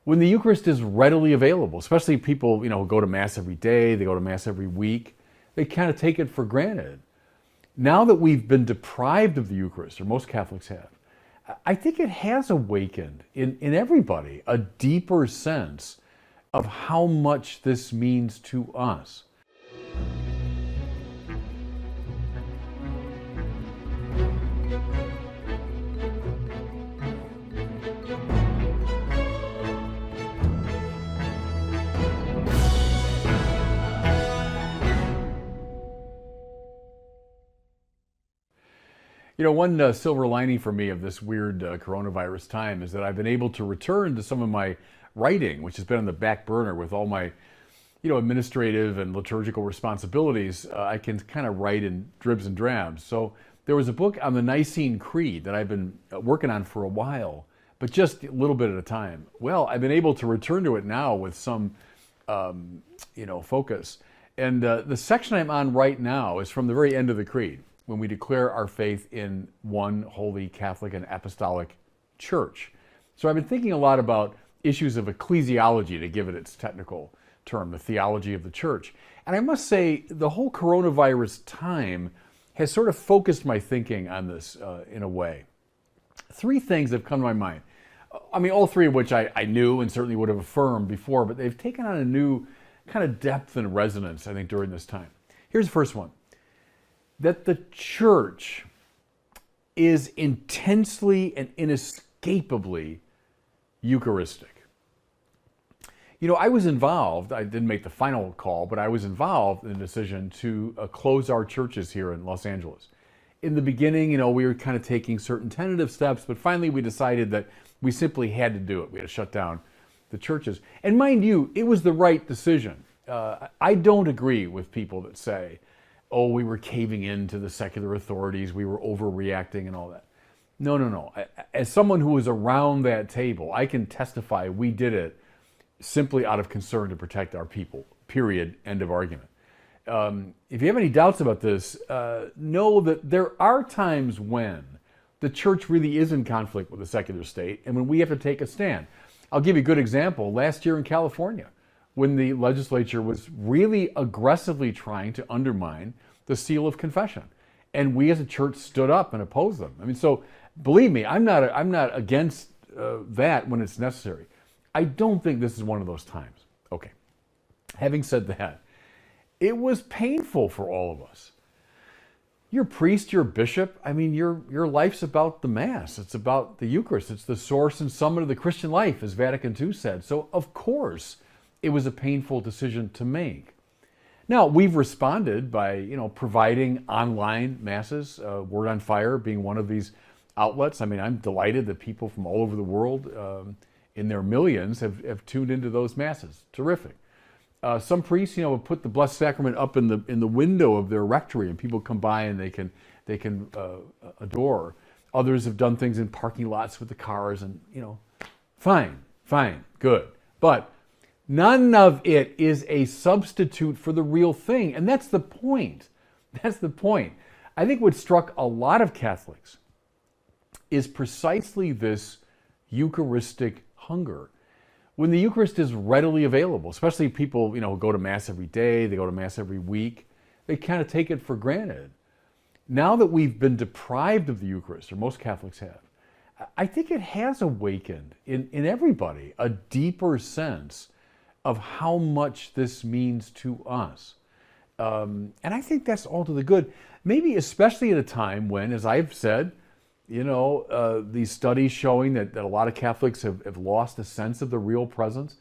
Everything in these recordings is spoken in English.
when the Eucharist is readily available, especially people, who go to Mass every day, they go to Mass every week, they kind of take it for granted. Now that we've been deprived of the Eucharist, or most Catholics have, I think it has awakened in everybody a deeper sense of how much this means to us. One silver lining for me of this weird coronavirus time is that I've been able to return to some of my writing, which has been on the back burner with all my, administrative and liturgical responsibilities. I can kind of write in dribs and drabs. So there was a book on the Nicene Creed that I've been working on for a while, but just a little bit at a time. Well, I've been able to return to it now with some, focus. And the section I'm on right now is from the very end of the Creed, when we declare our faith in one holy Catholic and Apostolic Church. So I've been thinking a lot about issues of ecclesiology, to give it its technical term, the theology of the church. And I must say, the whole coronavirus time has sort of focused my thinking on this in a way. Three things have come to my mind. I mean, all three of which I knew and certainly would have affirmed before, but they've taken on a new kind of depth and resonance, I think, during this time. Here's the first one. That the church is intensely and inescapably Eucharistic. I was involved, I didn't make the final call, but I was involved in the decision to close our churches here in Los Angeles. In the beginning, we were kind of taking certain tentative steps, but finally we decided that we simply had to do it. We had to shut down the churches. And mind you, it was the right decision. I don't agree with people that say, oh, we were caving in to the secular authorities, we were overreacting and all that. No. As someone who was around that table, I can testify we did it simply out of concern to protect our people, period, end of argument. If you have any doubts about this, know that there are times when the church really is in conflict with the secular state and when we have to take a stand. I'll give you a good example. Last year in California, when the legislature was really aggressively trying to undermine the seal of confession. And we as a church stood up and opposed them. I mean, so believe me, I'm not against that when it's necessary. I don't think this is one of those times. Okay. Having said that, it was painful for all of us. You're a priest, you're a bishop. I mean, your life's about the Mass. It's about the Eucharist. It's the source and summit of the Christian life, as Vatican II said. So, of course, it was a painful decision to make. Now, we've responded by, providing online masses, Word on Fire being one of these outlets. I mean, I'm delighted that people from all over the world, in their millions, have tuned into those masses. Terrific. Some priests, have put the Blessed Sacrament up in the window of their rectory, and people come by and they can adore. Others have done things in parking lots with the cars, and fine, good, but none of it is a substitute for the real thing. And that's the point. That's the point. I think what struck a lot of Catholics is precisely this Eucharistic hunger. When the Eucharist is readily available, especially people, who go to Mass every day, they go to Mass every week, they kind of take it for granted. Now that we've been deprived of the Eucharist, or most Catholics have, I think it has awakened in everybody a deeper sense of how much this means to us. And I think that's all to the good. Maybe especially at a time when, as I've said, these studies showing that a lot of Catholics have lost a sense of the real presence.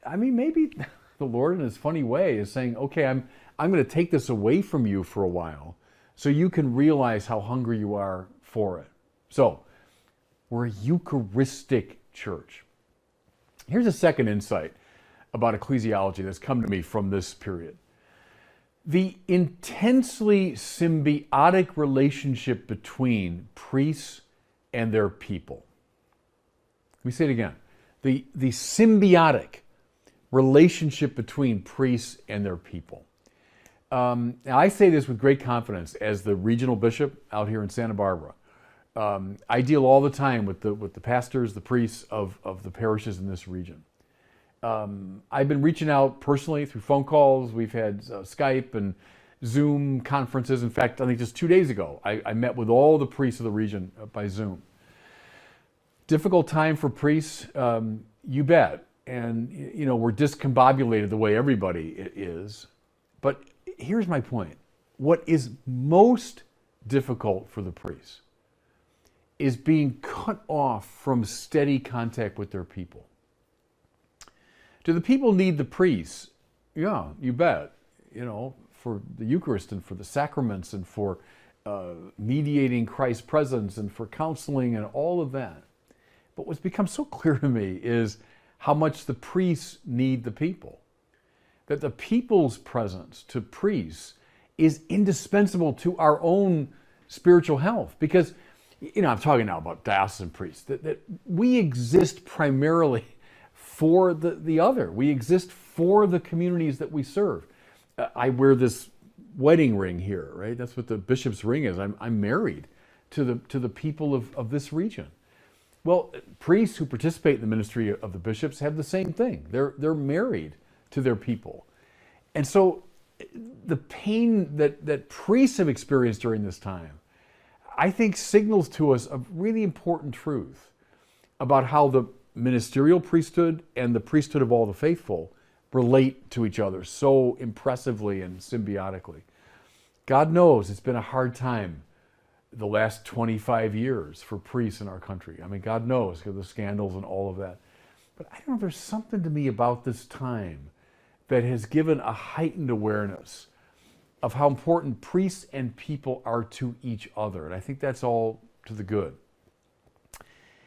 I mean, maybe the Lord in his funny way is saying, okay, I'm going to take this away from you for a while so you can realize how hungry you are for it. So, we're a Eucharistic church. Here's a second insight about ecclesiology that's come to me from this period. The intensely symbiotic relationship between priests and their people. Let me say it again. The symbiotic relationship between priests and their people. Now I say this with great confidence as the regional bishop out here in Santa Barbara. I deal all the time with the pastors, the priests of the parishes in this region. I've been reaching out personally through phone calls. We've had Skype and Zoom conferences. In fact, I think just 2 days ago, I met with all the priests of the region by Zoom. Difficult time for priests, you bet. And, we're discombobulated the way everybody is. But here's my point. What is most difficult for the priests is being cut off from steady contact with their people. Do the people need the priests? Yeah, you bet. For the Eucharist and for the sacraments and for mediating Christ's presence and for counseling and all of that. But what's become so clear to me is how much the priests need the people. That the people's presence to priests is indispensable to our own spiritual health. Because, I'm talking now about diocesan priests, that we exist primarily for the other. We exist for the communities that we serve. I wear this wedding ring here, right? That's what the bishop's ring is. I'm married to the people of this region. Well, priests who participate in the ministry of the bishops have the same thing. They're married to their people. And so the pain that priests have experienced during this time, I think signals to us a really important truth about how the ministerial priesthood and the priesthood of all the faithful relate to each other so impressively and symbiotically. God knows it's been a hard time the last 25 years for priests in our country. I mean, God knows, because of the scandals and all of that. But I don't know, there's something to me about this time that has given a heightened awareness of how important priests and people are to each other. And I think that's all to the good.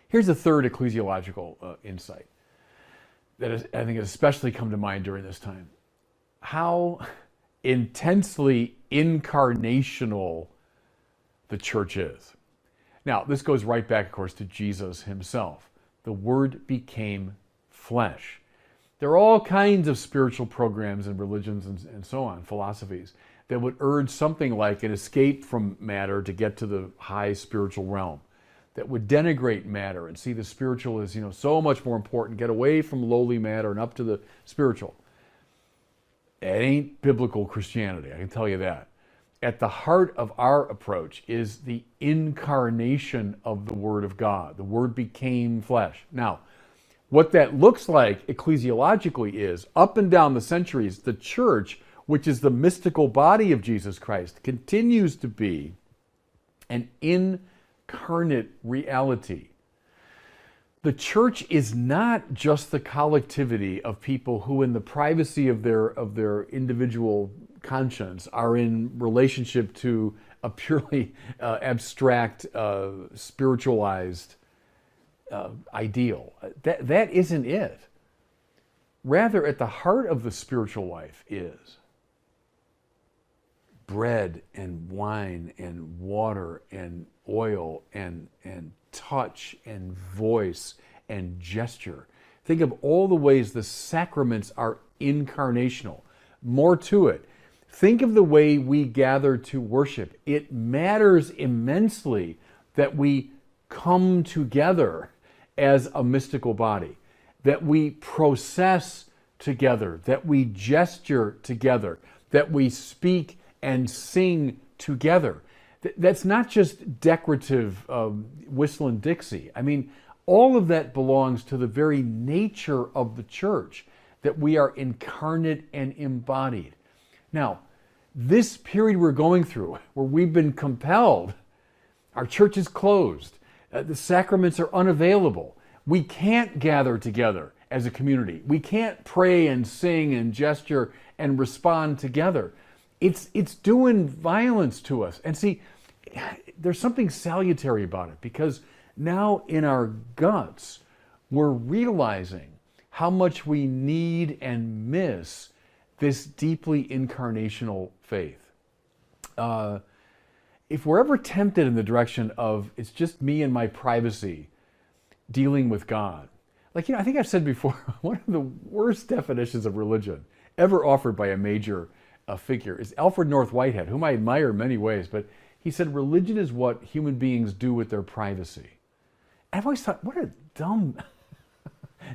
Here's a third ecclesiological insight that I think has especially come to mind during this time. How intensely incarnational the church is. Now, this goes right back, of course, to Jesus himself. The Word became flesh. There are all kinds of spiritual programs and religions and so on, philosophies, that would urge something like an escape from matter to get to the high spiritual realm, that would denigrate matter and see the spiritual as, so much more important, get away from lowly matter and up to the spiritual. It ain't biblical Christianity, I can tell you that. At the heart of our approach is the incarnation of the Word of God. The Word became flesh. Now, what that looks like ecclesiologically is, up and down the centuries, the church, which is the mystical body of Jesus Christ, continues to be an incarnate reality. The church is not just the collectivity of people who, in the privacy of their individual conscience, are in relationship to a purely abstract, spiritualized ideal. That isn't it. Rather, at the heart of the spiritual life is bread and wine and water and oil and touch and voice and gesture. Think of all the ways the sacraments are incarnational. More to it. Think of the way we gather to worship. It matters immensely that we come together as a mystical body, that we process together, that we gesture together, that we speak and sing together. That's not just decorative whistle and Dixie. I mean, all of that belongs to the very nature of the church, that we are incarnate and embodied. Now, this period we're going through, where we've been compelled, our church is closed, the sacraments are unavailable, we can't gather together as a community, we can't pray and sing and gesture and respond together. It's doing violence to us. And see, there's something salutary about it, because now in our guts, we're realizing how much we need and miss this deeply incarnational faith. If we're ever tempted in the direction of, it's just me and my privacy dealing with God. Like, I think I've said before, one of the worst definitions of religion ever offered by a major figure is Alfred North Whitehead, whom I admire in many ways, but he said, religion is what human beings do with their privacy. I've always thought, what a dumb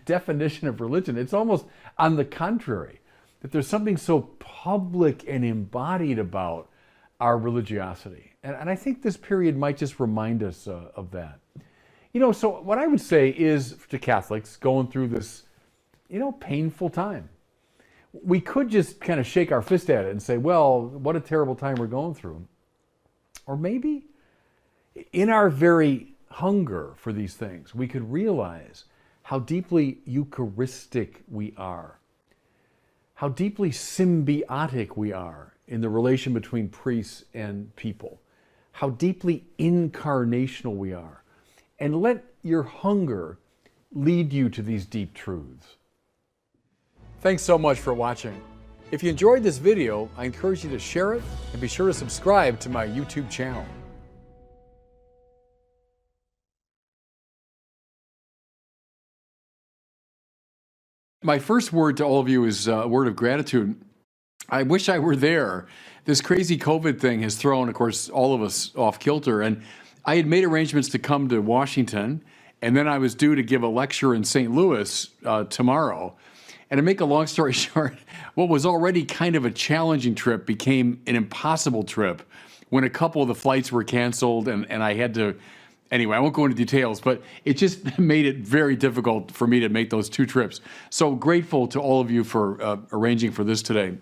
definition of religion. It's almost on the contrary, that there's something so public and embodied about our religiosity. And I think this period might just remind us of that. So what I would say is to Catholics going through this, painful time, we could just kind of shake our fist at it and say, well, what a terrible time we're going through. Or maybe in our very hunger for these things, we could realize how deeply Eucharistic we are, how deeply symbiotic we are in the relation between priests and people, how deeply incarnational we are. And let your hunger lead you to these deep truths. Thanks so much for watching. If you enjoyed this video, I encourage you to share it and be sure to subscribe to my YouTube channel. My first word to all of you is a word of gratitude. I wish I were there. This crazy COVID thing has thrown, of course, all of us off kilter. And I had made arrangements to come to Washington, and then I was due to give a lecture in St. Louis tomorrow. And to make a long story short, what was already kind of a challenging trip became an impossible trip when a couple of the flights were canceled and I had to, anyway, I won't go into details, but it just made it very difficult for me to make those two trips. So grateful to all of you for arranging for this today.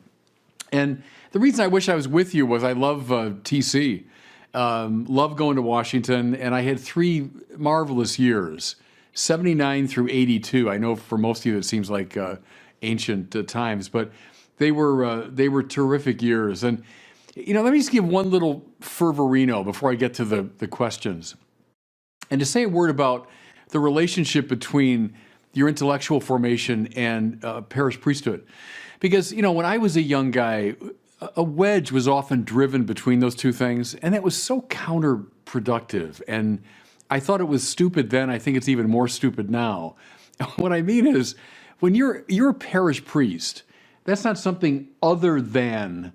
And the reason I wish I was with you was I love TC, love going to Washington, and I had 3 marvelous years, 79 through 82. I know for most of you it seems like ancient times, but they were terrific years. And let me just give one little fervorino before I get to the questions, and to say a word about the relationship between your intellectual formation and parish priesthood. Because, when I was a young guy, a wedge was often driven between those two things, and that was so counterproductive. And I thought it was stupid then. I think it's even more stupid now. What I mean is, when you're a parish priest, that's not something other than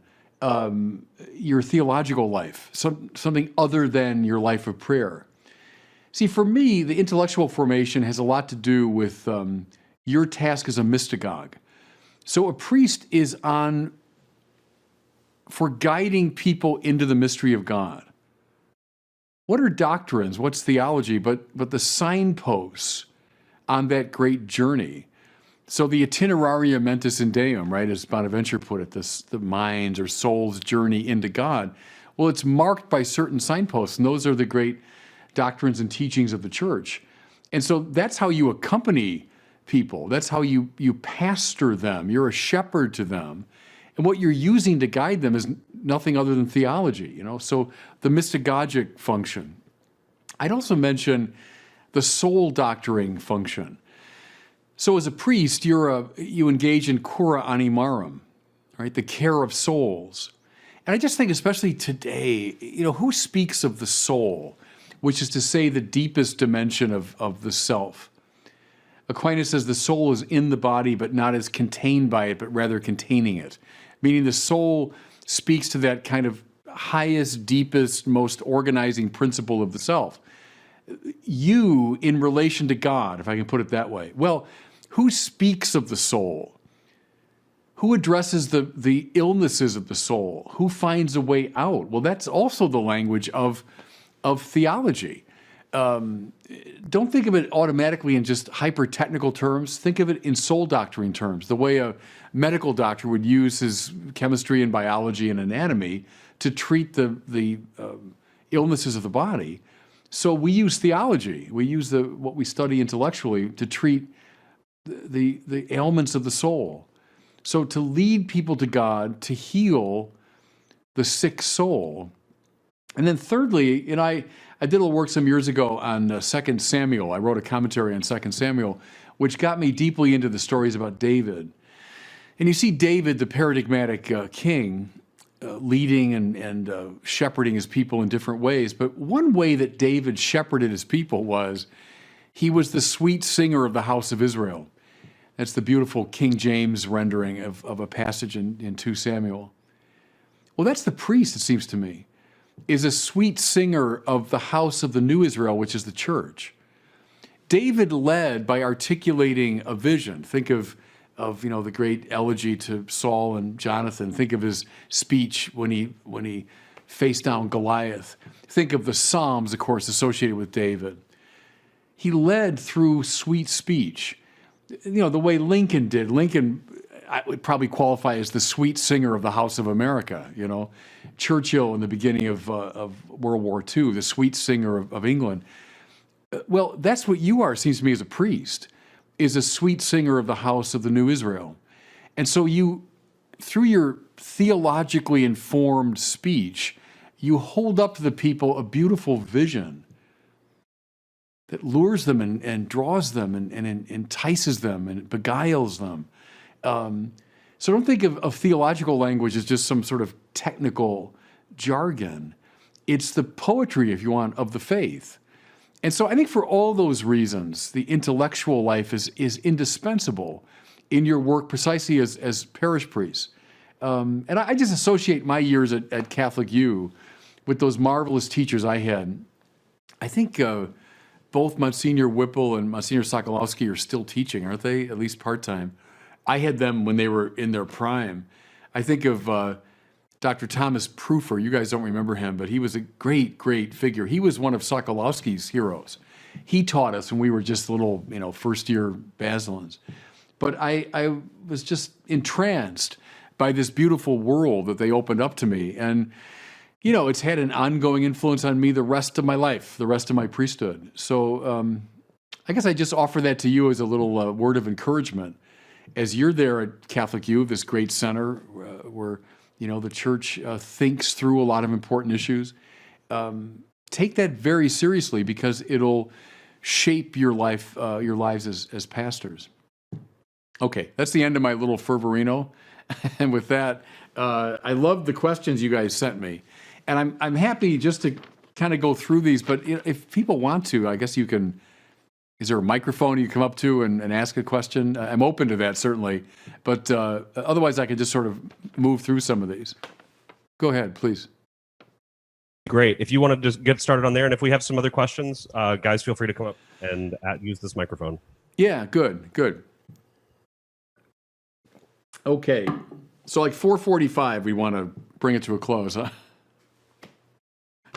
your theological life, something other than your life of prayer. See, for me, the intellectual formation has a lot to do with your task as a mystagogue. So a priest is on for guiding people into the mystery of God. What are doctrines? What's theology? But the signposts on that great journey. So the itineraria mentis in Deum, right, as Bonaventure put it, the mind's or soul's journey into God. Well, it's marked by certain signposts, and those are the great doctrines and teachings of the church. And so that's how you accompany people. That's how you pastor them. You're a shepherd to them. And what you're using to guide them is nothing other than theology, So the mystagogic function. I'd also mention the soul doctoring function. So as a priest, you engage in cura animarum, right? The care of souls. And I just think, especially today, who speaks of the soul, which is to say the deepest dimension of the self? Aquinas says the soul is in the body, but not as contained by it, but rather containing it. Meaning the soul speaks to that kind of highest, deepest, most organizing principle of the self. You in relation to God, if I can put it that way. Well, who speaks of the soul? Who addresses the illnesses of the soul? Who finds a way out? Well, that's also the language of theology. Don't think of it automatically in just hyper-technical terms. Think of it in soul doctrine terms, the way a medical doctor would use his chemistry and biology and anatomy to treat the illnesses of the body. So we use theology. We use what we study intellectually to treat the ailments of the soul. So to lead people to God, to heal the sick soul. And then thirdly, I did a little work some years ago on 2 Samuel. I wrote a commentary on 2 Samuel, which got me deeply into the stories about David. And you see David, the paradigmatic king, leading and shepherding his people in different ways. But one way that David shepherded his people was he was the sweet singer of the house of Israel. That's the beautiful King James rendering of a passage in 2 Samuel. Well, that's the priest, it seems to me, is a sweet singer of the house of the new Israel, which is the church. David led by articulating a vision. Think of the great elegy to Saul and Jonathan. Think of his speech when he faced down Goliath. Think of the Psalms, of course, associated with David. He led through sweet speech. The way Lincoln did. Lincoln, I would probably qualify as the sweet singer of the House of America. Churchill in the beginning of World War II, the sweet singer of England. Well, that's what you are, it seems to me, as a priest, is a sweet singer of the house of the New Israel. And so you, through your theologically informed speech, you hold up to the people a beautiful vision that lures them and draws them and entices them and beguiles them. So don't think of theological language as just some sort of technical jargon. It's the poetry, if you want, of the faith. And so I think for all those reasons, the intellectual life is indispensable in your work precisely as parish priests. And I just associate my years at Catholic U with those marvelous teachers I had. I think both Monsignor Whipple and Monsignor Sokolowski are still teaching, aren't they? At least part-time. I had them when they were in their prime. I think of Dr. Thomas Proofer. You guys don't remember him, but he was a great, great figure. He was one of Sokolowski's heroes. He taught us when we were just little, first-year Basilans. But I was just entranced by this beautiful world that they opened up to me. And, it's had an ongoing influence on me the rest of my life, the rest of my priesthood. So I guess I just offer that to you as a little word of encouragement. As you're there at Catholic U, this great center where, the church thinks through a lot of important issues, take that very seriously because it'll shape your life, your lives as pastors. Okay, that's the end of my little fervorino. And with that, I love the questions you guys sent me. And I'm happy just to kind of go through these, but if people want to, I guess you can, is there a microphone you come up to and ask a question? I'm open to that, certainly. But otherwise, I could just sort of move through some of these. Go ahead, please. Great. If you want to just get started on there, and if we have some other questions, guys, feel free to come up and use this microphone. Yeah, good. Okay. So like 4:45, we want to bring it to a close, huh?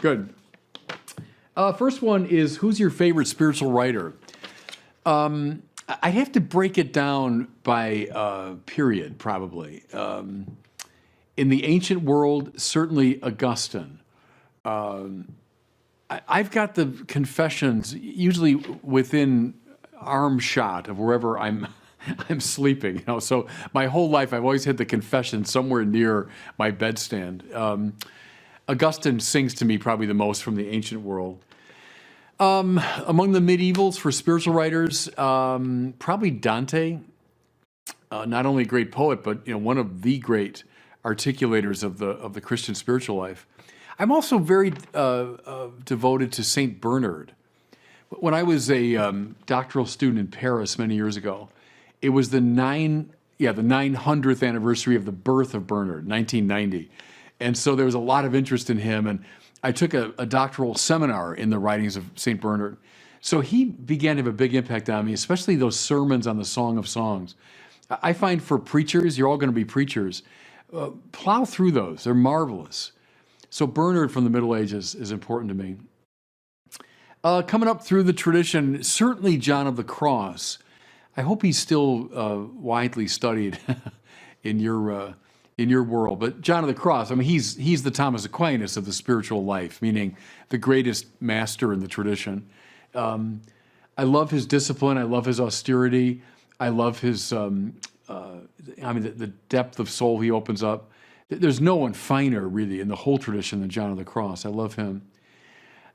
Good. First one is, who's your favorite spiritual writer? I'd have to break it down by period, probably. In the ancient world, certainly Augustine. I've got the Confessions usually within arm shot of wherever I'm sleeping. So my whole life I've always had the Confessions somewhere near my bedstand. Augustine sings to me probably the most from the ancient world. Among the medievals for spiritual writers, probably Dante. Not only a great poet, but one of the great articulators of the Christian spiritual life. I'm also very devoted to Saint Bernard. When I was a doctoral student in Paris many years ago, it was the 900th anniversary of the birth of Bernard, 1990. And so there was a lot of interest in him, and I took a doctoral seminar in the writings of St. Bernard. So he began to have a big impact on me, especially those sermons on the Song of Songs. I find for preachers, you're all going to be preachers, plow through those. They're marvelous. So Bernard from the Middle Ages is important to me. Coming up through the tradition, certainly John of the Cross. I hope he's still widely studied in your world. But John of the Cross, he's the Thomas Aquinas of the spiritual life, meaning the greatest master in the tradition. I love his discipline. I love his austerity. I love his, the depth of soul he opens up. There's no one finer, really, in the whole tradition than John of the Cross. I love him.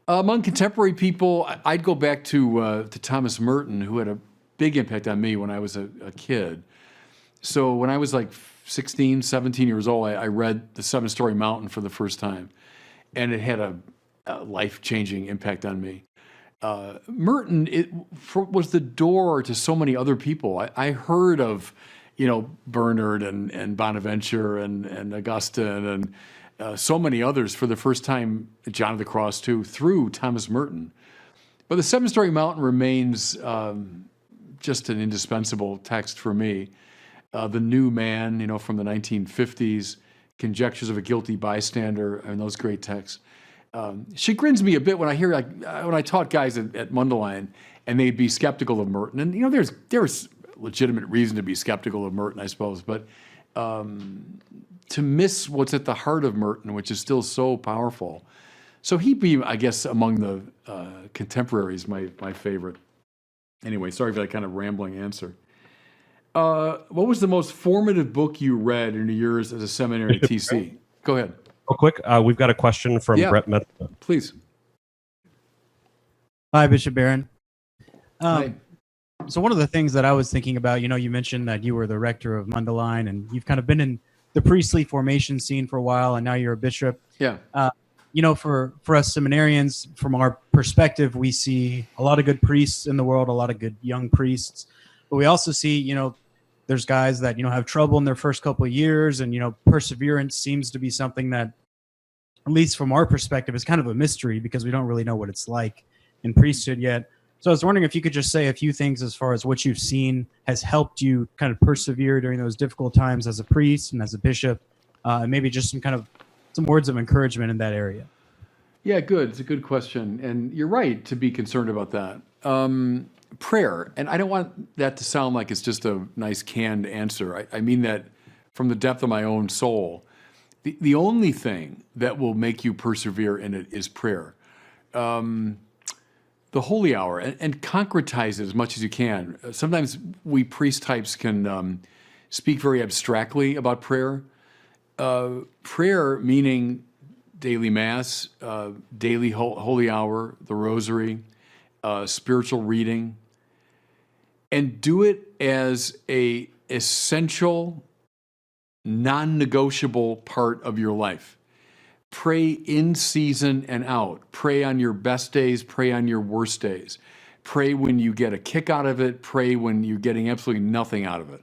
Among contemporary people, I'd go back to Thomas Merton, who had a big impact on me when I was a kid. So when I was like 16, 17 years old, I read The Seven-Story Mountain for the first time, and it had a life-changing impact on me. Merton was the door to so many other people. I heard of, Bernard and Bonaventure and Augustine and so many others for the first time, John of the Cross too, through Thomas Merton. But the seven-story mountain remains just an indispensable text for me. The New Man, from the 1950s, Conjectures of a Guilty Bystander, and those great texts. Chagrins me a bit when I hear, when I taught guys at Mundelein, and they'd be skeptical of Merton. And, there's legitimate reason to be skeptical of Merton, I suppose. But to miss what's at the heart of Merton, which is still so powerful. So he'd be, I guess, among the contemporaries, my favorite. Anyway, sorry for that kind of rambling answer. What was the most formative book you read in your years as a seminary TC? Go ahead. Real quick, we've got a question from Brett Meth. Please. Hi, Bishop Barron. Hi. So one of the things that I was thinking about, you mentioned that you were the rector of Mundelein, and you've kind of been in the priestly formation scene for a while, and now you're a bishop. Yeah. For us seminarians, from our perspective, we see a lot of good priests in the world, a lot of good young priests, but we also see, there's guys that, have trouble in their first couple of years, and, perseverance seems to be something that, at least from our perspective, is kind of a mystery because we don't really know what it's like in priesthood yet. So I was wondering if you could just say a few things as far as what you've seen has helped you kind of persevere during those difficult times as a priest and as a bishop, and maybe just some words of encouragement in that area. Yeah, good. It's a good question. And you're right to be concerned about that. Prayer, and I don't want that to sound like it's just a nice canned answer. I mean that from the depth of my own soul. The only thing that will make you persevere in it is prayer. The holy hour, and concretize it as much as you can. Sometimes we priest types can speak very abstractly about prayer. Prayer meaning daily mass, daily holy hour, the rosary, spiritual reading, and do it as a essential, non-negotiable part of your life. Pray in season and out. Pray on your best days, pray on your worst days. Pray when you get a kick out of it, pray when you're getting absolutely nothing out of it.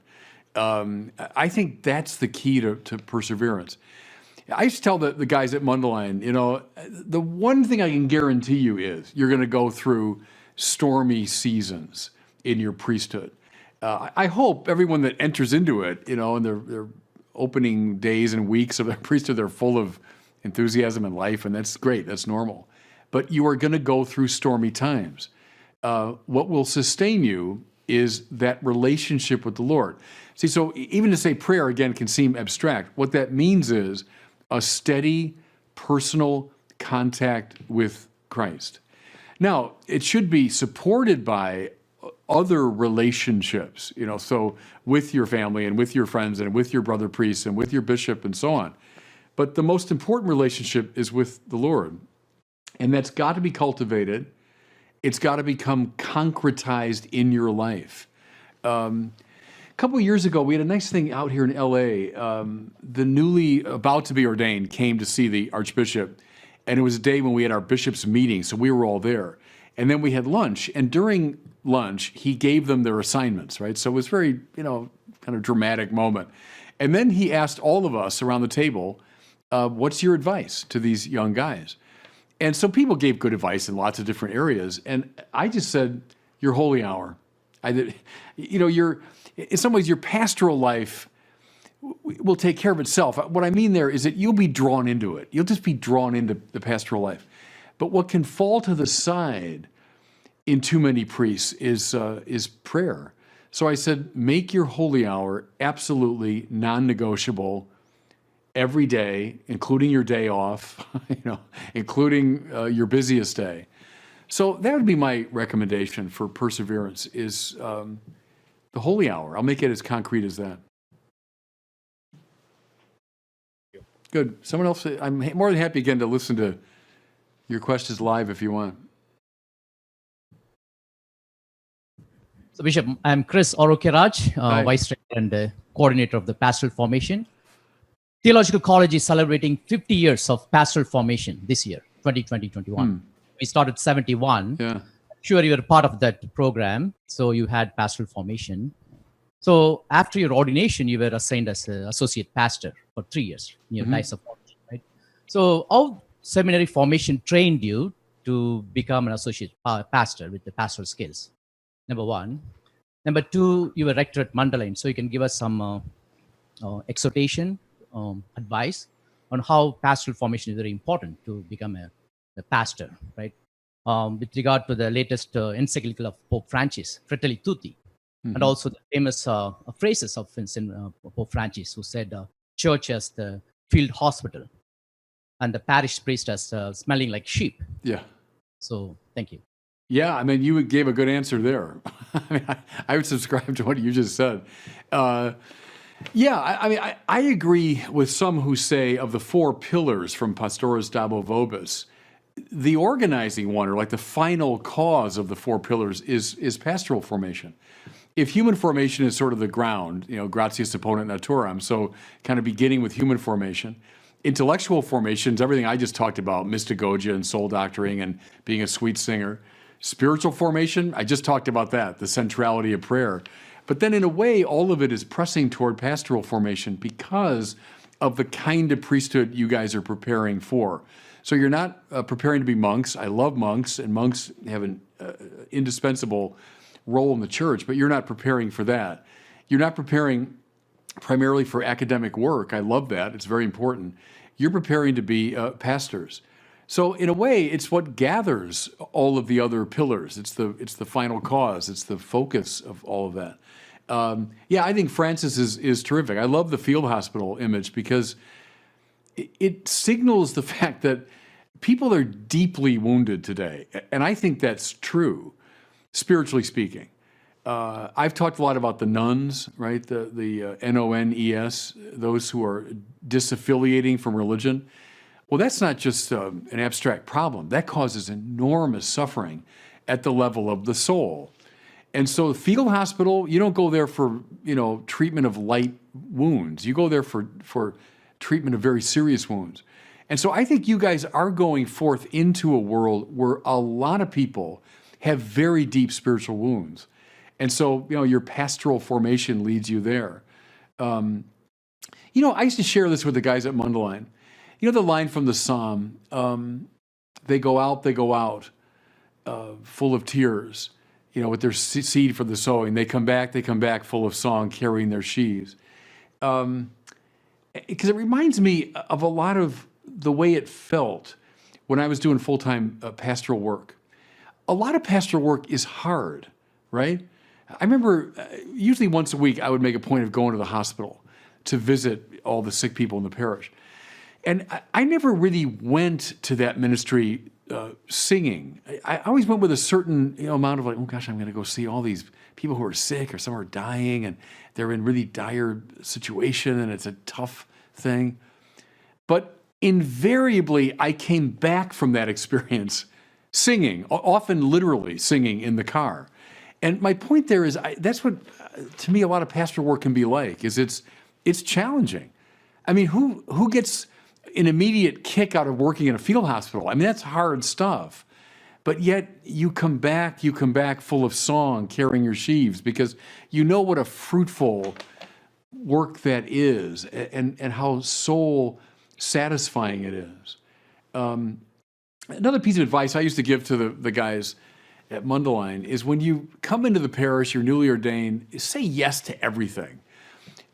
I think that's the key to perseverance. I used to tell the guys at Mundelein, the one thing I can guarantee you is you're going to go through stormy seasons in your priesthood. I hope everyone that enters into it, in their opening days and weeks of their priesthood, they're full of enthusiasm and life, and that's great, that's normal. But you are going to go through stormy times. What will sustain you is that relationship with the Lord. See, so even to say prayer, again, can seem abstract. What that means is a steady, personal contact with Christ. Now, it should be supported by other relationships, so with your family and with your friends and with your brother priests and with your bishop and so on. But the most important relationship is with the Lord. And that's got to be cultivated. It's got to become concretized in your life. A couple of years ago, we had a nice thing out here in LA. The newly about to be ordained came to see the Archbishop. And it was a day when we had our bishop's meeting, so we were all there. And then we had lunch. And during lunch, he gave them their assignments, right? So it was very, kind of dramatic moment. And then he asked all of us around the table, what's your advice to these young guys? And so people gave good advice in lots of different areas. And I just said, your holy hour. In some ways, your pastoral life will take care of itself. What I mean there is that you'll be drawn into it. You'll just be drawn into the pastoral life. But what can fall to the side in too many priests is prayer. So I said, make your holy hour absolutely non-negotiable every day, including your day off, including your busiest day. So that would be my recommendation for perseverance is the holy hour. I'll make it as concrete as that. Good. Someone else? I'm more than happy again to listen to your questions live if you want. So Bishop, I'm Chris Orokiraj, Vice Chair and Coordinator of the Pastoral Formation. Theological College is celebrating 50 years of pastoral formation this year, 2020-21. We started 71. Yeah. Sure, you were part of that program, so you had pastoral formation. So after your ordination, you were assigned as an associate pastor for 3 years in your diocese of formation, right? So how seminary formation trained you to become an associate pastor with the pastoral skills? Number one. Number two, you were rector at Mandalay, so you can give us some exhortation, advice on how pastoral formation is very important to become a pastor, right? With regard to the latest encyclical of Pope Francis, Fratelli Tutti, and also the famous phrases of Pope Francis, who said, church as the field hospital and the parish priest as smelling like sheep. Yeah. So thank you. Yeah, I mean, you gave a good answer there. I mean, I would subscribe to what you just said. I agree with some who say of the four pillars from Pastoris Dabo Vobis, the organizing one, or like the final cause of the four pillars, is pastoral formation. If human formation is sort of the ground, gratias opponent naturam, so kind of beginning with human formation, intellectual formations, everything I just talked about, mystagogia and soul doctoring and being a sweet singer. Spiritual formation, I just talked about that, the centrality of prayer. But then in a way, all of it is pressing toward pastoral formation because of the kind of priesthood you guys are preparing for. So you're not preparing to be monks. I love monks, and monks have an indispensable role in the church, but you're not preparing for that. You're not preparing primarily for academic work. I love that. It's very important. You're preparing to be pastors. So in a way, it's what gathers all of the other pillars. It's the final cause. It's the focus of all of that. I think Francis is terrific. I love the field hospital image because it signals the fact that people are deeply wounded today. And I think that's true, spiritually speaking. I've talked a lot about the nuns, right? The NONES, those who are disaffiliating from religion. Well, that's not just an abstract problem. That causes enormous suffering at the level of the soul. And so the field hospital, you don't go there for, treatment of light wounds. You go there for treatment of very serious wounds. And so I think you guys are going forth into a world where a lot of people have very deep spiritual wounds. And so, your pastoral formation leads you there. I used to share this with the guys at Mundelein. The line from the Psalm, they go out, full of tears, with their seed for the sowing. They come back full of song, carrying their sheaves. Because it reminds me of a lot of the way it felt when I was doing full-time pastoral work. A lot of pastoral work is hard, right? I remember usually once a week I would make a point of going to the hospital to visit all the sick people in the parish. And I never really went to that ministry singing. I always went with a certain amount of like, oh gosh, I'm going to go see all these people who are sick or some are dying and they're in really dire situation and it's a tough thing. But invariably, I came back from that experience singing, often literally singing in the car. And my point there is that's what, to me, a lot of pastoral work can be like, is it's challenging. I mean, who gets an immediate kick out of working in a field hospital? I mean, that's hard stuff. But yet you come back full of song, carrying your sheaves, because you know what a fruitful work that is and how soul satisfying it is. Another piece of advice I used to give to the guys at Mundelein is when you come into the parish, you're newly ordained, say yes to everything.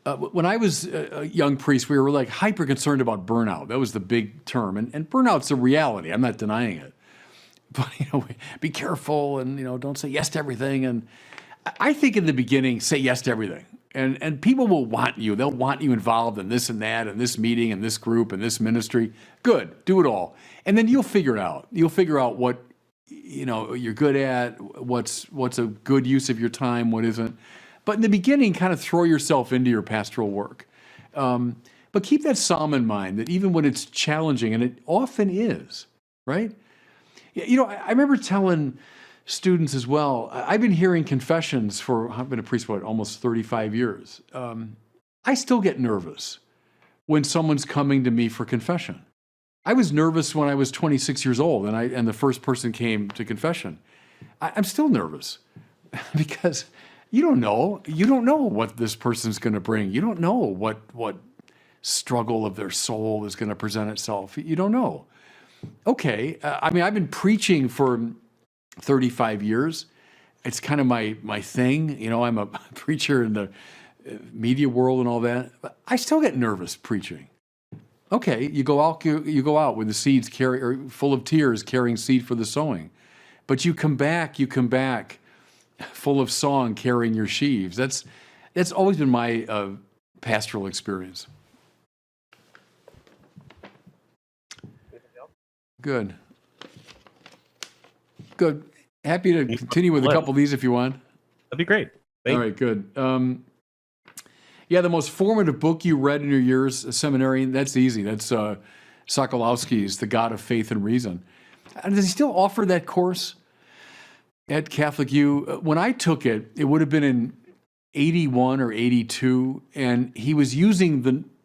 When I was a young priest, we were like hyper concerned about burnout. That was the big term. And burnout's a reality. I'm not denying it. But, be careful and, don't say yes to everything. And I think in the beginning, say yes to everything. And people will want you. They'll want you involved in this and that, and this meeting, and this group, and this ministry. Good. Do it all. And then you'll figure it out. You'll figure out what, you're good at, what's a good use of your time, what isn't. But in the beginning, kind of throw yourself into your pastoral work. But keep that psalm in mind, that even when it's challenging, and it often is, right? I remember telling students as well, I've been hearing confessions I've been a priest for almost 35 years. I still get nervous when someone's coming to me for confession. I was nervous when I was 26 years old and the first person came to confession. I'm still nervous because you don't know what this person's going to bring. You don't know what struggle of their soul is going to present itself. You don't know. okay. I mean, I've been preaching for 35 years. It's kind of my thing. You know, I'm a preacher in the media world and all that. But I still get nervous preaching. Okay, you go out with the seeds full of tears, carrying seed for the sowing. But you come back full of song, carrying your sheaves. That's always been my pastoral experience. Good. Happy to continue with a couple of these if you want. That'd be great. All right, good. Yeah, the most formative book you read in your years as seminarian, that's easy. That's Sokolowski's The God of Faith and Reason. And does he still offer that course at Catholic U? When I took it, it would have been in 81 or 82, and he was using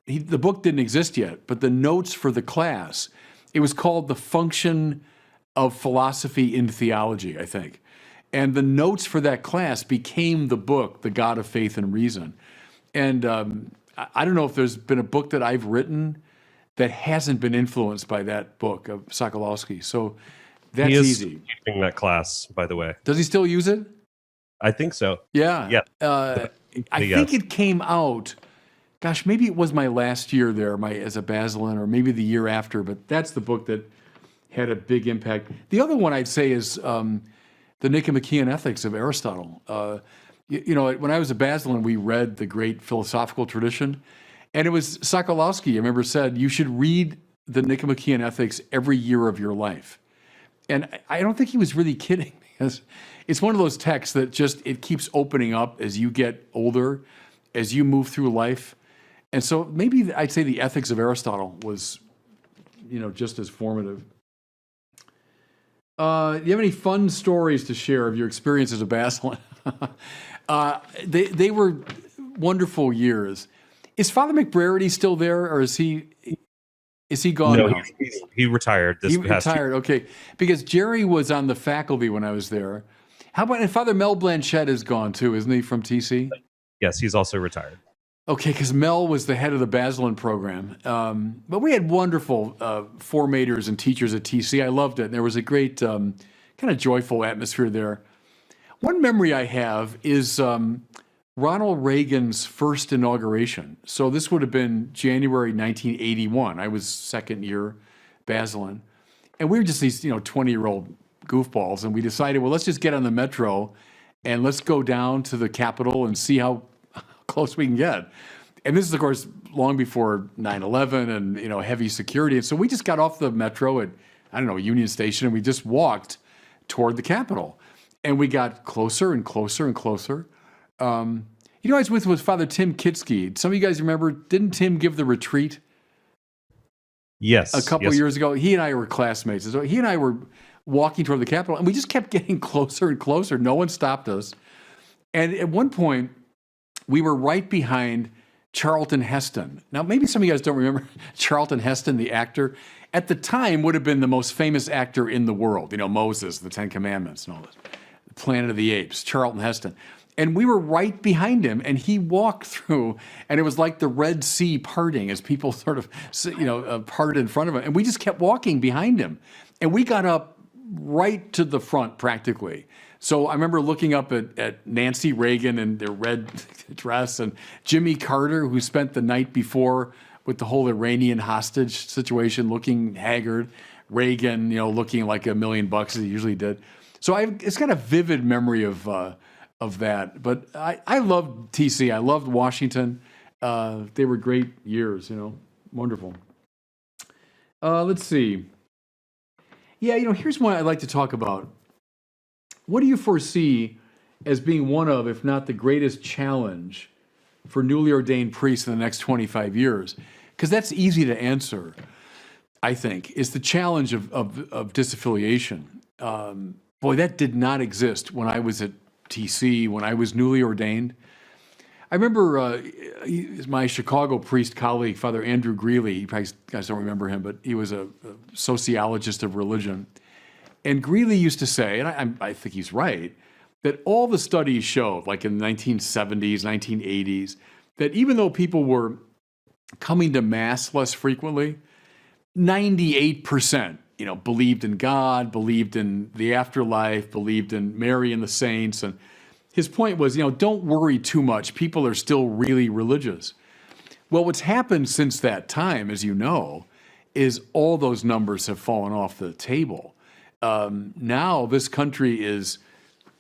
the book didn't exist yet, but the notes for the class, it was called The Function of Philosophy in Theology, I think. And the notes for that class became the book, The God of Faith and Reason. And I don't know if there's been a book that I've written that hasn't been influenced by that book of Sokolowski. So that's he is easy. Teaching that class, by the way. Does he still use it? I think so. Yeah. Yeah. I think it came out, gosh, maybe it was my last year there as a Basilan, or maybe the year after, but that's the book that had a big impact. The other one I'd say is the Nicomachean Ethics of Aristotle. You know, when I was a Basilan, we read the great philosophical tradition, and it was Sokolowski, I remember, said, you should read the Nicomachean Ethics every year of your life. And I don't think he was really kidding, because it's one of those texts that it keeps opening up as you get older, as you move through life. And so maybe I'd say the Ethics of Aristotle was, you know, just as formative. Do you have any fun stories to share of your experience as a Basilan? They were wonderful years. Is Father McBrarity still there, or is he gone No, now? he retired this past year. Retired, okay. Because Jerry was on the faculty when I was there. How about, and Father Mel Blanchette is gone too, isn't he, from TC? Yes, he's also retired. Okay, because Mel was the head of the Basilan program. But we had wonderform formators and teachers at TC. I loved it. And there was a great kind of joyful atmosphere there. One memory I have is Ronald Reagan's first inauguration. So this would have been January 1981. I was second year Basilan. And we were just these, 20-year-old goofballs. And we decided, well, let's just get on the metro and let's go down to the Capitol and see how close we can get. And this is, of course, long before 9/11 and, heavy security. And so we just got off the metro at, Union Station, and we just walked toward the Capitol. And we got closer and closer and closer. I was with Father Tim Kitsky. Some of you guys remember, didn't Tim give the retreat? Yes. A couple years ago. He and I were classmates. So he and I were walking toward the Capitol, and we just kept getting closer and closer. No one stopped us. And at one point, we were right behind Charlton Heston. Now, maybe some of you guys don't remember Charlton Heston, the actor. At the time, would have been the most famous actor in the world. Moses, the Ten Commandments, and all this. Planet of the Apes, Charlton Heston. And we were right behind him, and he walked through, and it was like the Red Sea parting as people sort of, parted in front of him. And we just kept walking behind him. And we got up right to the front, practically. So I remember looking up at Nancy Reagan in their red dress, and Jimmy Carter, who spent the night before with the whole Iranian hostage situation, looking haggard. Reagan, looking like $1 million as he usually did. So it's got a vivid memory of that. But I loved TC. I loved Washington. They were great years, wonderful. Let's see. Yeah, here's one I'd like to talk about. What do you foresee as being one of, if not the greatest challenge for newly ordained priests in the next 25 years? Because that's easy to answer, I think, is the challenge of disaffiliation. Boy, that did not exist when I was at TC, when I was newly ordained. I remember my Chicago priest colleague, Father Andrew Greeley. You probably guys don't remember him, but he was a sociologist of religion. And Greeley used to say, and I think he's right, that all the studies showed, like in the 1970s, 1980s, that even though people were coming to Mass less frequently, 98%, believed in God, believed in the afterlife, believed in Mary and the saints. And his point was, don't worry too much. People are still really religious. Well, what's happened since that time, as you know, is all those numbers have fallen off the table. Now this country is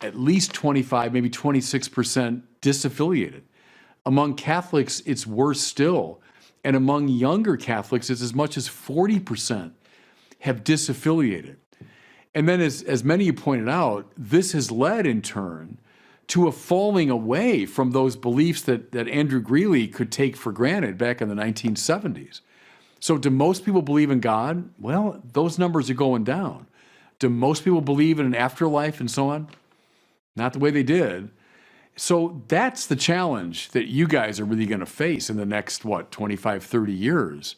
at least 25, maybe 26% disaffiliated. Among Catholics, it's worse still. And among younger Catholics, it's as much as 40% have disaffiliated. And then, as many of you pointed out, this has led in turn to a falling away from those beliefs that Andrew Greeley could take for granted back in the 1970s. So do most people believe in God? Well, those numbers are going down. Do most people believe in an afterlife and so on? Not the way they did. So that's the challenge that you guys are really going to face in the next, 25, 30 years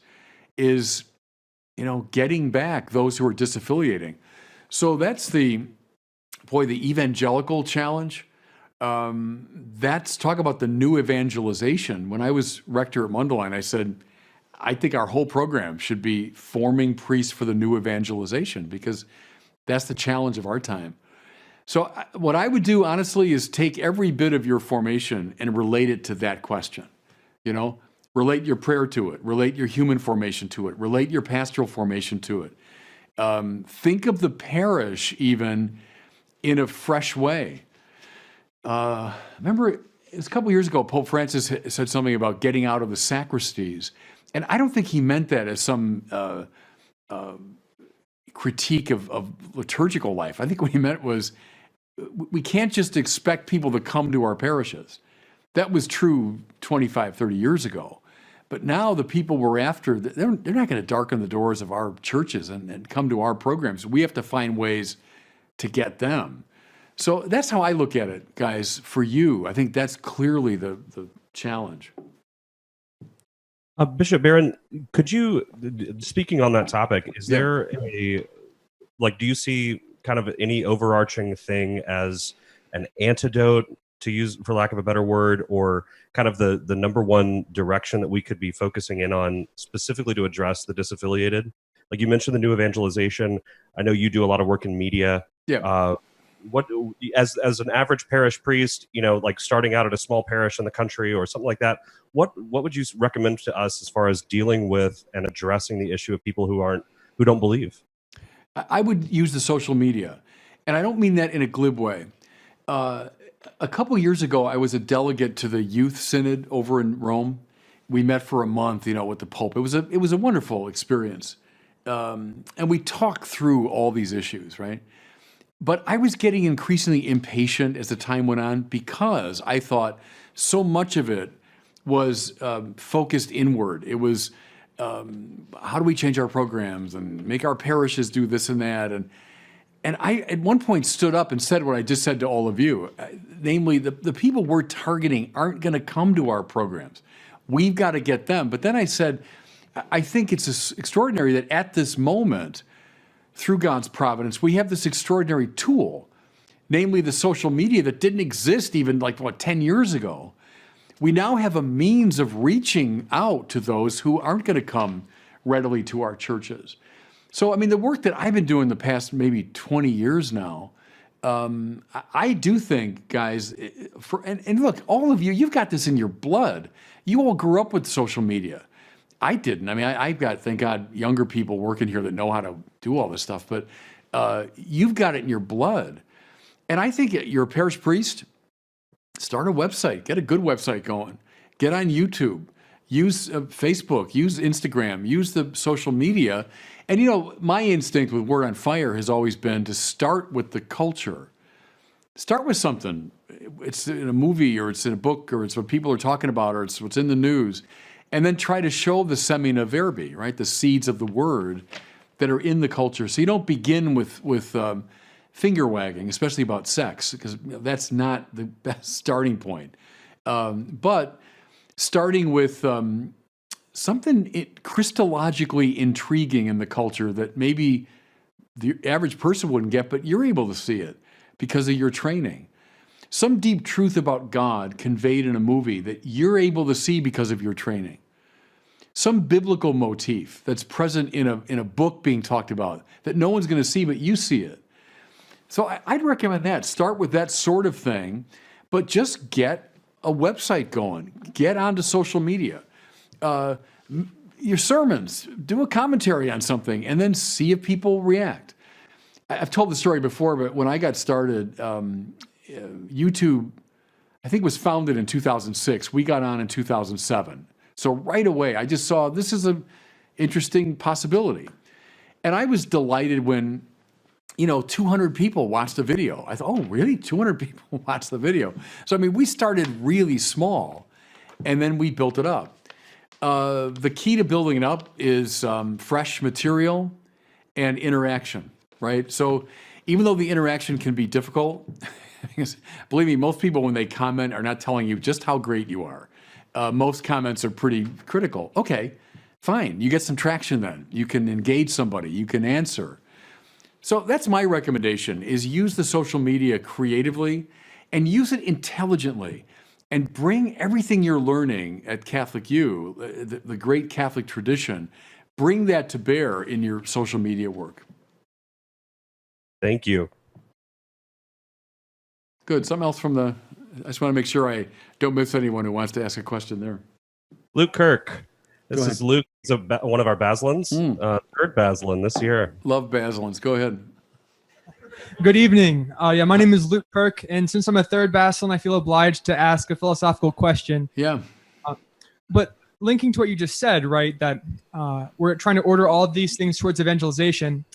is, getting back those who are disaffiliating. So that's the evangelical challenge. That's talk about the new evangelization. When I was rector at Mundelein, I said, I think our whole program should be forming priests for the new evangelization because that's the challenge of our time. So what I would do, honestly, is take every bit of your formation and relate it to that question. Relate your prayer to it, relate your human formation to it, relate your pastoral formation to it. Think of the parish even in a fresh way. Remember, it was a couple years ago, Pope Francis said something about getting out of the sacristies. And I don't think he meant that as some critique of liturgical life. I think what he meant was we can't just expect people to come to our parishes. That was true 25, 30 years ago. But now the people we're after, they're not going to darken the doors of our churches and come to our programs. We have to find ways to get them. So that's how I look at it, guys, for you. I think that's clearly the challenge. Bishop Barron, could you, speaking on that topic, is there do you see kind of any overarching thing as an antidote, to use, for lack of a better word, or kind of the number one direction that we could be focusing in on specifically to address the disaffiliated? Like you mentioned the new evangelization. I know you do a lot of work in media. Yeah. What, as an average parish priest, like starting out at a small parish in the country or something like that, what would you recommend to us as far as dealing with and addressing the issue of people who don't believe? I would use the social media, and I don't mean that in a glib way. A couple years ago, I was a delegate to the Youth Synod over in Rome. We met for a month, with the Pope. It was a wonderful experience, and we talked through all these issues, right? But I was getting increasingly impatient as the time went on because I thought so much of it was focused inward. It was how do we change our programs and make our parishes do this and that? And I, at one point, stood up and said what I just said to all of you, namely, the people we're targeting aren't going to come to our programs. We've got to get them. But then I said, I think it's extraordinary that at this moment, through God's providence, we have this extraordinary tool, namely the social media that didn't exist even 10 years ago. We now have a means of reaching out to those who aren't going to come readily to our churches. So, the work that I've been doing the past maybe 20 years now, I do think, guys, and look, all of you, you've got this in your blood. You all grew up with social media. I didn't. I've got, thank God, younger people working here that know how to do all this stuff, but you've got it in your blood. And I think you're a parish priest, start a website, get a good website going, get on YouTube, use Facebook, use Instagram, use the social media. And my instinct with Word on Fire has always been to start with the culture. Start with something. It's in a movie, or it's in a book, or it's what people are talking about, or it's what's in the news. And then try to show the semina verbi, right? The seeds of the word that are in the culture. So you don't begin with finger wagging, especially about sex, because that's not the best starting point. But starting with something Christologically intriguing in the culture that maybe the average person wouldn't get, but you're able to see it because of your training. Some deep truth about God conveyed in a movie that you're able to see because of your training. some biblical motif that's present in a book being talked about that no one's going to see, but you see it. So I'd recommend that. Start with that sort of thing, but just get a website going. Get onto social media. Your sermons, do a commentary on something, and then see if people react. I've told the story before, but when I got started, YouTube, I think, was founded in 2006. We got on in 2007. So right away, I just saw this is an interesting possibility. And I was delighted when, 200 people watched the video. I thought, oh, really? 200 people watched the video. So, I mean, we started really small, and then we built it up. The key to building it up is fresh material and interaction, right? So even though the interaction can be difficult, believe me, most people, when they comment, are not telling you just how great you are. Most comments are pretty critical. Okay, fine. You get some traction then. You can engage somebody. You can answer. So that's my recommendation, is use the social media creatively and use it intelligently and bring everything you're learning at Catholic U, the great Catholic tradition, bring that to bear in your social media work. Thank you. Good. Something else from I just want to make sure I don't miss anyone who wants to ask a question there. Luke Kirk. Go This ahead. is Luke. He's one of our Basilans. Third Basilin this year. Love Basilins. Go ahead. Good evening. My name is Luke Kirk, and since I'm a third Basilin, I feel obliged to ask a philosophical question. Yeah. But linking to what you just said, right, that we're trying to order all of these things towards evangelization.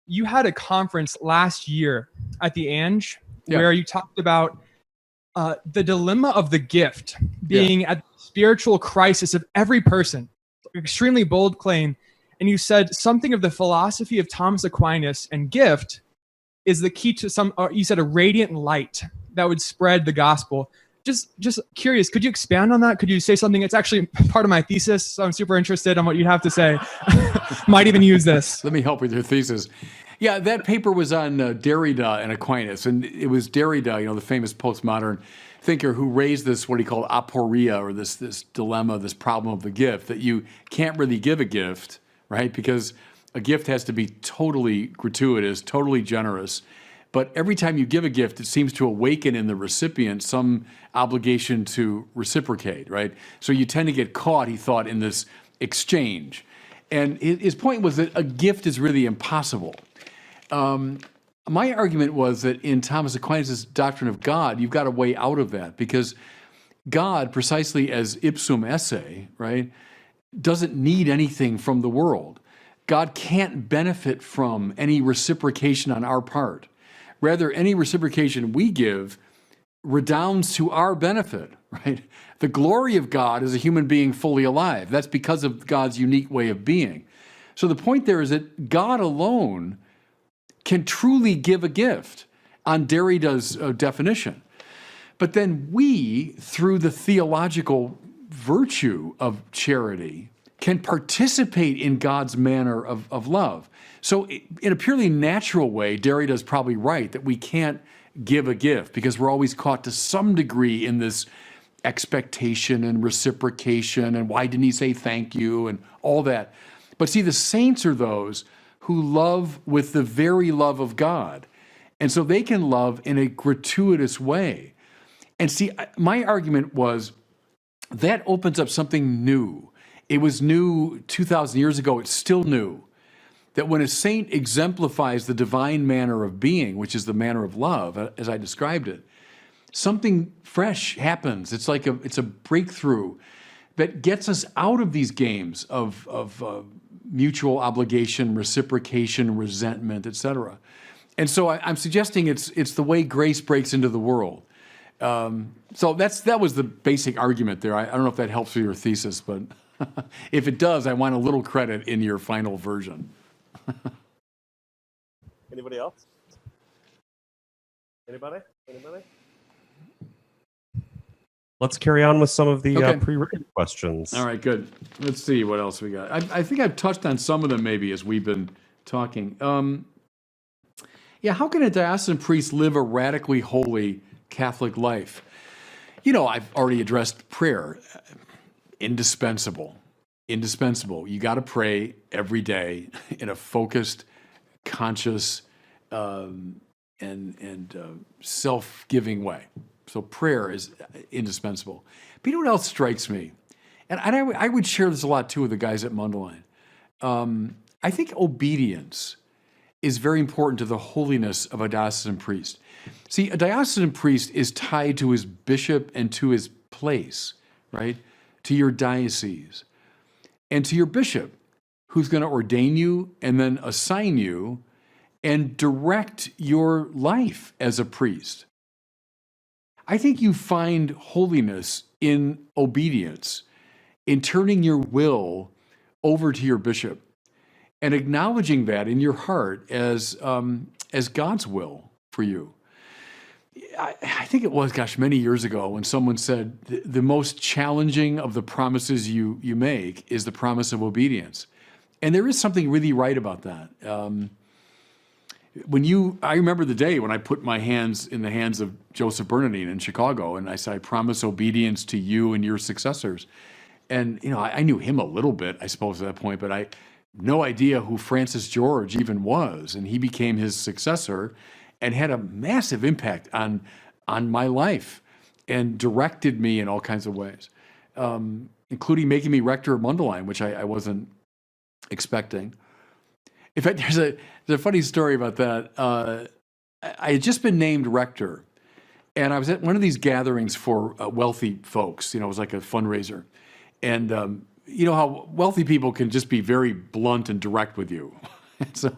You had a conference last year at the Ange where you talked about the dilemma of the gift being at the spiritual crisis of every person. Extremely bold claim. And you said something of the philosophy of Thomas Aquinas and gift is the key to you said a radiant light that would spread the gospel. Just curious, could you expand on that? Could you say something? It's actually part of my thesis, so I'm super interested in what you'd have to say. Might even use this. Let me help with your thesis. Yeah, that paper was on Derrida and Aquinas, and it was Derrida, the famous postmodern thinker, who raised this, what he called aporia, or this dilemma, this problem of the gift, that you can't really give a gift, right? Because a gift has to be totally gratuitous, totally generous. But every time you give a gift, it seems to awaken in the recipient some obligation to reciprocate, right? So you tend to get caught, he thought, in this exchange. And his point was that a gift is really impossible. My argument was that in Thomas Aquinas' doctrine of God, you've got a way out of that, because God, precisely as ipsum esse, right, doesn't need anything from the world. God can't benefit from any reciprocation on our part. Rather, any reciprocation we give redounds to our benefit, right? The glory of God is a human being fully alive. That's because of God's unique way of being. So the point there is that God alone can truly give a gift on Derrida's definition. But then we, through the theological virtue of charity, can participate in God's manner of love. So in a purely natural way, Derrida's probably right that we can't give a gift because we're always caught to some degree in this expectation and reciprocation and why didn't he say thank you and all that. But see, the saints are those who love with the very love of God. And so they can love in a gratuitous way. And see, my argument was that opens up something new. It was new 2,000 years ago. It's still new. That when a saint exemplifies the divine manner of being, which is the manner of love, as I described it, something fresh happens. It's like it's a breakthrough that gets us out of these games of mutual obligation, reciprocation, resentment, etc. And so I'm suggesting it's the way grace breaks into the world. So that was the basic argument there. I don't know if that helps with your thesis, but if it does, I want a little credit in your final version. Anybody else? Anybody? Let's carry on with some of the pre-written questions. All right, good. Let's see what else we got. I think I've touched on some of them maybe as we've been talking. How can a diocesan priest live a radically holy Catholic life? I've already addressed prayer. Indispensable. indispensable. You got to pray every day in a focused, conscious, and self-giving way. So prayer is indispensable. But you know what else strikes me? And I would share this a lot too with the guys at Mundelein. I think obedience is very important to the holiness of a diocesan priest. See, a diocesan priest is tied to his bishop and to his place, right? To your diocese and to your bishop, who's going to ordain you and then assign you and direct your life as a priest. I think you find holiness in obedience, in turning your will over to your bishop and acknowledging that in your heart as God's will for you. I think it was, many years ago when someone said the most challenging of the promises you make is the promise of obedience. And there is something really right about that. I remember the day when I put my hands in the hands of Joseph Bernardine in Chicago, and I said, I promise obedience to you and your successors. And, I knew him a little bit, I suppose, at that point, but I had no idea who Francis George even was. And he became his successor and had a massive impact on my life and directed me in all kinds of ways, including making me rector of Mundelein, which I wasn't expecting. In fact, there's a funny story about that. I had just been named rector, and I was at one of these gatherings for wealthy folks. It was like a fundraiser. And you know how wealthy people can just be very blunt and direct with you. So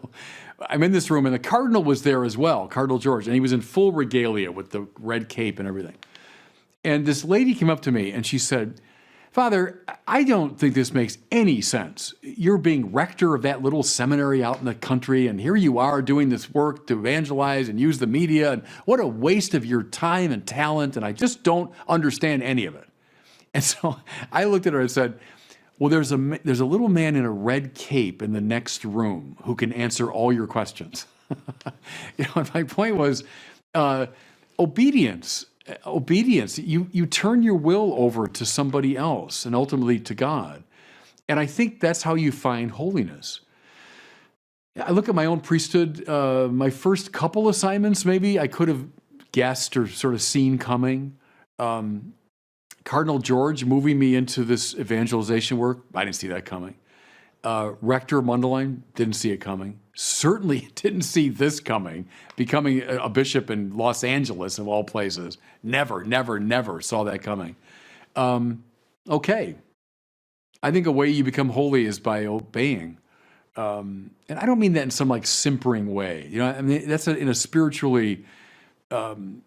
I'm in this room, and the cardinal was there as well, Cardinal George, and he was in full regalia with the red cape and everything. And this lady came up to me, and she said, Father, I don't think this makes any sense. You're being rector of that little seminary out in the country, and here you are doing this work to evangelize and use the media, and what a waste of your time and talent, and I just don't understand any of it. And so I looked at her and said, well, there's a little man in a red cape in the next room who can answer all your questions. And my point was obedience. Obedience. You turn your will over to somebody else and ultimately to God. And I think that's how you find holiness. I look at my own priesthood, my first couple assignments, maybe I could have guessed or sort of seen coming. Cardinal George moving me into this evangelization work, I didn't see that coming. Rector Mundelein, didn't see it coming. Certainly didn't see this coming, becoming a bishop in Los Angeles, of all places. Never saw that coming. Okay. I think a way you become holy is by obeying. And I don't mean that in some simpering way. I mean, that's in a spiritually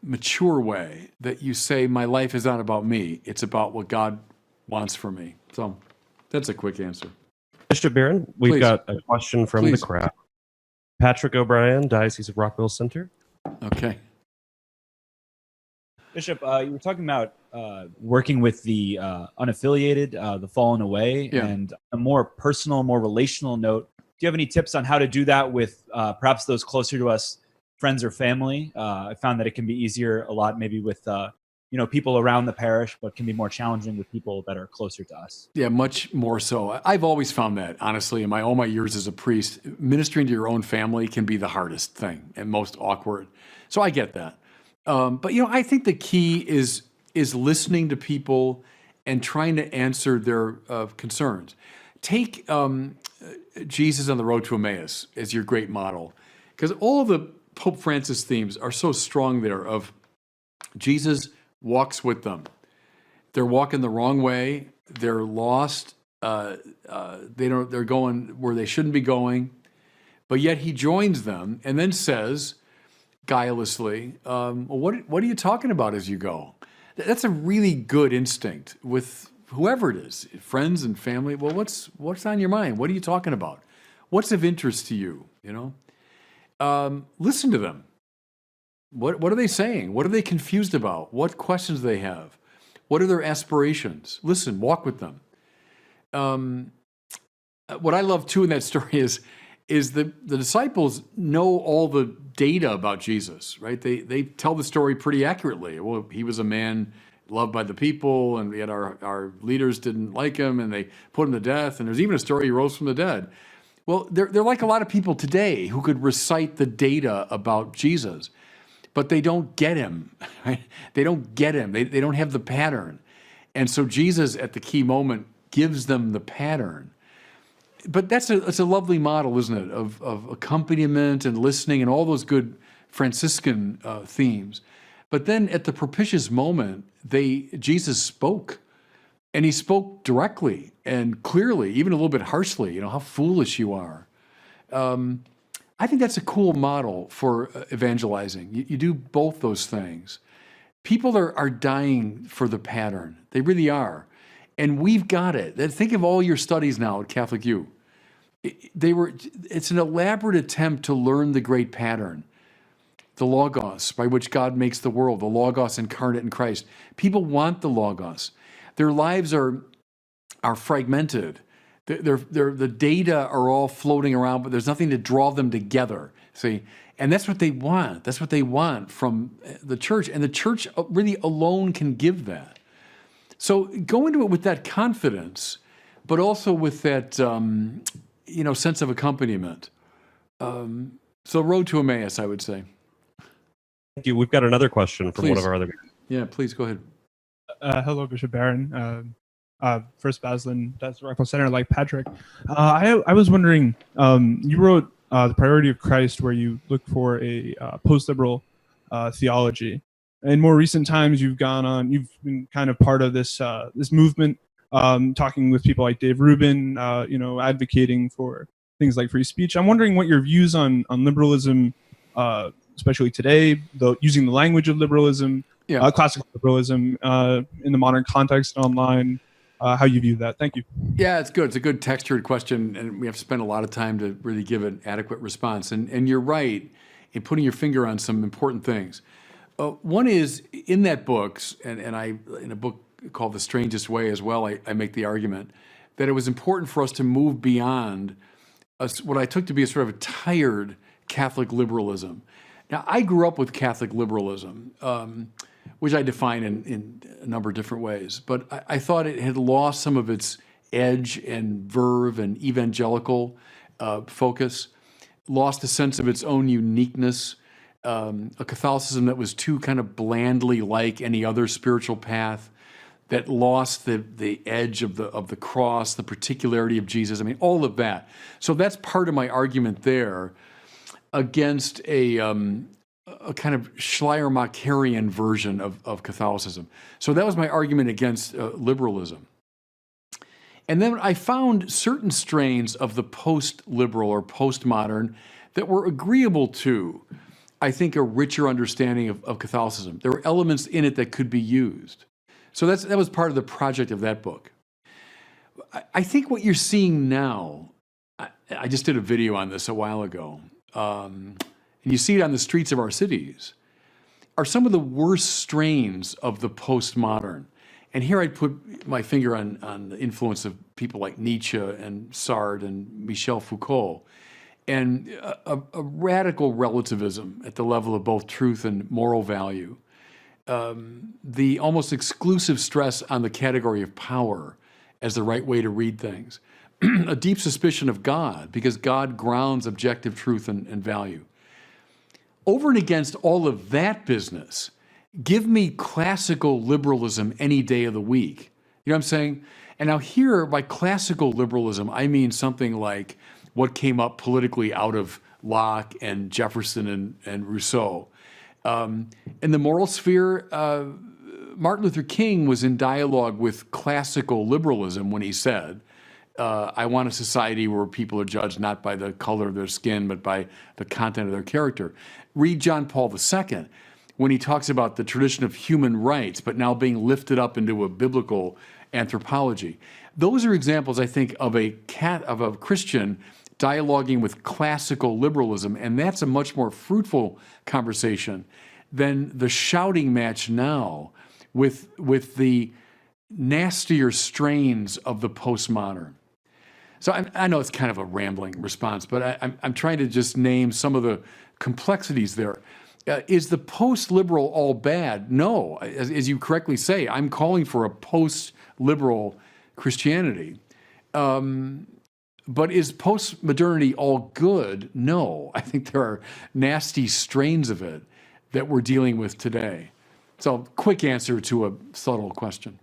mature way that you say, my life is not about me. It's about what God wants for me. So that's a quick answer. Bishop Barron, we've Please. Got a question from Please. the crowd. Patrick O'Brien, Diocese of Rockville Center. Okay. Bishop, you were talking about working with the unaffiliated, the fallen away, Yeah. and a more personal, more relational note. Do you have any tips on how to do that with perhaps those closer to us, friends or family? I found that it can be easier a lot maybe with people around the parish, but can be more challenging with people that are closer to us. Yeah, much more so. I've always found that, honestly, in all my years as a priest, ministering to your own family can be the hardest thing and most awkward. So I get that. But I think the key is listening to people and trying to answer their concerns. Take Jesus on the road to Emmaus as your great model, because all the Pope Francis themes are so strong there of Jesus walks with them. They're walking the wrong way. They're lost. They're going where they shouldn't be going, but yet he joins them and then says, guilelessly, what are you talking about as you go? That's a really good instinct with whoever it is, friends and family. Well, what's on your mind? What are you talking about? What's of interest to you? Listen to them. What are they saying? What are they confused about? What questions do they have? What are their aspirations? Listen, walk with them. What I love too in that story is the disciples know all the data about Jesus, right? They tell the story pretty accurately. Well, he was a man loved by the people, and yet our leaders didn't like him, and they put him to death. And there's even a story he rose from the dead. Well, they're like a lot of people today who could recite the data about Jesus, but they don't get him. Right? They don't get him. They don't have the pattern. And so Jesus, at the key moment, gives them the pattern. But it's a lovely model, isn't it, of accompaniment and listening and all those good Franciscan themes. But then at the propitious moment, Jesus spoke. And he spoke directly and clearly, even a little bit harshly, how foolish you are. I think that's a cool model for evangelizing. You do both those things. People are dying for the pattern. They really are. And we've got it. Think of all your studies now at Catholic U. It's an elaborate attempt to learn the great pattern, the Logos, by which God makes the world, the Logos incarnate in Christ. People want the Logos. Their lives are fragmented. The data are all floating around, but there's nothing to draw them together. See, and that's what they want. That's what they want from the church, and the church really alone can give that. So go into it with that confidence, but also with that sense of accompaniment. So road to Emmaus, I would say. Thank you. We've got another question from one of our other. Yeah, please go ahead. Hello, Bishop Barron. First Basilian, that's Rockwell Center, like Patrick. I was wondering, you wrote The Priority of Christ, where you look for a post-liberal theology. In more recent times, you've been kind of part of this this movement, talking with people like Dave Rubin, advocating for things like free speech. I'm wondering what your views on liberalism, especially today, using the language of liberalism, classical liberalism in the modern context online, how you view that. Thank you. Yeah, it's good. It's a good textured question, and we have to spend a lot of time to really give an adequate response. And you're right in putting your finger on some important things. One is in that book, and I in a book called The Strangest Way as well, I make the argument that it was important for us to move beyond what I took to be a sort of a tired Catholic liberalism. Now, I grew up with Catholic liberalism, which I define in a number of different ways, but I thought it had lost some of its edge and verve and evangelical focus, lost a sense of its own uniqueness, a Catholicism that was too kind of blandly like any other spiritual path, that lost the edge of the cross, the particularity of Jesus. I mean, all of that. So that's part of my argument there against a kind of Schleiermacherian version of Catholicism. So that was my argument against liberalism. And then I found certain strains of the post-liberal or postmodern that were agreeable to, I think, a richer understanding of Catholicism. There were elements in it that could be used. So that was part of the project of that book. I think what you're seeing now, I just did a video on this a while ago, and you see it on the streets of our cities, are some of the worst strains of the postmodern. And here I'd put my finger on the influence of people like Nietzsche and Sartre and Michel Foucault, and a radical relativism at the level of both truth and moral value. The almost exclusive stress on the category of power as the right way to read things. A deep suspicion of God, because God grounds objective truth and value. Over and against all of that business, give me classical liberalism any day of the week. You know what I'm saying? And now here, by classical liberalism, I mean something like what came up politically out of Locke and Jefferson and Rousseau. In the moral sphere, Martin Luther King was in dialogue with classical liberalism when he said, I want a society where people are judged not by the color of their skin, but by the content of their character. Read John Paul II when he talks about the tradition of human rights, but now being lifted up into a biblical anthropology. Those are examples, I think, of a Christian dialoguing with classical liberalism, and that's a much more fruitful conversation than the shouting match now with the nastier strains of the postmodern. So I know it's kind of a rambling response, but I'm trying to just name some of the complexities there. Is the post-liberal all bad? No. As you correctly say, I'm calling for a post-liberal Christianity. But is post-modernity all good? No. I think there are nasty strains of it that we're dealing with today. So, quick answer to a subtle question.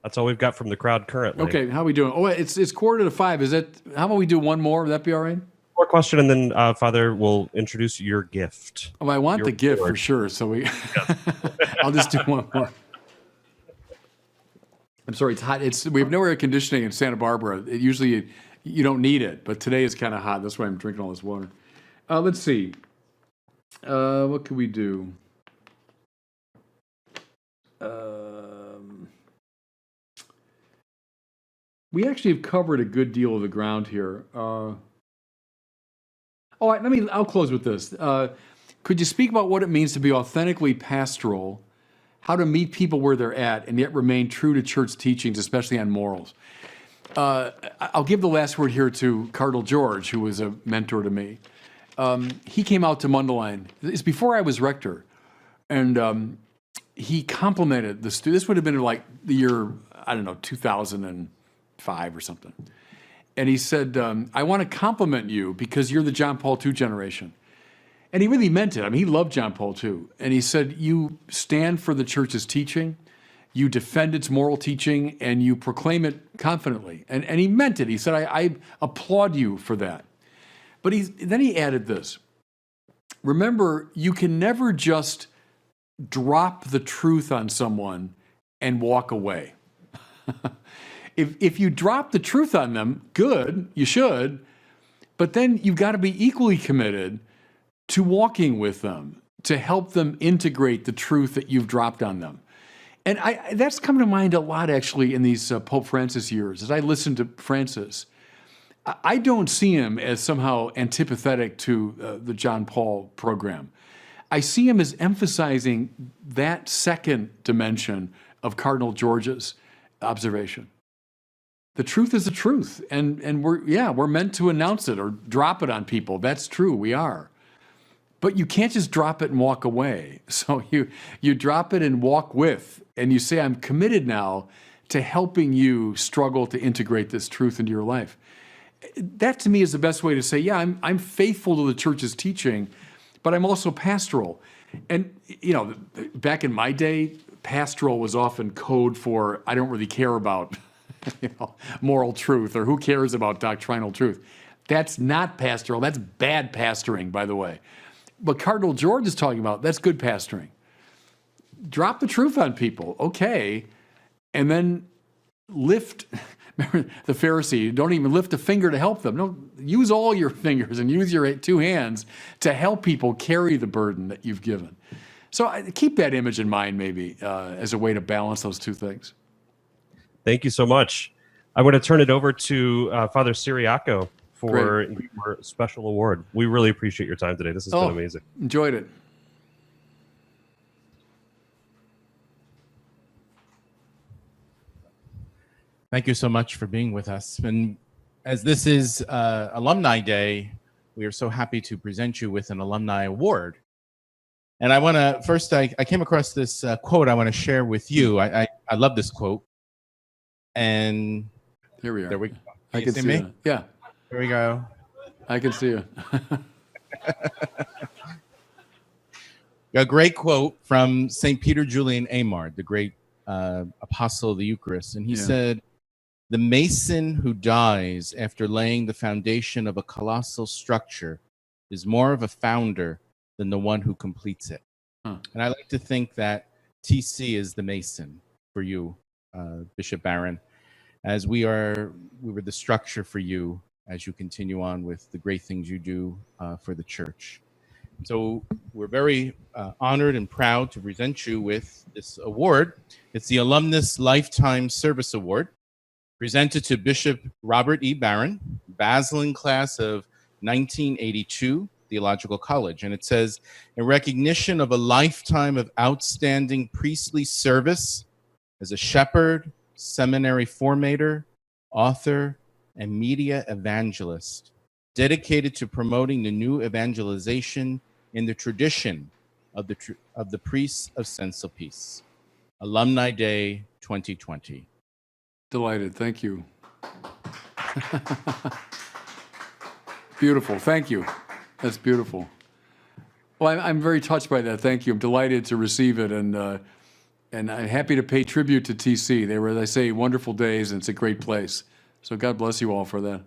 That's all we've got from the crowd currently. Okay, how are we doing? Oh, it's 4:45. Is it? How about we do one more? Would that be all right? More question, and then Father will introduce your gift. Oh, I want Your the gift reward. for sure. So I'll just do one more. I'm sorry, it's hot. We have no air conditioning in Santa Barbara. Usually you don't need it, but today is kind of hot. That's why I'm drinking all this water. Let's see. What can we do? We actually have covered a good deal of the ground here. I'll close with this. Could you speak about what it means to be authentically pastoral, how to meet people where they're at, and yet remain true to church teachings, especially on morals? I'll give the last word here to Cardinal George, who was a mentor to me. He came out to Mundelein. It's before I was rector. And he complimented the students. This would have been like the year, 2005 or something. And he said, I want to compliment you because you're the John Paul II generation. And he really meant it. I mean, he loved John Paul II. And he said, you stand for the church's teaching, you defend its moral teaching, and you proclaim it confidently. And he meant it. He said, I applaud you for that. But then he added this. Remember, you can never just drop the truth on someone and walk away. If you drop the truth on them, good, you should, but then you've got to be equally committed to walking with them, to help them integrate the truth that you've dropped on them. And that's come to mind a lot, actually, in these Pope Francis years. As I listen to Francis, I don't see him as somehow antipathetic to the John Paul program. I see him as emphasizing that second dimension of Cardinal George's observation. The truth is the truth, and we're meant to announce it or drop it on people. That's true, we are. But you can't just drop it and walk away. So you drop it and walk with, and you say, I'm committed now to helping you struggle to integrate this truth into your life. That to me is the best way to say, yeah, I'm faithful to the church's teaching, but I'm also pastoral. And, back in my day, pastoral was often code for, I don't really care about moral truth, or who cares about doctrinal truth. That's not pastoral. That's bad pastoring, by the way. But Cardinal George is talking about, that's good pastoring. Drop the truth on people, okay, and then lift. Remember the Pharisee, don't even lift a finger to help them. No, use all your fingers and use your two hands to help people carry the burden that you've given. So keep that image in mind, maybe, as a way to balance those two things. Thank you so much. I want to turn it over to Father Siriaco for your special award. We really appreciate your time today. This has been amazing. Enjoyed it. Thank you so much for being with us. And as this is Alumni Day, we are so happy to present you with an Alumni Award. And I want to, first, I came across this quote I want to share with you. I love this quote. And here we are. There we go. I can see me. Yeah. Here we go. I can see you. A great quote from St. Peter Julian Amard, the great apostle of the Eucharist. And he said, the mason who dies after laying the foundation of a colossal structure is more of a founder than the one who completes it. And I like to think that TC is the mason for you, Bishop Barron, as we were the structure for you as you continue on with the great things you do for the church. So we're very honored and proud to present you with this award. It's the Alumnus Lifetime Service Award, presented to Bishop Robert E. Barron, Basel class of 1982, Theological College. And it says, in recognition of a lifetime of outstanding priestly service as a shepherd, seminary formator, author, and media evangelist dedicated to promoting the new evangelization in the tradition of the Priests of Sense of Peace. Alumni Day 2020. Delighted. Thank you. Beautiful. Thank you. That's beautiful. Well, I'm very touched by that. Thank you. I'm delighted to receive it, and I'm happy to pay tribute to TC. They were, as I say, wonderful days, and it's a great place. So God bless you all for that.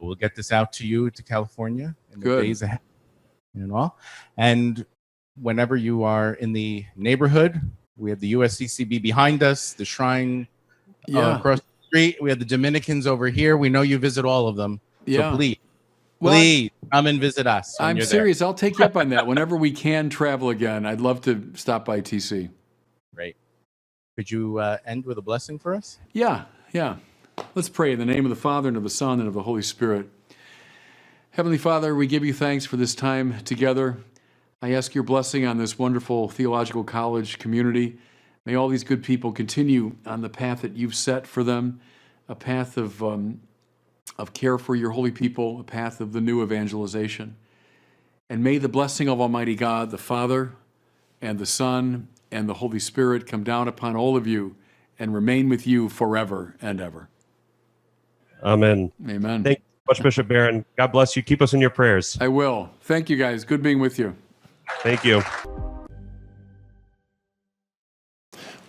We'll get this out to you to California in the Good. days ahead. And whenever you are in the neighborhood, we have the USCCB behind us, the shrine across the street. We have the Dominicans over here. We know you visit all of them. Yeah. So please come and visit us. I'm serious. I'll take you up on that. Whenever we can travel again, I'd love to stop by TC. Great. Could you end with a blessing for us? Yeah. Let's pray in the name of the Father, and of the Son, and of the Holy Spirit. Heavenly Father, we give you thanks for this time together. I ask your blessing on this wonderful theological college community. May all these good people continue on the path that you've set for them, a path of care for your holy people, a path of the new evangelization. And may the blessing of Almighty God, the Father, and the Son, and the Holy Spirit come down upon all of you and remain with you forever and ever. Amen. Amen. Thank you so much, Bishop Barron. God bless you. Keep us in your prayers. I will. Thank you, guys. Good being with you. Thank you.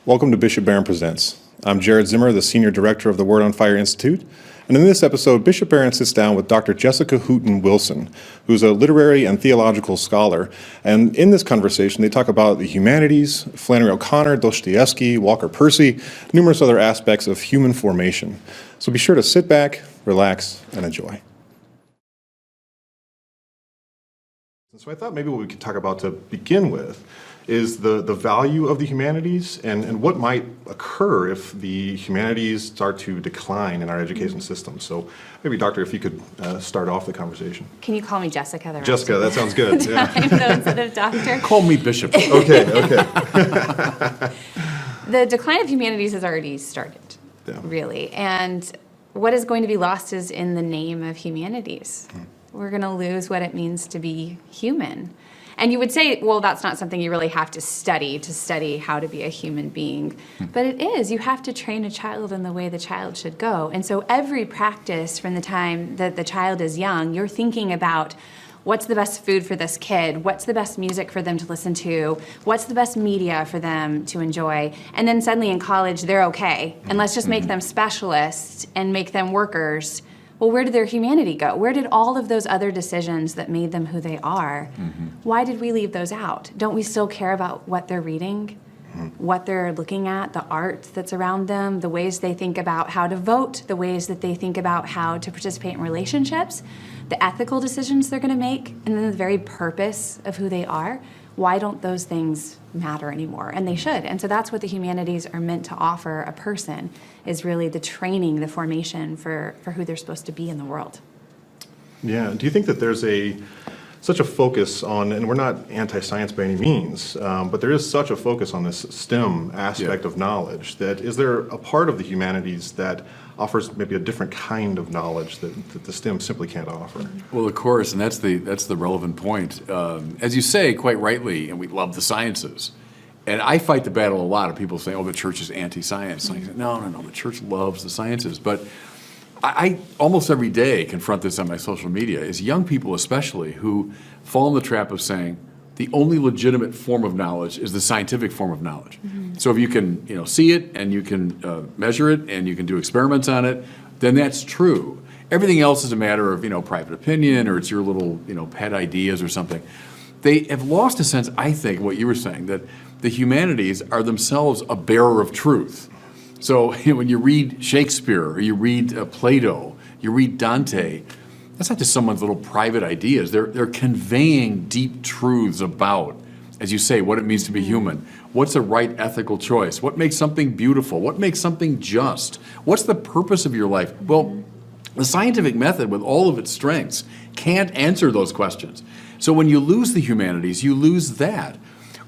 Welcome to Bishop Barron Presents. I'm Jared Zimmer, the Senior Director of the Word on Fire Institute. And in this episode, Bishop Barron sits down with Dr. Jessica Hooton Wilson, who's a literary and theological scholar. And in this conversation, they talk about the humanities, Flannery O'Connor, Dostoevsky, Walker Percy, numerous other aspects of human formation. So be sure to sit back, relax, and enjoy. So I thought maybe what we could talk about to begin with is the value of the humanities and what might occur if the humanities start to decline in our education system. So maybe, Doctor, if you could start off the conversation. Can you call me Jessica? Jessica, that sounds good. Yeah. Instead of Doctor. Call me Bishop. Okay. The decline of humanities has already started, really. And what is going to be lost is in the name of humanities. We're going to lose what it means to be human. And you would say, well, that's not something you really have to study how to be a human being. But it is. You have to train a child in the way the child should go. And so every practice from the time that the child is young, you're thinking about what's the best food for this kid, what's the best music for them to listen to, what's the best media for them to enjoy. And then suddenly in college, they're okay. And let's just make them specialists and make them workers. Well, where did their humanity go? Where did all of those other decisions that made them who they are? Why did we leave those out? Don't we still care about what they're reading, what they're looking at, the art that's around them, the ways they think about how to vote, the ways that they think about how to participate in relationships, the ethical decisions they're going to make, and then the very purpose of who they are? Why don't those things matter anymore? And they should. And so that's what the humanities are meant to offer a person, is really the training, the formation for who they're supposed to be in the world. Yeah. Do you think that there's such a focus on, and we're not anti-science by any means, but there is such a focus on this STEM aspect of knowledge, that is there a part of the humanities that offers maybe a different kind of knowledge that the STEM simply can't offer? Well, of course, and that's the relevant point. As you say, quite rightly, and we love the sciences. And I fight the battle a lot of people saying, oh, the church is anti-science. Like, no, the church loves the sciences. But I almost every day confront this on my social media, is young people especially who fall in the trap of saying the only legitimate form of knowledge is the scientific form of knowledge. So if you can see it and you can measure it and you can do experiments on it, then that's true. Everything else is a matter of private opinion, or it's your little pet ideas or something. They have lost a sense, I think, what you were saying, that the humanities are themselves a bearer of truth. So when you read Shakespeare, or you read Plato, you read Dante, that's not just someone's little private ideas. They're conveying deep truths about, as you say, what it means to be human. What's a right ethical choice? What makes something beautiful? What makes something just? What's the purpose of your life? Well, the scientific method, with all of its strengths, can't answer those questions. So when you lose the humanities, you lose that.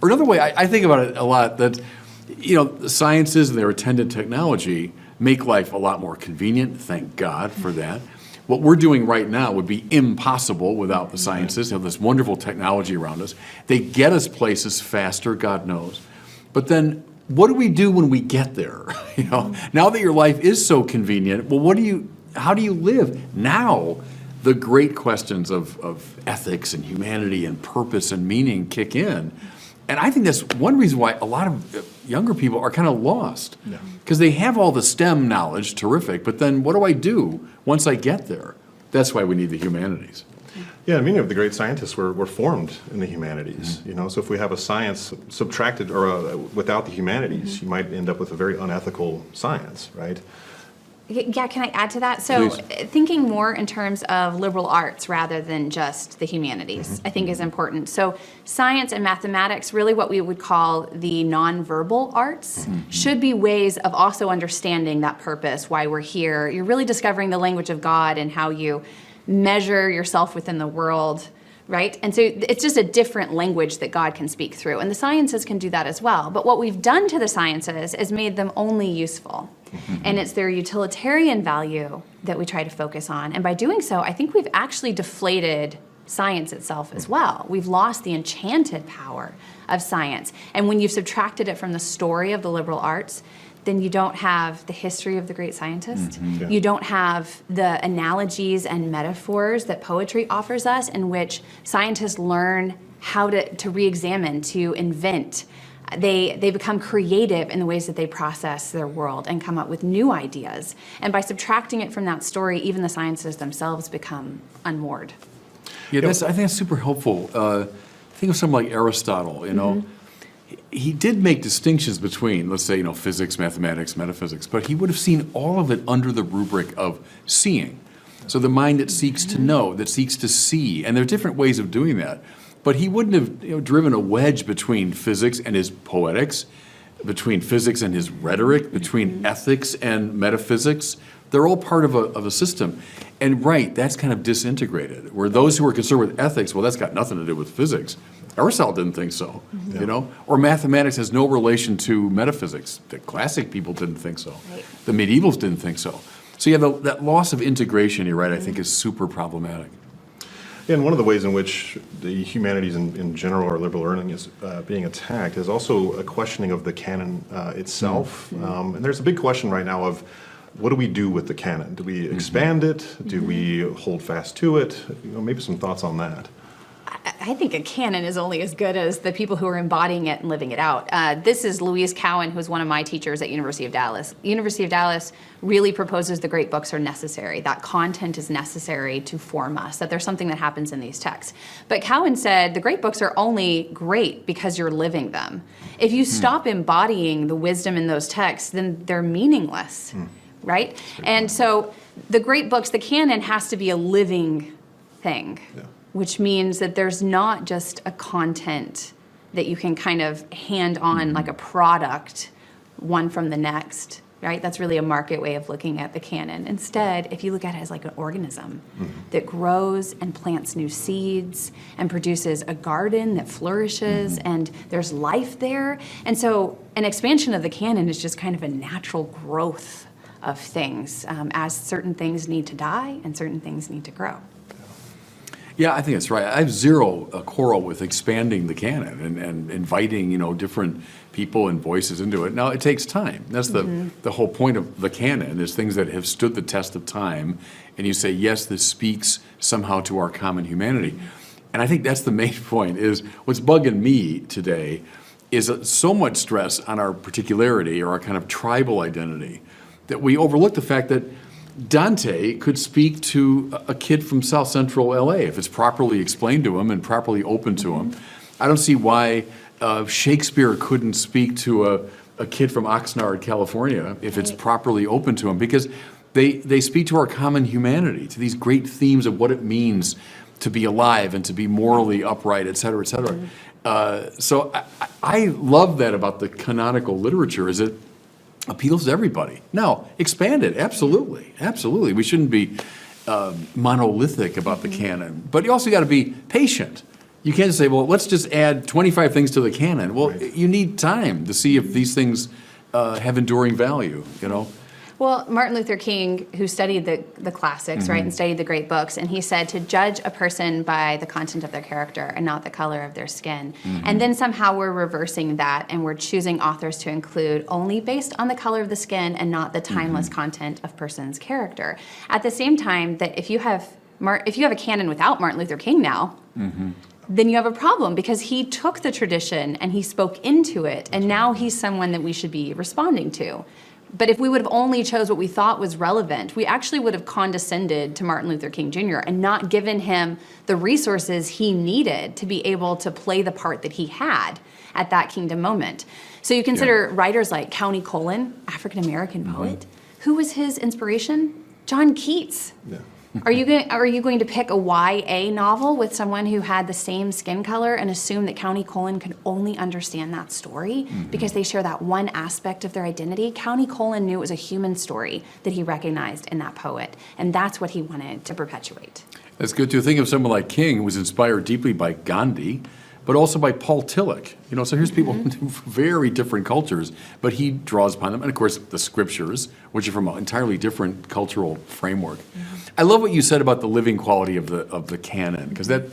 Or another way, I think about it a lot, that the sciences and their attendant technology, make life a lot more convenient. Thank God for that. What we're doing right now would be impossible without the sciences. You know, this wonderful technology around us. They get us places faster, God knows. But then what do we do when we get there? You know, now that your life is so convenient, well, how do you live? Now the great questions of ethics and humanity and purpose and meaning kick in. And I think that's one reason why a lot of younger people are kind of lost. Because they have all the STEM knowledge, terrific, but then what do I do once I get there? That's why we need the humanities. Yeah, many of the great scientists were formed in the humanities. You know, so if we have a science subtracted or without the humanities, you might end up with a very unethical science, right? Yeah, can I add to that? So Please. thinking more in terms of liberal arts rather than just the humanities, I think is important. So science and mathematics, really what we would call the nonverbal arts, should be ways of also understanding that purpose, why we're here. You're really discovering the language of God and how you measure yourself within the world, right? And so it's just a different language that God can speak through. And the sciences can do that as well. But what we've done to the sciences is made them only useful. And it's their utilitarian value that we try to focus on. And by doing so, I think we've actually deflated science itself as well. We've lost the enchanted power of science. And when you've subtracted it from the story of the liberal arts, then you don't have the history of the great scientist. You don't have the analogies and metaphors that poetry offers us, in which scientists learn how to re-examine, to invent. They become creative in the ways that they process their world and come up with new ideas. And by subtracting it from that story, even the sciences themselves become unmoored. Yeah, I think that's super helpful. Think of someone like Aristotle, you know. He did make distinctions between, let's say, you know, physics, mathematics, metaphysics, but he would have seen all of it under the rubric of seeing. So the mind that seeks to know, that seeks to see, and there are different ways of doing that. But he wouldn't have driven a wedge between physics and his poetics, between physics and his rhetoric, between ethics and metaphysics. They're all part of a system. And right, that's kind of disintegrated. Where those who are concerned with ethics, well, that's got nothing to do with physics. Aristotle didn't think so, you know? Or mathematics has no relation to metaphysics. The classic people didn't think so. Right. The medievals didn't think so. So yeah, that loss of integration, you're right, I think is super problematic. And one of the ways in which the humanities in general or liberal learning is being attacked is also a questioning of the canon itself. And there's a big question right now of what do we do with the canon? Do we expand it? Do we hold fast to it? You know, maybe some thoughts on that. I think a canon is only as good as the people who are embodying it and living it out. This is Louise Cowan, who's one of my teachers at University of Dallas. University of Dallas really proposes the great books are necessary. That content is necessary to form us, that there's something that happens in these texts. But Cowan said the great books are only great because you're living them. If you stop embodying the wisdom in those texts, then they're meaningless, right? And so the great books, the canon has to be a living thing. Which means that there's not just a content that you can kind of hand on like a product, one from the next, right? That's really a market way of looking at the canon. Instead, if you look at it as like an organism that grows and plants new seeds and produces a garden that flourishes and there's life there. And so an expansion of the canon is just kind of a natural growth of things as certain things need to die and certain things need to grow. Yeah, I think that's right. I have zero quarrel with expanding the canon and inviting, you know, different people and voices into it. Now, it takes time. That's the whole point of the canon, is things that have stood the test of time. And you say, yes, this speaks somehow to our common humanity. And I think that's the main point, is what's bugging me today is so much stress on our particularity or our kind of tribal identity that we overlook the fact that Dante could speak to a kid from South Central LA if it's properly explained to him and properly open to him. I don't see why Shakespeare couldn't speak to a kid from Oxnard, California, if it's properly open to him, because they speak to our common humanity, to these great themes of what it means to be alive and to be morally upright, et cetera, et cetera. So I love that about the canonical literature, is it appeals to everybody. Now, expand it, absolutely, absolutely. We shouldn't be monolithic about the canon, but you also got to be patient. You can't say, well, let's just add 25 things to the canon. Well, you need time to see if these things have enduring value, you know? Well, Martin Luther King, who studied the classics, right, and studied the great books, and he said to judge a person by the content of their character and not the color of their skin. And then somehow we're reversing that, and we're choosing authors to include only based on the color of the skin and not the timeless content of person's character. At the same time, that if you have a canon without Martin Luther King now, then you have a problem, because he took the tradition and he spoke into it, and now he's someone that we should be responding to. But if we would have only chose what we thought was relevant, we actually would have condescended to Martin Luther King Jr. and not given him the resources he needed to be able to play the part that he had at that kingdom moment. So you consider writers like County Cullen, African-American poet. Who was his inspiration? John Keats. Yeah. Are you going to pick a YA novel with someone who had the same skin color and assume that County Cullen could only understand that story because they share that one aspect of their identity? County Cullen knew it was a human story that he recognized in that poet, and that's what he wanted to perpetuate. That's good to think of someone like King, who was inspired deeply by Gandhi, but also by Paul Tillich. You know, so here's people from very different cultures, but he draws upon them. And of course, the scriptures, which are from an entirely different cultural framework. I love what you said about the living quality of the canon, because that,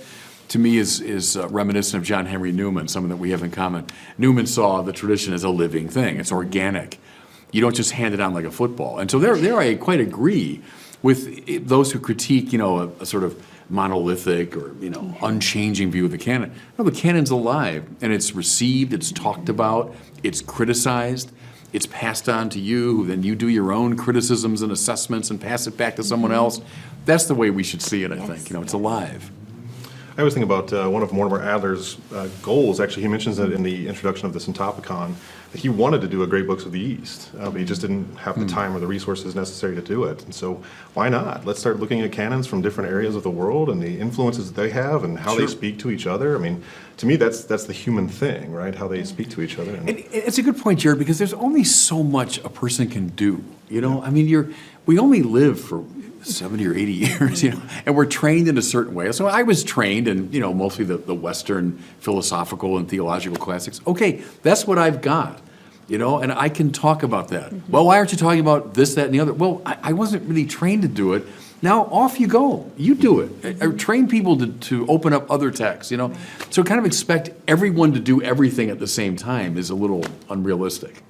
to me, is reminiscent of John Henry Newman, someone that we have in common. Newman saw the tradition as a living thing. It's organic. You don't just hand it on like a football. And so there I quite agree with those who critique, you know, a sort of monolithic or, you know, unchanging view of the canon. No, the canon's alive, and it's received, it's talked about, it's criticized, it's passed on to you, then you do your own criticisms and assessments and pass it back to someone else. That's the way we should see it, I think. You know, it's alive. I always think about one of Mortimer Adler's goals. Actually, he mentions it in the introduction of the Syntopicon, that he wanted to do a Great Books of the East, but he just didn't have the time or the resources necessary to do it. And so why not? Let's start looking at canons from different areas of the world and the influences that they have and how they speak to each other. I mean, to me, that's the human thing, right? How they speak to each other. And it's a good point, Jared, because there's only so much a person can do. You know, I mean, we only live for 70 or 80 years, you know, and we're trained in a certain way. So I was trained in, you know, mostly the Western philosophical and theological classics. Okay, that's what I've got, you know, and I can talk about that. Well, why aren't you talking about this, that, and the other? Well, I wasn't really trained to do it. Now off you go. You do it. I train people to open up other texts, you know. So kind of expect everyone to do everything at the same time is a little unrealistic.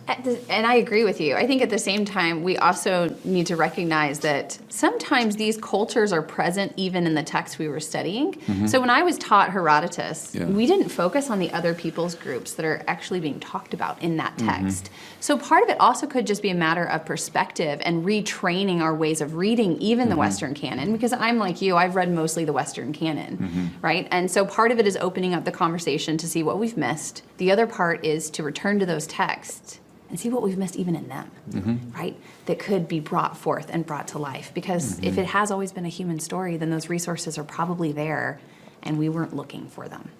And I agree with you. I think at the same time, we also need to recognize that sometimes these cultures are present even in the text we were studying. So when I was taught Herodotus, we didn't focus on the other people's groups that are actually being talked about in that text. So part of it also could just be a matter of perspective and retraining our ways of reading even the Western canon, because I'm like you, I've read mostly the Western canon, right? And so part of it is opening up the conversation to see what we've missed. The other part is to return to those texts and see what we've missed even in them, right? That could be brought forth and brought to life. Because if it has always been a human story, then those resources are probably there and we weren't looking for them.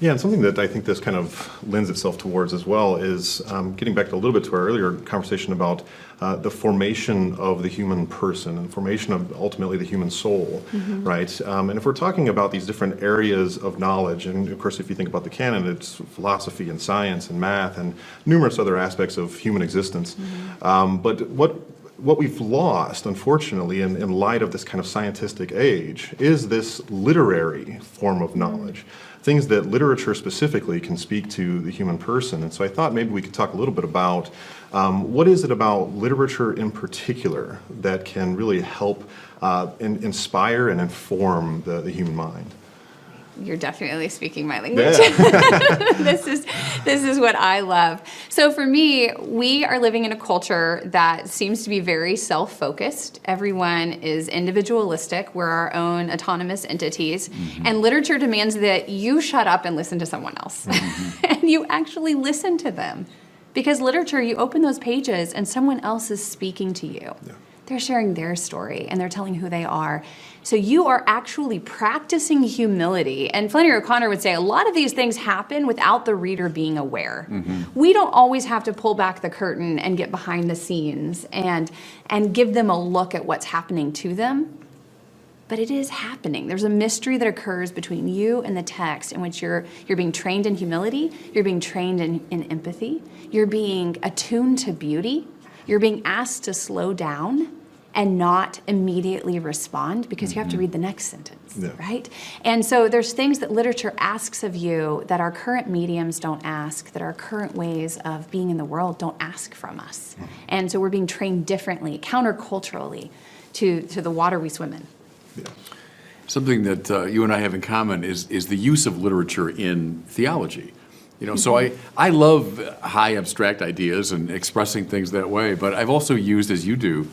yeah, and something that I think this kind of lends itself towards as well is getting back a little bit to our earlier conversation about the formation of the human person and formation of ultimately the human soul, right? And if we're talking about these different areas of knowledge, and of course if you think about the canon, it's philosophy and science and math and numerous other aspects of human existence. But what we've lost, unfortunately, in light of this kind of scientific age, is this literary form of knowledge. Things that literature specifically can speak to the human person. And so I thought maybe we could talk a little bit about what is it about literature in particular that can really help inspire and inform the human mind. You're definitely speaking my language. This is what I love. So for me, we are living in a culture that seems to be very self-focused. Everyone is individualistic. We're our own autonomous entities. And literature demands that you shut up and listen to someone else. And you actually listen to them. Because literature, you open those pages and someone else is speaking to you. They're sharing their story and they're telling who they are. So you are actually practicing humility. And Flannery O'Connor would say a lot of these things happen without the reader being aware. We don't always have to pull back the curtain and get behind the scenes and give them a look at what's happening to them. But it is happening. There's a mystery that occurs between you and the text in which you're being trained in humility, you're being trained in empathy, you're being attuned to beauty. You're being asked to slow down and not immediately respond because you have to read the next sentence, right? And so there's things that literature asks of you that our current mediums don't ask, that our current ways of being in the world don't ask from us. And so we're being trained differently, counterculturally, to the water we swim in. Something that you and I have in common is the use of literature in theology. So I love high abstract ideas and expressing things that way, but I've also used, as you do,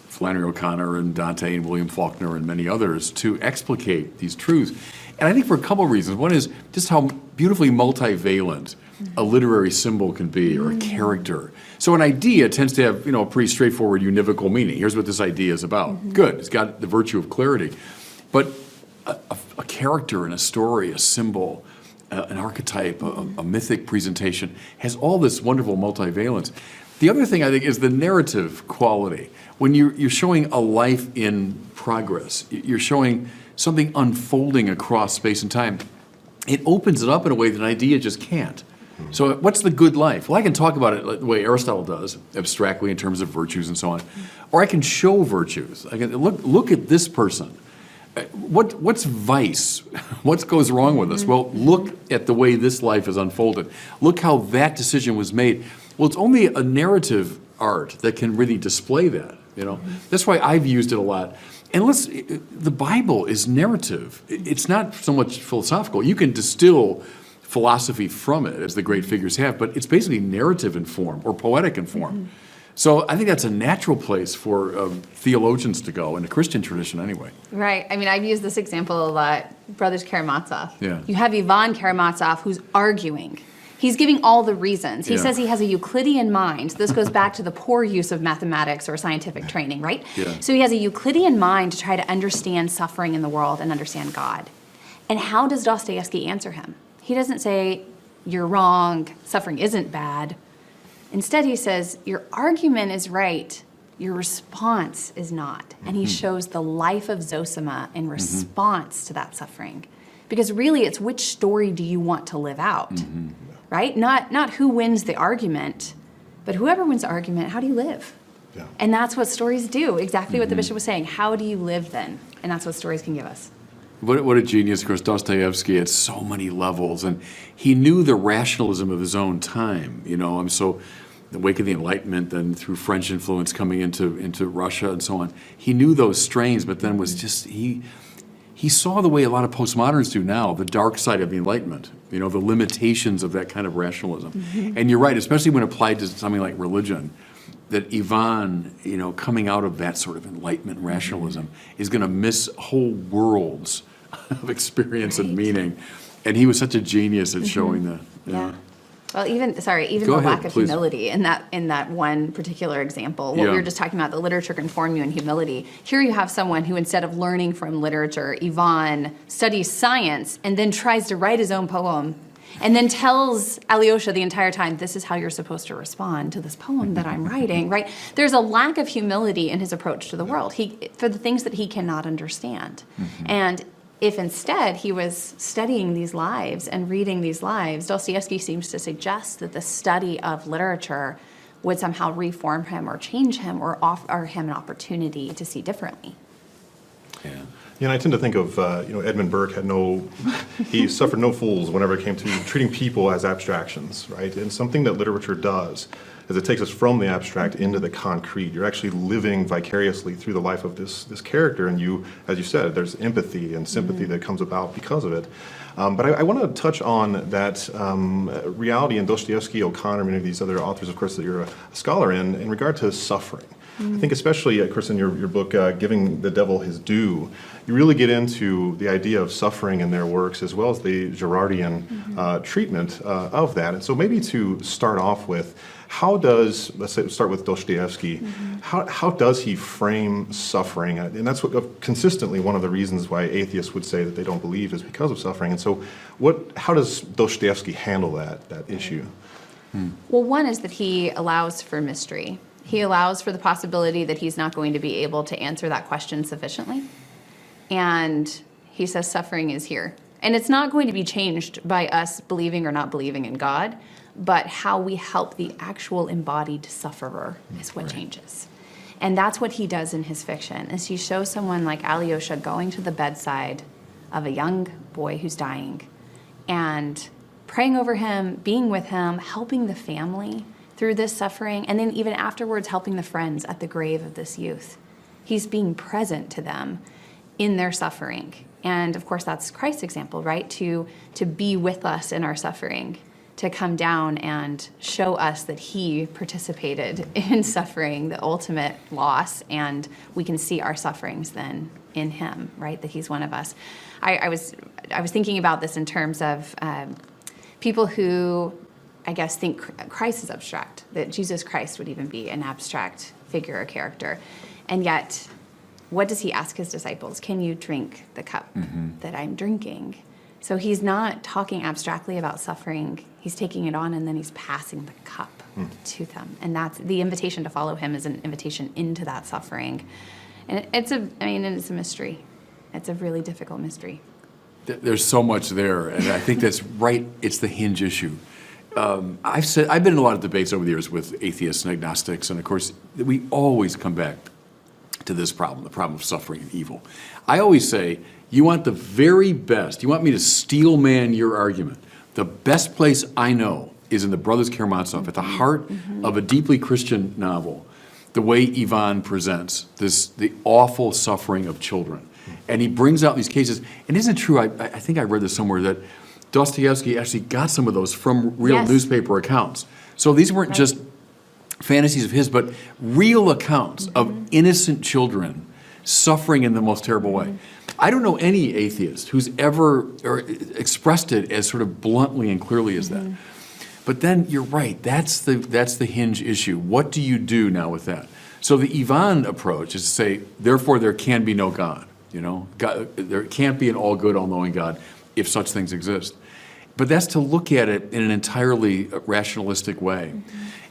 Flannery O'Connor and Dante and William Faulkner and many others to explicate these truths. And I think for a couple of reasons. One is just how beautifully multivalent a literary symbol can be, or a character. So an idea tends to have, a pretty straightforward univocal meaning. Here's what this idea is about. Good, it's got the virtue of clarity. But a character in a story, a symbol, an archetype, a mythic presentation has all this wonderful multivalence. The other thing I think is the narrative quality. When you're showing a life in progress, you're showing something unfolding across space and time, it opens it up in a way that an idea just can't. So what's the good life? Well, I can talk about it the way Aristotle does, abstractly in terms of virtues and so on. Or I can show virtues. I can look at this person. What's vice? What goes wrong with us? Well, look at the way this life is unfolded. Look how that decision was made. Well, it's only a narrative art that can really display that. That's why I've used it a lot. And the Bible is narrative. It's not so much philosophical. You can distill philosophy from it, as the great figures have, but it's basically narrative in form or poetic in form. So I think that's a natural place for theologians to go, in the Christian tradition anyway. Right. I mean, I've used this example a lot. Brothers Karamazov. Yeah. You have Ivan Karamazov who's arguing. He's giving all the reasons. He says he has a Euclidean mind. This goes back to the poor use of mathematics or scientific training, right? Yeah. So he has a Euclidean mind to try to understand suffering in the world and understand God. And how does Dostoevsky answer him? He doesn't say, you're wrong, suffering isn't bad. Instead, he says, your argument is right, your response is not. And he shows the life of Zosima in response to that suffering. Because really, it's which story do you want to live out? Right? Not who wins the argument, but whoever wins the argument, how do you live? Yeah. And that's what stories do, exactly what the bishop was saying. How do you live then? And that's what stories can give us. What a genius, of course, Dostoevsky at so many levels. And he knew the rationalism of his own time. So the wake of the Enlightenment, then through French influence coming into Russia and so on. He knew those strains, but then was just, he saw the way a lot of postmoderns do now, the dark side of the Enlightenment, the limitations of that kind of rationalism. And you're right, especially when applied to something like religion, that Ivan, coming out of that sort of Enlightenment rationalism is going to miss whole worlds of experience and meaning. And he was such a genius at showing that. Yeah. Well, even Go the ahead, lack of please. humility in that one particular example, what we were just talking about, the literature can form you in humility. Here you have someone who, instead of learning from literature, Ivan studies science and then tries to write his own poem and then tells Alyosha the entire time, this is how you're supposed to respond to this poem that I'm writing, right? There's a lack of humility in his approach to the world for the things that he cannot understand. And if instead he was studying these lives and reading these lives, Dostoevsky seems to suggest that the study of literature would somehow reform him or change him or offer him an opportunity to see differently. Yeah, and I tend to think of, Edmund Burke he suffered no fools whenever it came to treating people as abstractions, right? And something that literature does is it takes us from the abstract into the concrete. You're actually living vicariously through the life of this character, and you, as you said, there's empathy and sympathy that comes about because of it. But I want to touch on that reality in Dostoevsky, O'Connor, many of these other authors, of course, that you're a scholar in regard to suffering. I think especially, Chris, in your book, Giving the Devil His Due, you really get into the idea of suffering in their works as well as the Girardian treatment of that. And so maybe to start off with, let's start with Dostoevsky, how does he frame suffering? And that's consistently one of the reasons why atheists would say that they don't believe is because of suffering. And so how does Dostoevsky handle that issue? Well, one is that he allows for mystery. He allows for the possibility that he's not going to be able to answer that question sufficiently. And he says suffering is here. And it's not going to be changed by us believing or not believing in God, but how we help the actual embodied sufferer is what changes. And that's what he does in his fiction, is he shows someone like Alyosha going to the bedside of a young boy who's dying and praying over him, being with him, helping the family through this suffering, and then even afterwards helping the friends at the grave of this youth. He's being present to them in their suffering. And of course, that's Christ's example, right? To be with us in our suffering, to come down and show us that he participated in suffering, the ultimate loss, and we can see our sufferings then in him, right? That he's one of us. I was thinking about this in terms of people who, I guess, think Christ is abstract, that Jesus Christ would even be an abstract figure or character. And yet, what does he ask his disciples? Can you drink the cup that I'm drinking? So he's not talking abstractly about suffering. He's taking it on, and then he's passing the cup to them. And that's the invitation to follow him, is an invitation into that suffering. And it's a mystery. It's a really difficult mystery. There's so much there, and I think that's right. It's the hinge issue. I've been in a lot of debates over the years with atheists and agnostics, and of course, we always come back to this problem, the problem of suffering and evil. I always say, you want the very best, you want me to steel man your argument. The best place I know is in the Brothers Karamazov, at the heart of a deeply Christian novel, the way Ivan presents the awful suffering of children. And he brings out these cases, and isn't it true, I think I read this somewhere, that Dostoevsky actually got some of those from real newspaper accounts. So these weren't just fantasies of his, but real accounts of innocent children suffering in the most terrible way. I don't know any atheist who's ever expressed it as sort of bluntly and clearly as that. But then you're right, that's the hinge issue. What do you do now with that? So the Ivan approach is to say, therefore there can be no God. God, there can't be an all-good, all-knowing God if such things exist. But that's to look at it in an entirely rationalistic way.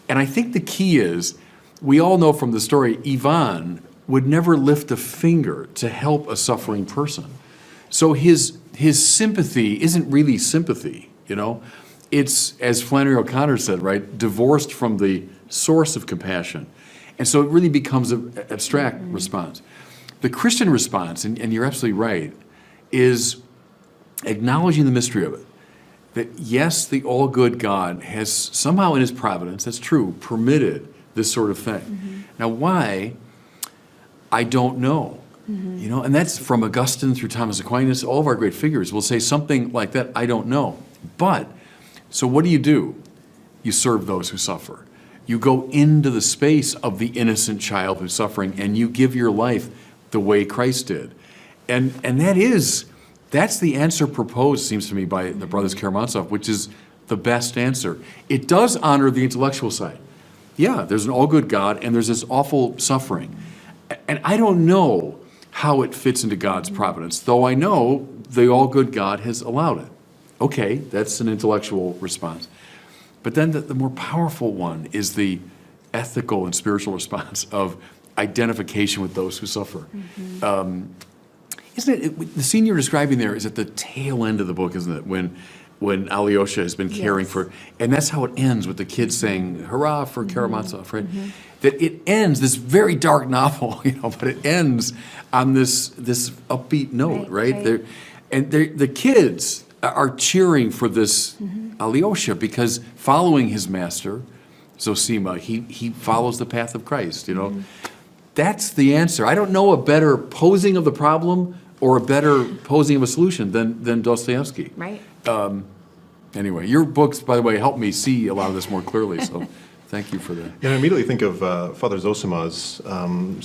And I think the key is, we all know from the story, Ivan would never lift a finger to help a suffering person. So his sympathy isn't really sympathy, It's, as Flannery O'Connor said, right, divorced from the source of compassion. And so it really becomes an abstract response. The Christian response, and you're absolutely right, is acknowledging the mystery of it. That yes, the all-good God has somehow in his providence, that's true, permitted this sort of thing. Now why? I don't know. And that's from Augustine through Thomas Aquinas, all of our great figures will say something like that, I don't know. But, so what do? You serve those who suffer. You go into the space of the innocent child who's suffering, and you give your life the way Christ did. And that's the answer proposed, seems to me, by the Brothers Karamazov, which is the best answer. It does honor the intellectual side. Yeah, there's an all-good God, and there's this awful suffering. And I don't know how it fits into God's providence, though I know the all-good God has allowed it. Okay, that's an intellectual response. But then the more powerful one is the ethical and spiritual response of identification with those who suffer. Isn't it, the scene you're describing there is at the tail end of the book, isn't it? When Alyosha has been caring for, and that's how it ends, with the kids saying, hurrah for Karamazov, right? That it ends, this very dark novel, but it ends on this upbeat note, right? The kids are cheering for this Alyosha, because following his master, Zosima, he follows the path of Christ, That's the answer. I don't know a better posing of the problem or a better posing of a solution than Dostoevsky. Right. Anyway, your books, by the way, help me see a lot of this more clearly, so thank you for that. And I immediately think of Father Zosima's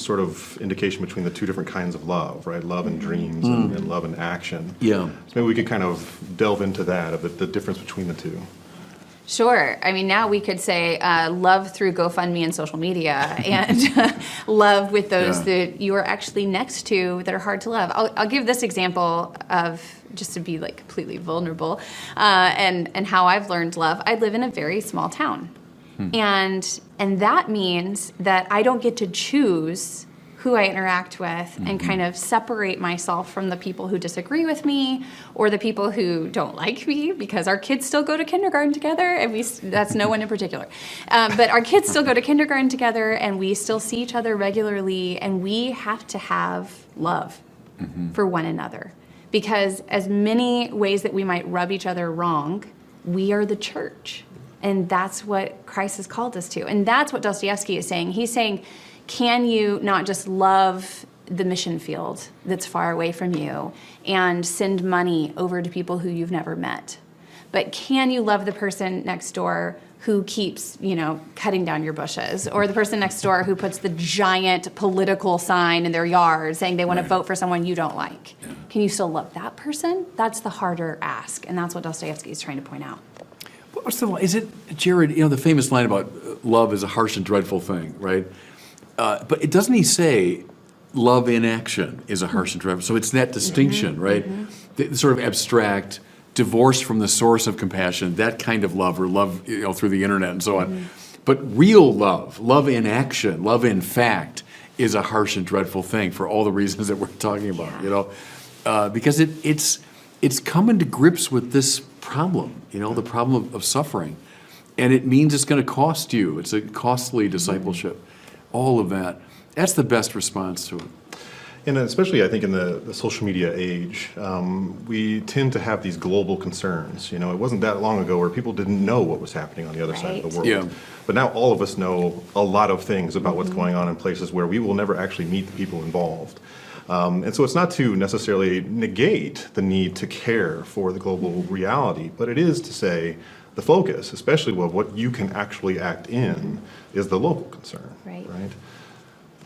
sort of indication between the two different kinds of love, right? Love and dreams and love and action. Yeah. So maybe we could kind of delve into that, of the difference between the two. Sure. I mean, now we could say love through GoFundMe and social media, and love with those that you are actually next to that are hard to love. I'll give this example of, just to be like completely vulnerable, and how I've learned love. I live in a very small town, and that means that I don't get to choose who I interact with and kind of separate myself from the people who disagree with me or the people who don't like me, because our kids still go to kindergarten together, and that's no one in particular. But our kids still go to kindergarten together, and we still see each other regularly, and we have to have love for one another. Because as many ways that we might rub each other wrong, we are the church. And that's what Christ has called us to. And that's what Dostoevsky is saying. He's saying, can you not just love the mission field that's far away from you and send money over to people who you've never met, but can you love the person next door who keeps, cutting down your bushes, or the person next door who puts the giant political sign in their yard saying they want to vote for someone you don't like? Yeah. Can you still love that person? That's the harder ask, and that's what Dostoevsky is trying to point out. Is it, Jared, the famous line about love is a harsh and dreadful thing, right? But doesn't he say love in action is a harsh and dreadful? So it's that distinction, right? The sort of abstract, divorced from the source of compassion, that kind of love, or love through the internet and so on. But real love in action, love in fact, is a harsh and dreadful thing for all the reasons that we're talking about, because it's coming to grips with this problem, the problem of suffering. And it means it's going to cost you. It's a costly discipleship. All of that. That's the best response to it. And especially, I think, in the social media age, we tend to have these global concerns. It wasn't that long ago where people didn't know what was happening on the other side of the world. Yeah. But now all of us know a lot of things about what's going on in places where we will never actually meet the people involved. And so it's not to necessarily negate the need to care for the global reality, but it is to say the focus, especially what you can actually act in, is the local concern. Right?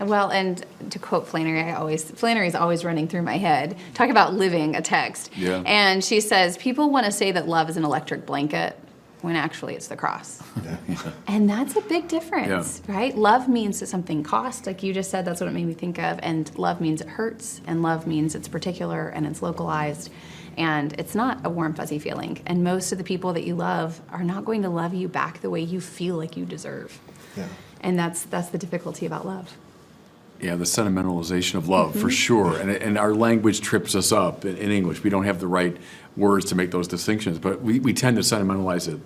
Well, and to quote Flannery's always running through my head. Talk about living a text. Yeah. And she says, people want to say that love is an electric blanket when actually it's the cross. And that's a big difference, right? Love means that something costs, like you just said, that's what it made me think of. And love means it hurts, and love means it's particular and it's localized. And it's not a warm, fuzzy feeling. And most of the people that you love are not going to love you back the way you feel like you deserve. Yeah. And that's the difficulty about love. Yeah, the sentimentalization of love, for sure. And our language trips us up in English. We don't have the right words to make those distinctions, but we tend to sentimentalize it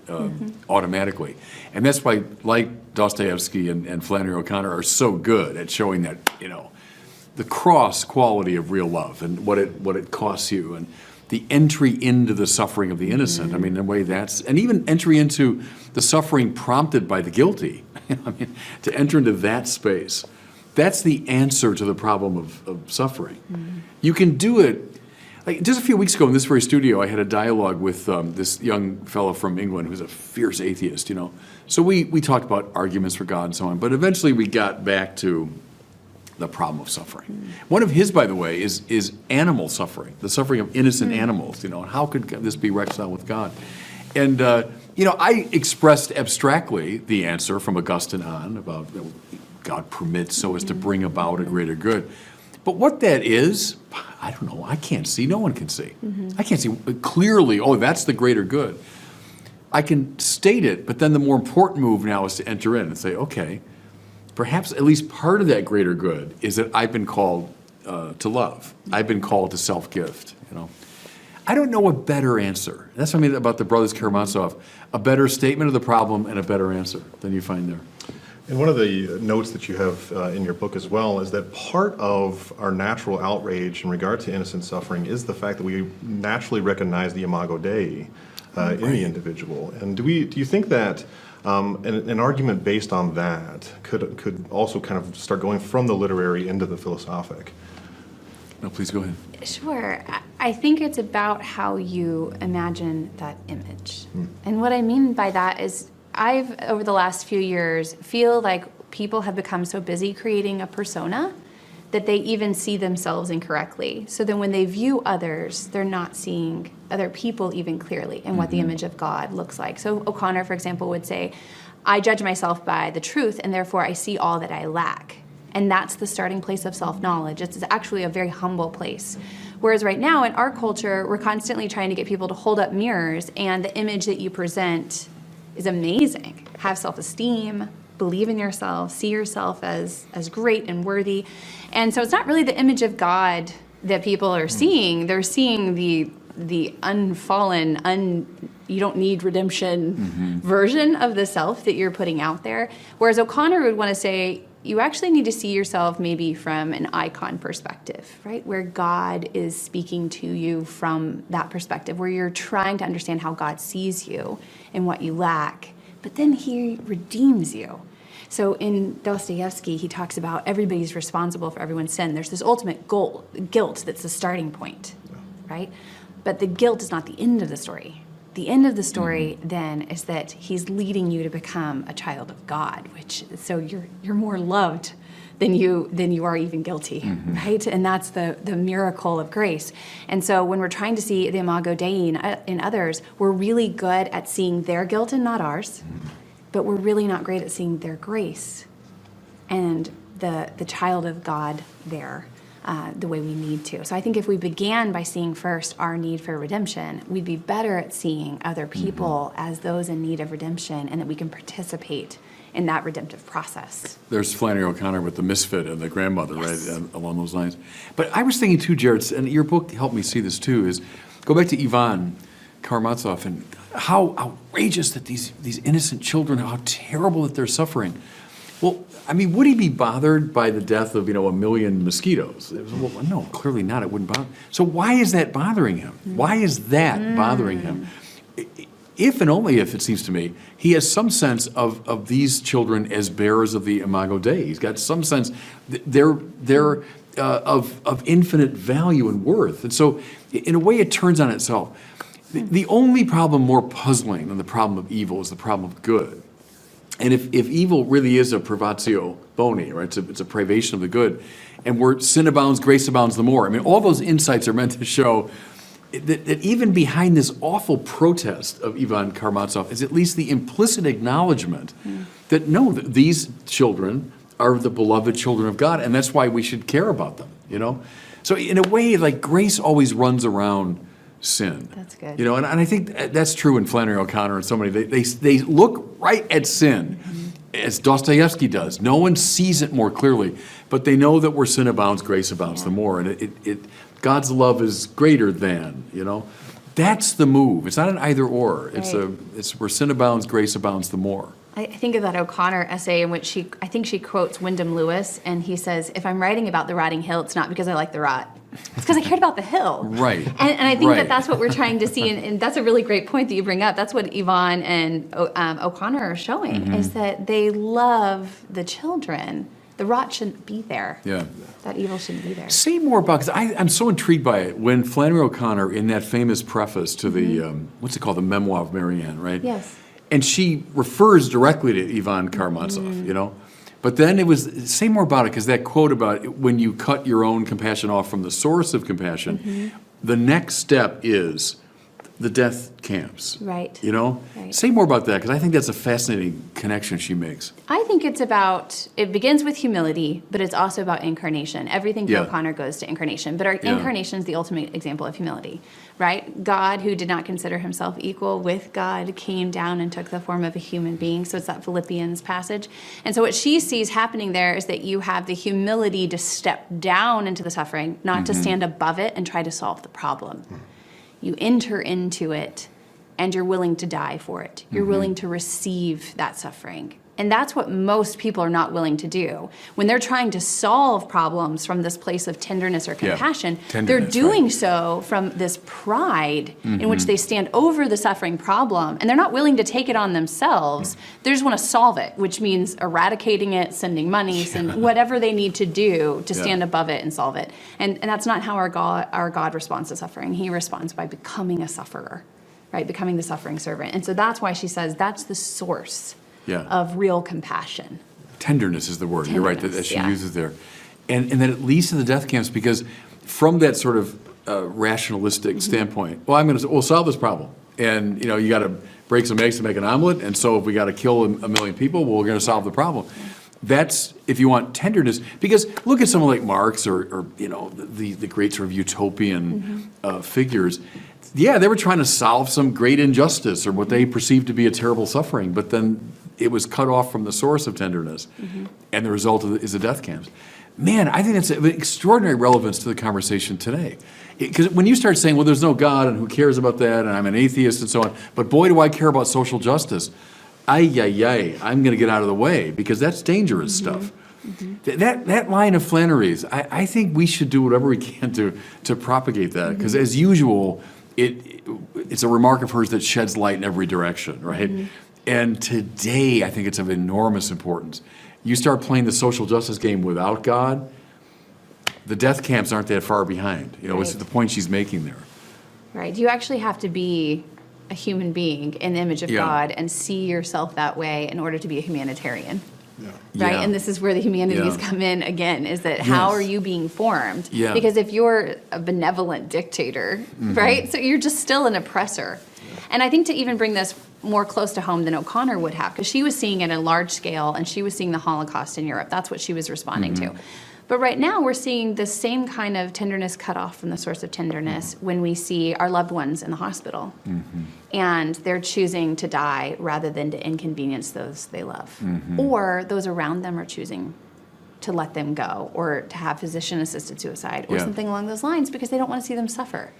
automatically. And that's why, like Dostoevsky and Flannery O'Connor are so good at showing that, the cross quality of real love and what it costs you, and the entry into the suffering of the innocent. I mean, the way and even entry into the suffering prompted by the guilty. To enter into that space. That's the answer to the problem of suffering. You can do it. Like just a few weeks ago in this very studio, I had a dialogue with this young fellow from England who's a fierce atheist, So we talked about arguments for God and so on, but eventually we got back to the problem of suffering. One of his, by the way, is animal suffering, the suffering of innocent animals, and how could this be reconciled with God? And, I expressed abstractly the answer from Augustine on about God permits so as to bring about a greater good. But what that is, I don't know. I can't see. No one can see. I can't see clearly, that's the greater good. I can state it, but then the more important move now is to enter in and say, okay, perhaps at least part of that greater good is that I've been called to love. I've been called to self-gift, I don't know a better answer. That's what I mean about the Brothers Karamazov. A better statement of the problem and a better answer than you find there. And one of the notes that you have in your book as well is that part of our natural outrage in regard to innocent suffering is the fact that we naturally recognize the imago Dei in the individual. And do you think that an argument based on that could also kind of start going from the literary into the philosophic? No, please go ahead. Sure. I think it's about how you imagine that image. And what I mean by that is I've, over the last few years, feel like people have become so busy creating a persona that they even see themselves incorrectly. So then when they view others, they're not seeing other people even clearly and what the image of God looks like. So O'Connor, for example, would say, I judge myself by the truth, and therefore I see all that I lack. And that's the starting place of self-knowledge. It's actually a very humble place. Whereas right now in our culture, we're constantly trying to get people to hold up mirrors, and the image that you present is amazing. Have self-esteem, believe in yourself, see yourself as great and worthy. And so it's not really the image of God that people are seeing. They're seeing the unfallen, you don't need redemption version of the self that you're putting out there. Whereas O'Connor would want to say, you actually need to see yourself maybe from an icon perspective, right? Where God is speaking to you from that perspective, where you're trying to understand how God sees you and what you lack, but then he redeems you. So in Dostoevsky, he talks about everybody's responsible for everyone's sin. There's this ultimate guilt that's the starting point, right? But the guilt is not the end of the story. The end of the story then is that he's leading you to become a child of God, so you're more loved than you are even guilty, right? And that's the miracle of grace. And so when we're trying to see the imago Dei in others, we're really good at seeing their guilt and not ours, but we're really not great at seeing their grace and the child of God there. The way we need to. So I think if we began by seeing first our need for redemption, we'd be better at seeing other people as those in need of redemption, and that we can participate in that redemptive process. There's Flannery O'Connor with the misfit and the grandmother, right, along those lines. But I was thinking too, Jared, and your book helped me see this too, is go back to Ivan Karamazov and how outrageous that these innocent children, how terrible that they're suffering. Well, I mean, would he be bothered by the death of, 1 million mosquitoes? Well, no, clearly not. It wouldn't bother. So why is that bothering him? Why is that bothering him? If and only if, it seems to me, he has some sense of these children as bearers of the imago Dei. He's got some sense they're of infinite value and worth. And so, in a way, it turns on itself. The only problem more puzzling than the problem of evil is the problem of good. And if evil really is a privatio boni, right, it's a privation of the good, and where sin abounds, grace abounds the more. I mean, all those insights are meant to show that even behind this awful protest of Ivan Karamazov is at least the implicit acknowledgement that no, these children are the beloved children of God, and that's why we should care about them, So in a way, like, grace always runs around sin. That's good. And I think that's true in Flannery O'Connor and so many. They look right at sin, as Dostoevsky does. No one sees it more clearly, but they know that where sin abounds, grace abounds the more. And God's love is greater than, That's the move. It's not an either or. It's where sin abounds, grace abounds the more. I think of that O'Connor essay in which I think she quotes Wyndham Lewis, and he says, if I'm writing about the rotting hill, it's not because I like the rot. It's because I cared about the hill. Right. And I think that's what we're trying to see, and that's a really great point that you bring up. That's what Yvonne and O'Connor are showing, is that they love the children. The rot shouldn't be there. Yeah. That evil shouldn't be there. Say more about, because I'm so intrigued by it. When Flannery O'Connor, in that famous preface to the, what's it called, the Memoir of Marianne, right? Yes. And she refers directly to Ivan Karamazov, But then say more about it, because that quote about when you cut your own compassion off from the source of compassion, the next step is the death camps. Right. Right. Say more about that, because I think that's a fascinating connection she makes. I think it begins with humility, but it's also about incarnation. Everything from O'Connor goes to incarnation, but our incarnation is the ultimate example of humility, right? God, who did not consider himself equal with God, came down and took the form of a human being. So it's that Philippians passage. And so what she sees happening there is that you have the humility to step down into the suffering, not to stand above it and try to solve the problem. You enter into it, and you're willing to die for it. You're willing to receive that suffering. And that's what most people are not willing to do. When they're trying to solve problems from this place of tenderness or compassion, they're doing so from this pride in which they stand over the suffering problem, and they're not willing to take it on themselves. They just want to solve it, which means eradicating it, sending money, whatever they need to do to stand above it and solve it. And that's not how our God responds to suffering. He responds by becoming a sufferer, right? Becoming the suffering servant. And so that's why she says that's the source of real compassion. Tenderness is the word. You're right, that she uses there. And then it leads to the death camps, because from that sort of rationalistic standpoint, we'll solve this problem. And, you got to break some eggs to make an omelet, and so if we got to kill a million people, well, we're going to solve the problem. That's, if you want tenderness, because look at someone like Marx or the great sort of utopian figures. Yeah, they were trying to solve some great injustice or what they perceived to be a terrible suffering, but then it was cut off from the source of tenderness, and the result is the death camps. Man, I think that's of extraordinary relevance to the conversation today. Because when you start saying, well, there's no God, and who cares about that, and I'm an atheist, and so on, but boy, do I care about social justice. I'm going to get out of the way, because that's dangerous stuff. That line of Flannery's, I think we should do whatever we can to propagate that, because as usual, it's a remark of hers that sheds light in every direction, right? And today, I think it's of enormous importance. You start playing the social justice game without God, the death camps aren't that far behind. It's the point she's making there. Right. You actually have to be a human being in the image of God and see yourself that way in order to be a humanitarian. Right? Yeah. And this is where the humanities come in again, is that how are you being formed? Yeah. Because if you're a benevolent dictator, right? So you're just still an oppressor. And I think to even bring this more close to home than O'Connor would have, because she was seeing it at a large scale and she was seeing the Holocaust in Europe. That's what she was responding to. But right now we're seeing the same kind of tenderness cut off from the source of tenderness when we see our loved ones in the hospital. And they're choosing to die rather than to inconvenience those they love. Or those around them are choosing to let them go, or to have physician-assisted suicide, or something along those lines, because they don't want to see them suffer.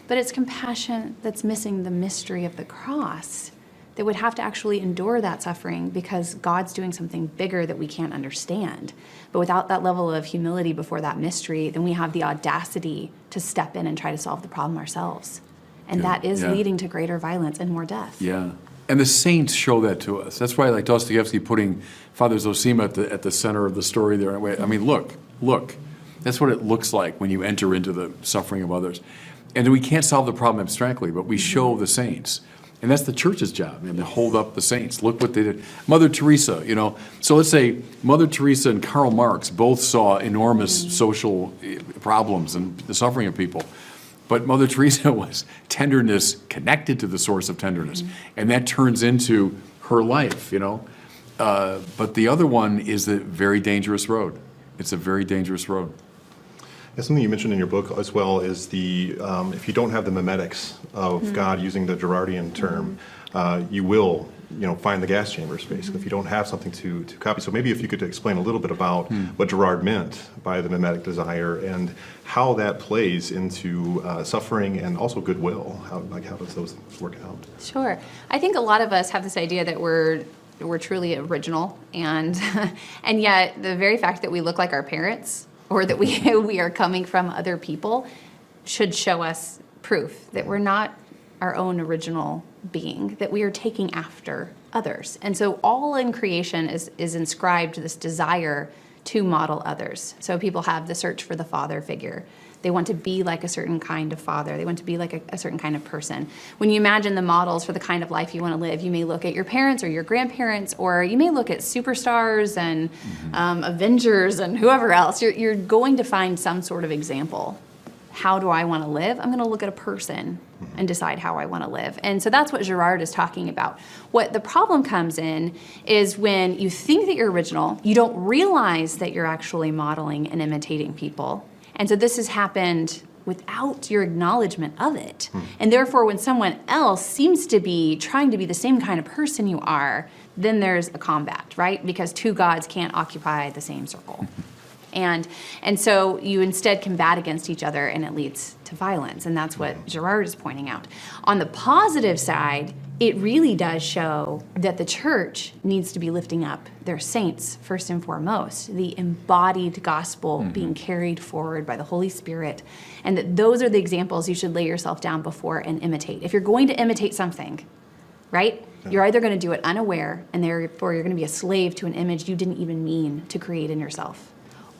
But it's compassion that's missing the mystery of the cross, that would have to actually endure that suffering because God's doing something bigger that we can't understand. But without that level of humility before that mystery, then we have the audacity to step in and try to solve the problem ourselves. And that is leading to greater violence and more death. Yeah. And the saints show that to us. That's why, like Dostoevsky putting Father Zosima at the center of the story there. I mean, look. That's what it looks like when you enter into the suffering of others. And we can't solve the problem abstractly, but we show the saints. And that's the church's job, to hold up the saints. Look what they did. Mother Teresa, So let's say Mother Teresa and Karl Marx both saw enormous social problems and the suffering of people. But Mother Teresa was tenderness connected to the source of tenderness. And that turns into her life, But the other one is the very dangerous road. It's a very dangerous road. Yeah, something you mentioned in your book as well is the if you don't have the mimetics of God, using the Girardian term, you will find the gas chambers basically if you don't have something to copy. So maybe if you could explain a little bit about what Girard meant by the mimetic desire and how that plays into suffering and also goodwill. How does those work out? Sure. I think a lot of us have this idea that we're truly original, and and yet the very fact that we look like our parents, or that we are coming from other people, should show us proof that we're not our own original being, that we are taking after others. And so all in creation is inscribed this desire to model others. So people have the search for the father figure. They want to be like a certain kind of father. They want to be like a certain kind of person. When you imagine the models for the kind of life you want to live, you may look at your parents or your grandparents, or you may look at superstars and Avengers and whoever else. You're going to find some sort of example. How do I want to live? I'm going to look at a person and decide how I want to live. And so that's what Girard is talking about. What the problem comes in is when you think that you're original, you don't realize that you're actually modeling and imitating people. And so this has happened without your acknowledgement of it. And therefore, when someone else seems to be trying to be the same kind of person you are, then there's a combat, right? Because two gods can't occupy the same circle. And so you instead combat against each other, and it leads to violence. And that's what Girard is pointing out. On the positive side, it really does show that the church needs to be lifting up their saints first and foremost, the embodied gospel being carried forward by the Holy Spirit, and that those are the examples you should lay yourself down before and imitate. If you're going to imitate something, right, you're either going to do it unaware, and therefore you're going to be a slave to an image you didn't even mean to create in yourself.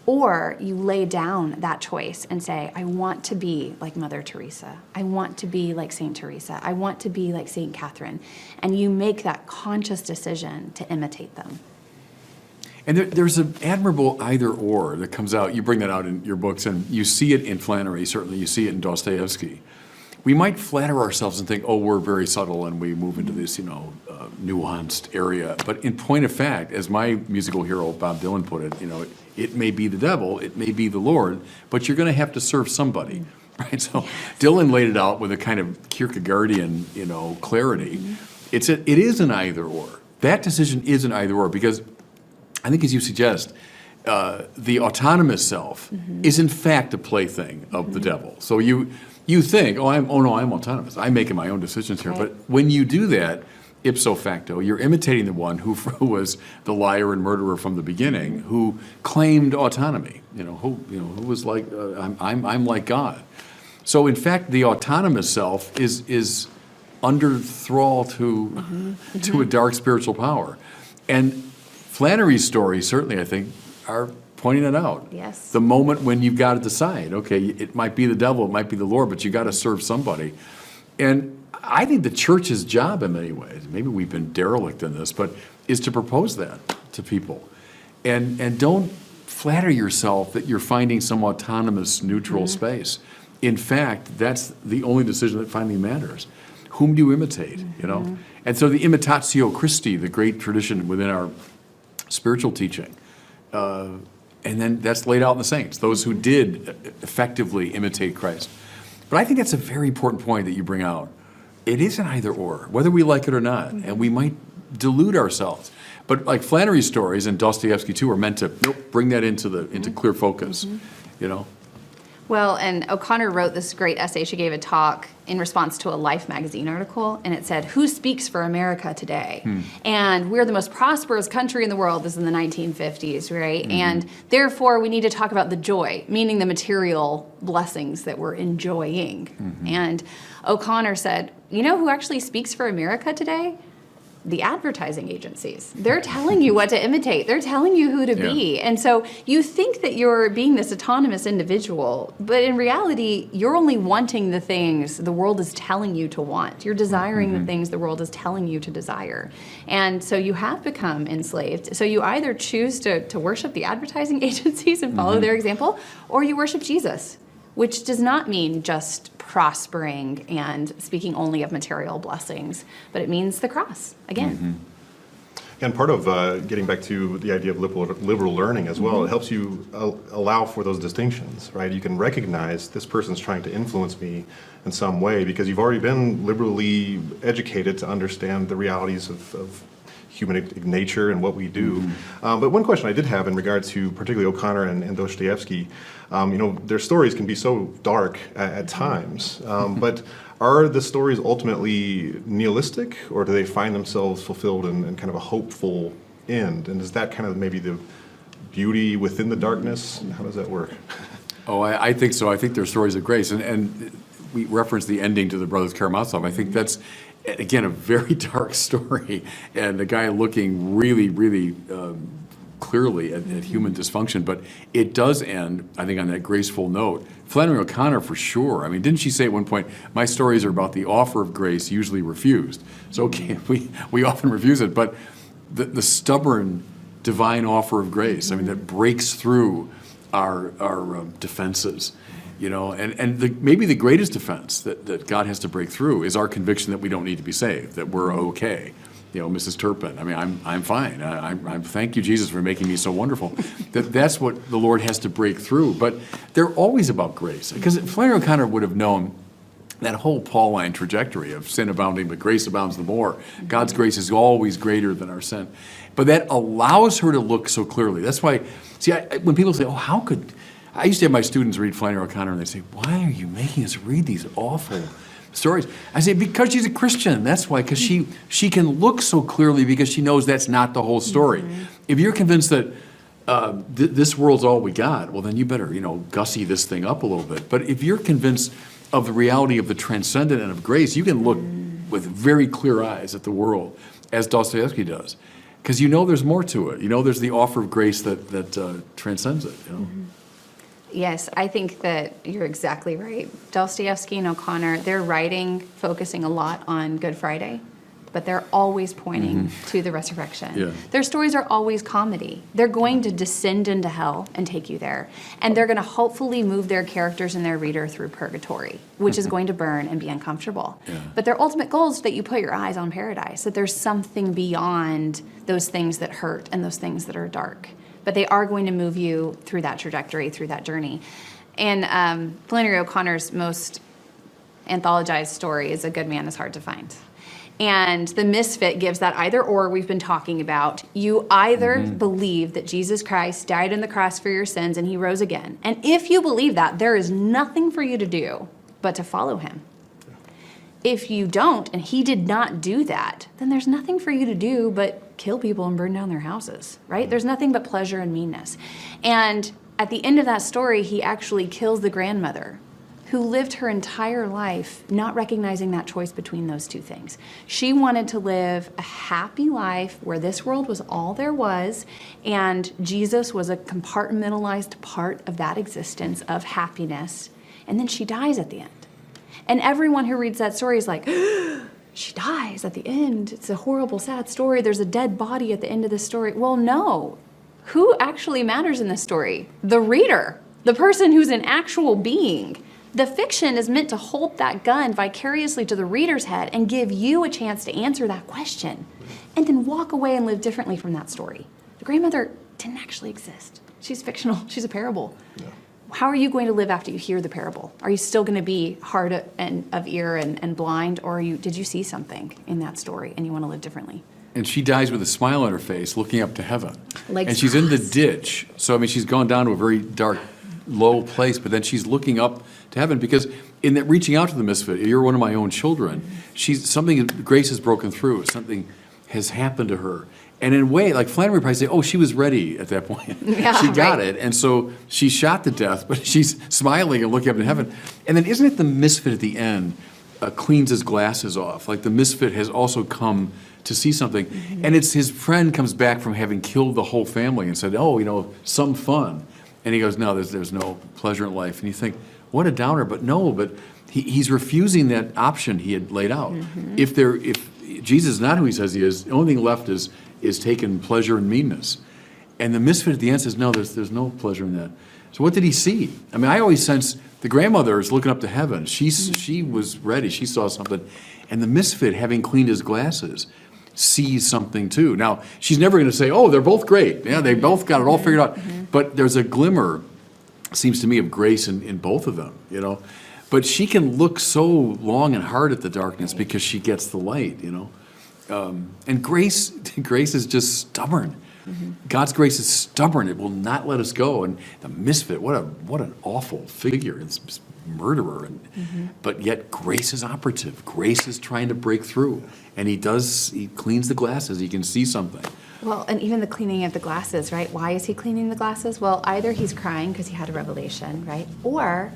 Or you lay down that choice and say, I want to be like Mother Teresa. I want to be like Saint Teresa. I want to be like Saint Catherine. And you make that conscious decision to imitate them. And there's an admirable either or that comes out. You bring that out in your books, and you see it in Flannery, certainly. You see it in Dostoevsky. We might flatter ourselves and think, oh, we're very subtle, and we move into this, nuanced area. But in point of fact, as my musical hero Bob Dylan put it, it may be the devil, it may be the Lord, but you're going to have to serve somebody, right? So Dylan laid it out with a kind of Kierkegaardian, clarity. It is an either or. that decision is an either or, because I think, as you suggest, the autonomous self is in fact a plaything of the devil. So you think, I'm autonomous. I'm making my own decisions here. Right. But when you do that, ipso facto, you're imitating the one who was the liar and murderer from the beginning, who claimed autonomy. Who was like, I'm like God. So in fact, the autonomous self is under thrall to a dark spiritual power, and Flannery's stories certainly, I think, are pointing it out. Yes. The moment when you've got to decide, okay, it might be the devil, it might be the Lord, but you got to serve somebody. And I think the church's job in many ways, maybe we've been derelict in this, but is to propose that to people. And don't flatter yourself that you're finding some autonomous, neutral space. In fact, that's the only decision that finally matters. Whom do you imitate, And so the imitatio Christi, the great tradition within our spiritual teaching, and then that's laid out in the saints, those who did effectively imitate Christ. But I think that's a very important point that you bring out. It is an either or, whether we like it or not, and we might delude ourselves. But like Flannery's stories and Dostoevsky too are meant to bring that into clear focus, Well, and O'Connor wrote this great essay. She gave a talk in response to a Life magazine article, and it said, "Who speaks for America today?" And we're the most prosperous country in the world. This is in the 1950s, right? And therefore, we need to talk about the joy, meaning the material blessings that we're enjoying. And O'Connor said, you know who actually speaks for America today? The advertising agencies. They're telling you what to imitate. They're telling you who to be. And so you think that you're being this autonomous individual, but in reality, you're only wanting the things the world is telling you to want. You're desiring the things the world is telling you to desire. And so you have become enslaved. So you either choose to worship the advertising agencies and follow their example, or you worship Jesus, which does not mean just prospering and speaking only of material blessings, but it means the cross, again. And part of getting back to the idea of liberal learning as well, it helps you allow for those distinctions, right? You can recognize this person's trying to influence me in some way because you've already been liberally educated to understand the realities of human nature and what we do. But one question I did have in regard to particularly O'Connor and Dostoevsky, their stories can be so dark at times, but are the stories ultimately nihilistic, or do they find themselves fulfilled in kind of a hopeful end? And is that kind of maybe the beauty within the darkness? How does that work? Oh, I think so. I think they're stories of grace. And we referenced the ending to the Brothers Karamazov. I think that's, again, a very dark story, and the guy looking really, really clearly at human dysfunction. But it does end, I think, on that graceful note. Flannery O'Connor, for sure. I mean, didn't she say at one point, my stories are about the offer of grace usually refused? So, okay, we often refuse it, but the stubborn divine offer of grace, I mean, that breaks through our defenses. Maybe the greatest defense that God has to break through is our conviction that we don't need to be saved, that we're okay. Mrs. Turpin, I mean, I'm fine. I thank you, Jesus, for making me so wonderful. That's what the Lord has to break through. But they're always about grace. Because Flannery O'Connor would have known that whole Pauline trajectory of sin abounding, but grace abounds the more. God's grace is always greater than our sin. But that allows her to look so clearly. That's why, when people say, how could... I used to have my students read Flannery O'Connor, and they'd say, why are you making us read these awful stories? I say, because she's a Christian. That's why, because she can look so clearly because she knows that's not the whole story. If you're convinced that this world's all we got, well, then you better, gussy this thing up a little bit. But if you're convinced of the reality of the transcendent and of grace, you can look with very clear eyes at the world, as Dostoevsky does. Because there's more to it. There's the offer of grace that transcends it. Yes, I think that you're exactly right. Dostoevsky and O'Connor, they're writing, focusing a lot on Good Friday, but they're always pointing to the resurrection. Yeah. Their stories are always comedy. They're going to descend into hell and take you there. And they're going to hopefully move their characters and their reader through purgatory, which is going to burn and be uncomfortable. Yeah. But their ultimate goal is that you put your eyes on paradise, that there's something beyond those things that hurt and those things that are dark. But they are going to move you through that trajectory, through that journey. And Flannery O'Connor's most anthologized story is A Good Man is Hard to Find. And the misfit gives that either or we've been talking about. You either believe that Jesus Christ died on the cross for your sins and he rose again. And if you believe that, there is nothing for you to do but to follow him. If you don't, and he did not do that, then there's nothing for you to do but kill people and burn down their houses, right? There's nothing but pleasure and meanness. And at the end of that story, he actually kills the grandmother who lived her entire life not recognizing that choice between those two things. She wanted to live a happy life where this world was all there was, and Jesus was a compartmentalized part of that existence of happiness. And then she dies at the end. And everyone who reads that story is like, she dies at the end. It's a horrible, sad story. There's a dead body at the end of the story. Well, no. Who actually matters in this story? The reader, the person who's an actual being. The fiction is meant to hold that gun vicariously to the reader's head and give you a chance to answer that question and then walk away and live differently from that story. The grandmother didn't actually exist. She's fictional. She's a parable. Yeah. How are you going to live after you hear the parable? Are you still going to be hard of ear and blind, or did you see something in that story and you want to live differently? And she dies with a smile on her face, looking up to heaven. Like and she's in the ditch. So, I mean, she's gone down to a very dark, low place, but then she's looking up to heaven, because in that reaching out to the misfit, you're one of my own children. Grace has broken through. Something has happened to her. And in a way, like Flannery probably say, oh, she was ready at that point. Yeah, she got right. it. And so she's shot to death, but she's smiling and looking up to heaven. And then isn't it the misfit at the end cleans his glasses off? Like the misfit has also come to see something. Mm-hmm. And it's his friend comes back from having killed the whole family and said, oh, some fun. And he goes, no, there's no pleasure in life. And you think, what a downer. But no, but he's refusing that option he had laid out. Mm-hmm. If Jesus is not who he says he is, the only thing left is taking pleasure in meanness. And the misfit at the end says, no, there's no pleasure in that. So what did he see? I mean, I always sense the grandmother is looking up to heaven. She was ready. She saw something. And the misfit, having cleaned his glasses, sees something too. Now, she's never going to say, oh, they're both great. Yeah, they both got it all figured out. Mm-hmm. But there's a glimmer, seems to me, of grace in both of them, But she can look so long and hard at the darkness because she gets the light, And grace is just stubborn. Mm-hmm. God's grace is stubborn. It will not let us go. And the misfit, what an awful figure. It's murderer. But yet grace is operative. Grace is trying to break through. And he cleans the glasses. He can see something. Well, and even the cleaning of the glasses, right? Why is he cleaning the glasses? Well, either he's crying because he had a revelation, right? Or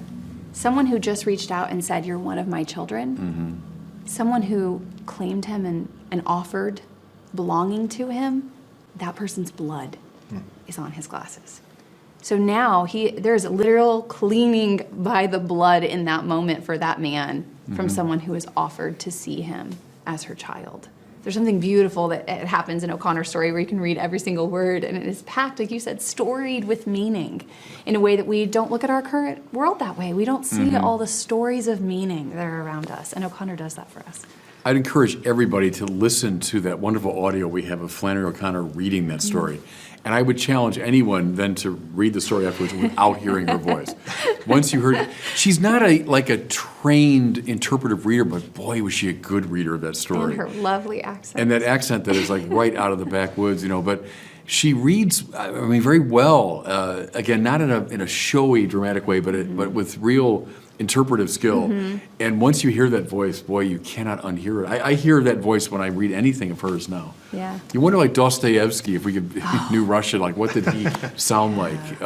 someone who just reached out and said, you're one of my children. Mm-hmm. Someone who claimed him and offered belonging to him, that person's blood is on his glasses. So now there's a literal cleaning by the blood in that moment for that man from someone who has offered to see him as her child. There's something beautiful that happens in O'Connor's story where you can read every single word, and it is packed, like you said, storied with meaning in a way that we don't look at our current world that way. We don't see all the stories of meaning that are around us, and O'Connor does that for us. I'd encourage everybody to listen to that wonderful audio we have of Flannery O'Connor reading that story. And I would challenge anyone then to read the story afterwards without hearing her voice. Once you heard it, she's not a trained interpretive reader, but boy, was she a good reader of that story. And her lovely accent. And that accent that is like right out of the backwoods, but she reads, very well. Again, not in a showy, dramatic way, but with real interpretive skill. And once you hear that voice, boy, you cannot unhear it. I hear that voice when I read anything of hers now. Yeah. You wonder, like Dostoevsky, if we knew Russian, like what did he sound like?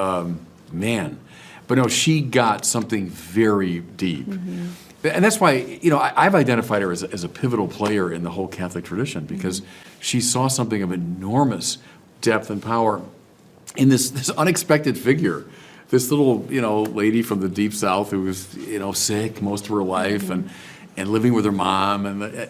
Man. But no, she got something very deep. And that's why, I've identified her as a pivotal player in the whole Catholic tradition, because she saw something of enormous depth and power in this unexpected figure. This little, lady from the deep South who was, sick most of her life and living with her mom, and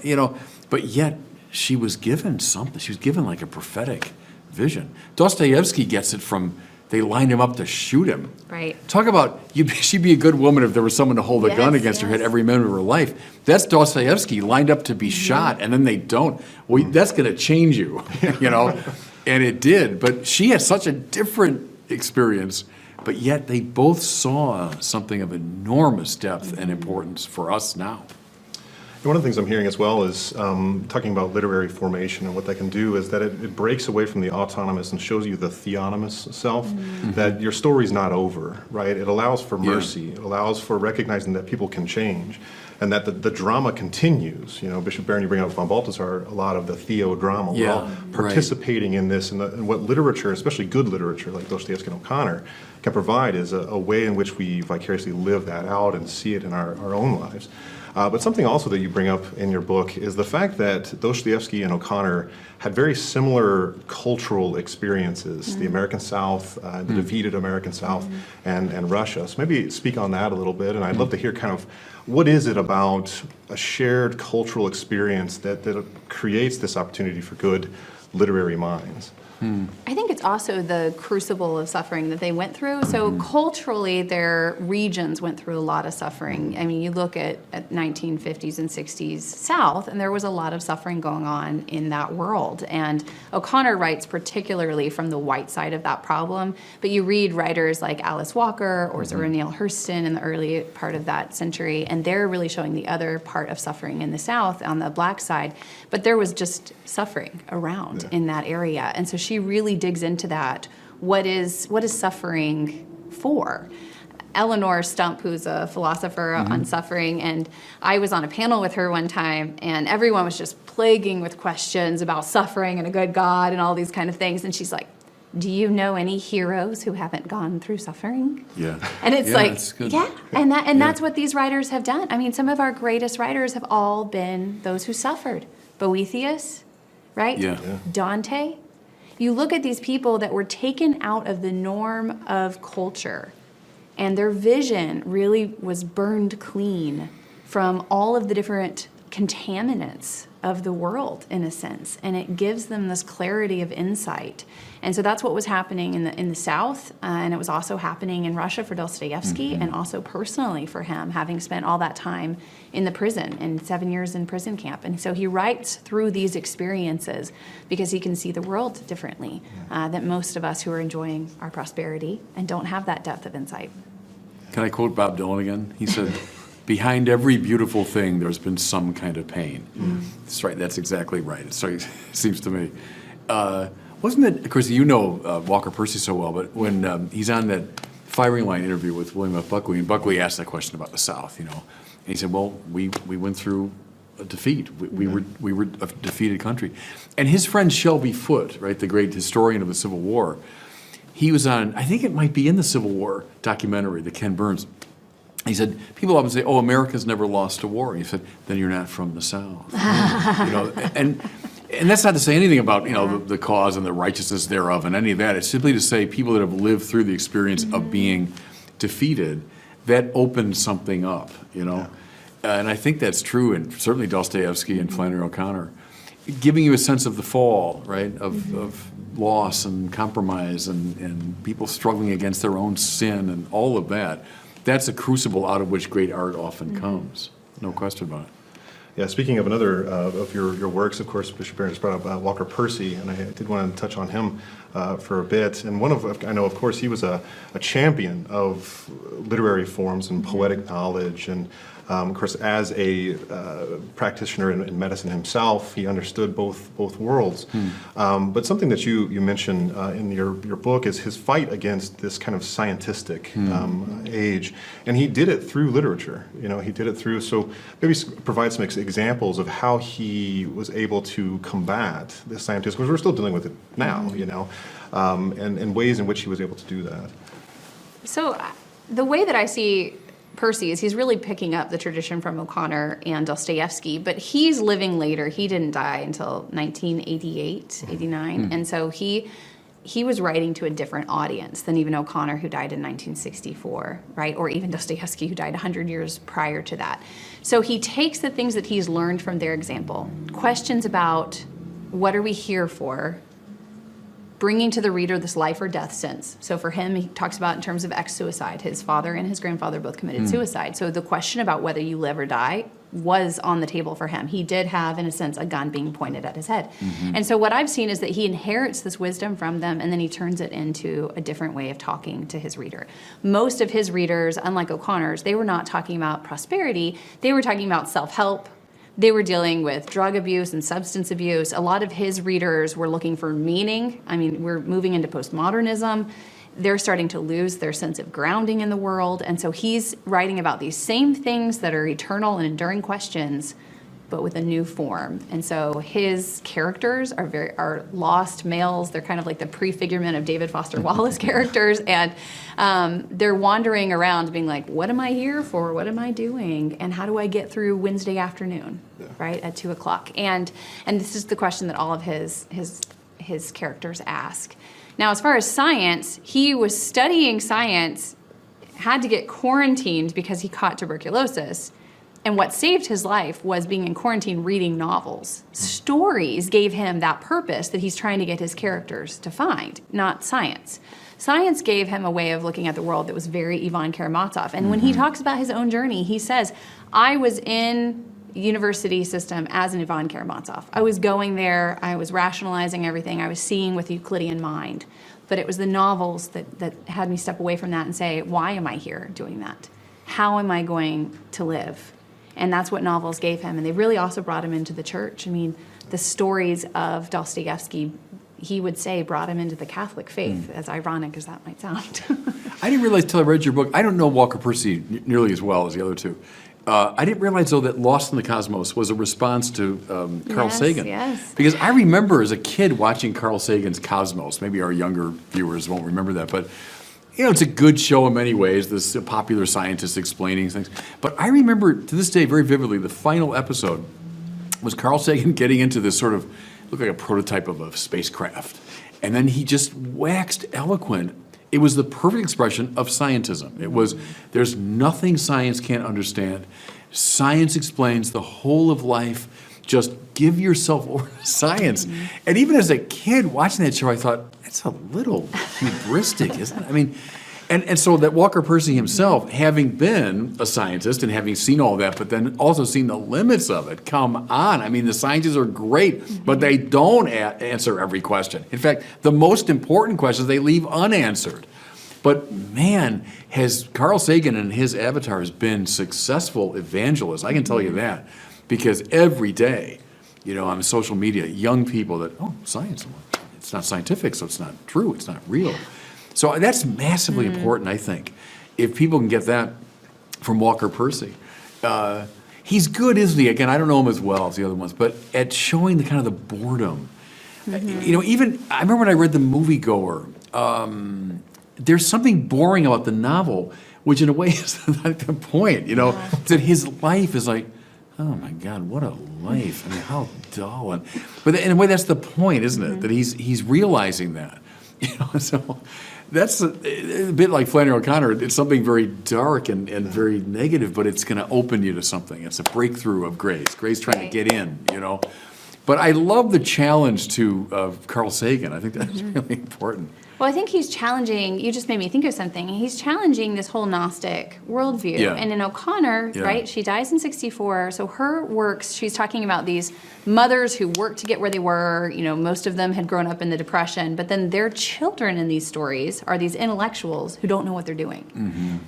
but yet she was given something. She was given like a prophetic vision. Dostoevsky gets it from they lined him up to shoot him. Right. Talk about she'd be a good woman if there was someone to hold a gun against her head every minute of her life. That's Dostoevsky lined up to be shot, and then they don't. Well, that's going to change you, and it did. But she had such a different experience. But yet they both saw something of enormous depth and importance for us now. One of the things I'm hearing as well is talking about literary formation, and what that can do is that it breaks away from the autonomous and shows you the theonomous self, that your story's not over, right? It allows for mercy. It allows for recognizing that people can change, and that the drama continues. You know, Bishop Barron, you bring up von Balthasar, a lot of the theodrama. We're all participating in this, and what literature, especially good literature like Dostoevsky and O'Connor, can provide is a way in which we vicariously live that out and see it in our own lives. But something also that you bring up in your book is the fact that Dostoevsky and O'Connor had very similar cultural experiences, the American South, the defeated American South, and Russia. So maybe speak on that a little bit, and I'd love to hear kind of what is it about a shared cultural experience that creates this opportunity for good literary minds? I think it's also the crucible of suffering that they went through. So culturally, their regions went through a lot of suffering. I mean, you look at 1950s and 60s South, and there was a lot of suffering going on in that world. And O'Connor writes particularly from the white side of that problem. But you read writers like Alice Walker or Zora Neale Hurston in the early part of that century, and they're really showing the other part of suffering in the South on the black side. But there was just suffering around in that area. And so she really digs into that. What is suffering for? Eleanor Stump, who's a philosopher on suffering, and I was on a panel with her one time, and everyone was just plaguing with questions about suffering and a good God and all these kind of things. And she's like, do you know any heroes who haven't gone through suffering? Yeah. And it's and that's what these writers have done. I mean, some of our greatest writers have all been those who suffered. Boethius, right? Dante. You look at these people that were taken out of the norm of culture, and their vision really was burned clean from all of the different contaminants of the world, in a sense, and it gives them this clarity of insight. And so that's what was happening in the South, and it was also happening in Russia for Dostoevsky, and also personally for him, having spent all that time in the prison and 7 years in prison camp. And so he writes through these experiences because he can see the world differently than most of us who are enjoying our prosperity and don't have that depth of insight. Can I quote Bob Dylan again? He said, behind every beautiful thing, there's been some kind of pain. That's right. That's exactly right. It seems to me. Wasn't it, of course, you know Walker Percy so well, but when he's on that firing line interview with William F. Buckley, and Buckley asked that question about the South, you know, and he said, well, we went through a defeat. We were a defeated country. And his friend Shelby Foote, right, the great historian of the Civil War, he was on, I think it might be in the Civil War documentary, the Ken Burns. He said, people often say, oh, America's never lost a war. He said, then you're not from the South. You know, and that's not to say anything about, you know, the cause and the righteousness thereof and any of that. It's simply to say people that have lived through the experience of being defeated, that opened something up, you know. And I think that's true, and certainly Dostoevsky and Flannery O'Connor, giving you a sense of the fall, right, of loss and compromise and people struggling against their own sin and all of that. That's a crucible out of which great art often comes. No question about it. Yeah, speaking of another of your works, of course, Bishop Barron just brought up Walker Percy, and I did want to touch on him for a bit. And I know, of course, he was a champion of literary forms and poetic knowledge, and of course, as a practitioner in medicine himself, he understood both worlds. But something that you mentioned in your book is his fight against this kind of scientistic age, and he did it through literature. You know, he did it through. So maybe provide some examples of how he was able to combat this scientism, because we're still dealing with it now. You know, and ways in which he was able to do that. So the way that I see Percy is he's really picking up the tradition from O'Connor and Dostoevsky, but he's living later. He didn't die until 1988, 89. And so he was writing to a different audience than even O'Connor, who died in 1964, right? Or even Dostoevsky, who died 100 years prior to that. So he takes the things that he's learned from their example, questions about what are we here for, bringing to the reader this life or death sense. So for him, he talks about in terms of ex-suicide. His father and his grandfather both committed suicide. So the question about whether you live or die was on the table for him. He did have, in a sense, a gun being pointed at his head. And so what I've seen is that he inherits this wisdom from them, and then he turns it into a different way of talking to his reader. Most of his readers, unlike O'Connor's, they were not talking about prosperity. They were talking about self-help. They were dealing with drug abuse and substance abuse. A lot of his readers were looking for meaning. I mean, we're moving into postmodernism. They're starting to lose their sense of grounding in the world. And so he's writing about these same things that are eternal and enduring questions, but with a new form. And so his characters are lost males. They're kind of like the prefigurement of David Foster Wallace characters. And they're wandering around being like, what am I here for? What am I doing? And how do I get through Wednesday afternoon, right, at 2:00? And this is the question that all of his characters ask. Now, as far as science, he was studying science, had to get quarantined because he caught tuberculosis. And what saved his life was being in quarantine reading novels. Stories gave him that purpose that he's trying to get his characters to find, not science. Science gave him a way of looking at the world that was very Ivan Karamazov. And when he talks about his own journey, he says, I was in university system as an Ivan Karamazov. I was going there, I was rationalizing everything, I was seeing with Euclidean mind. But it was the novels that had me step away from that and say, why am I here doing that? How am I going to live? And that's what novels gave him. And they really also brought him into the church. I mean, the stories of Dostoevsky, he would say, brought him into the Catholic faith, as ironic as that might sound. I didn't realize till I read your book, I don't know Walker Percy nearly as well as the other two. I didn't realize, though, that Lost in the Cosmos was a response to Carl Sagan. Yes. Because I remember as a kid watching Carl Sagan's Cosmos. Maybe our younger viewers won't remember that, but you know, it's a good show in many ways, this popular scientist explaining things. But I remember to this day very vividly, the final episode was Carl Sagan getting into this sort of, looked like a prototype of a spacecraft. And then he just waxed eloquent. It was the perfect expression of scientism. It was, there's nothing science can't understand. Science explains the whole of life. Just give yourself over to science. And even as a kid watching that show, I thought, that's a little hubristic, isn't it? I mean, and so that Walker Percy himself, having been a scientist and having seen all that, but then also seen the limits of it, come on. I mean, the scientists are great, but they don't answer every question. In fact, the most important questions they leave unanswered. But man, has Carl Sagan and his avatars been successful evangelists? I can tell you that. Because every day, you know, on social media, young people that, oh, science, it's not scientific, so it's not true, it's not real. So that's massively important, I think, if people can get that from Walker Percy. He's good, isn't he? Again, I don't know him as well as the other ones, but at showing the kind of the boredom. You know, even, I remember when I read The Moviegoer, there's something boring about the novel, which in a way is not the point, you know, that his life is like, oh my God, what a life. I mean, how dull. But in a way, that's the point, isn't it? That he's realizing that. You know, so that's a bit like Flannery O'Connor. It's something very dark and very negative, but it's going to open you to something. It's a breakthrough of grace. Grace trying to get in, you know. But I love the challenge to Carl Sagan. I think that's really important. Well, I think he's challenging, you just made me think of something. He's challenging this whole Gnostic worldview. Yeah. And in O'Connor, right, she dies in 64. So her works, she's talking about these mothers who worked to get where they were. You know, most of them had grown up in the Depression. But then their children in these stories are these intellectuals who don't know what they're doing.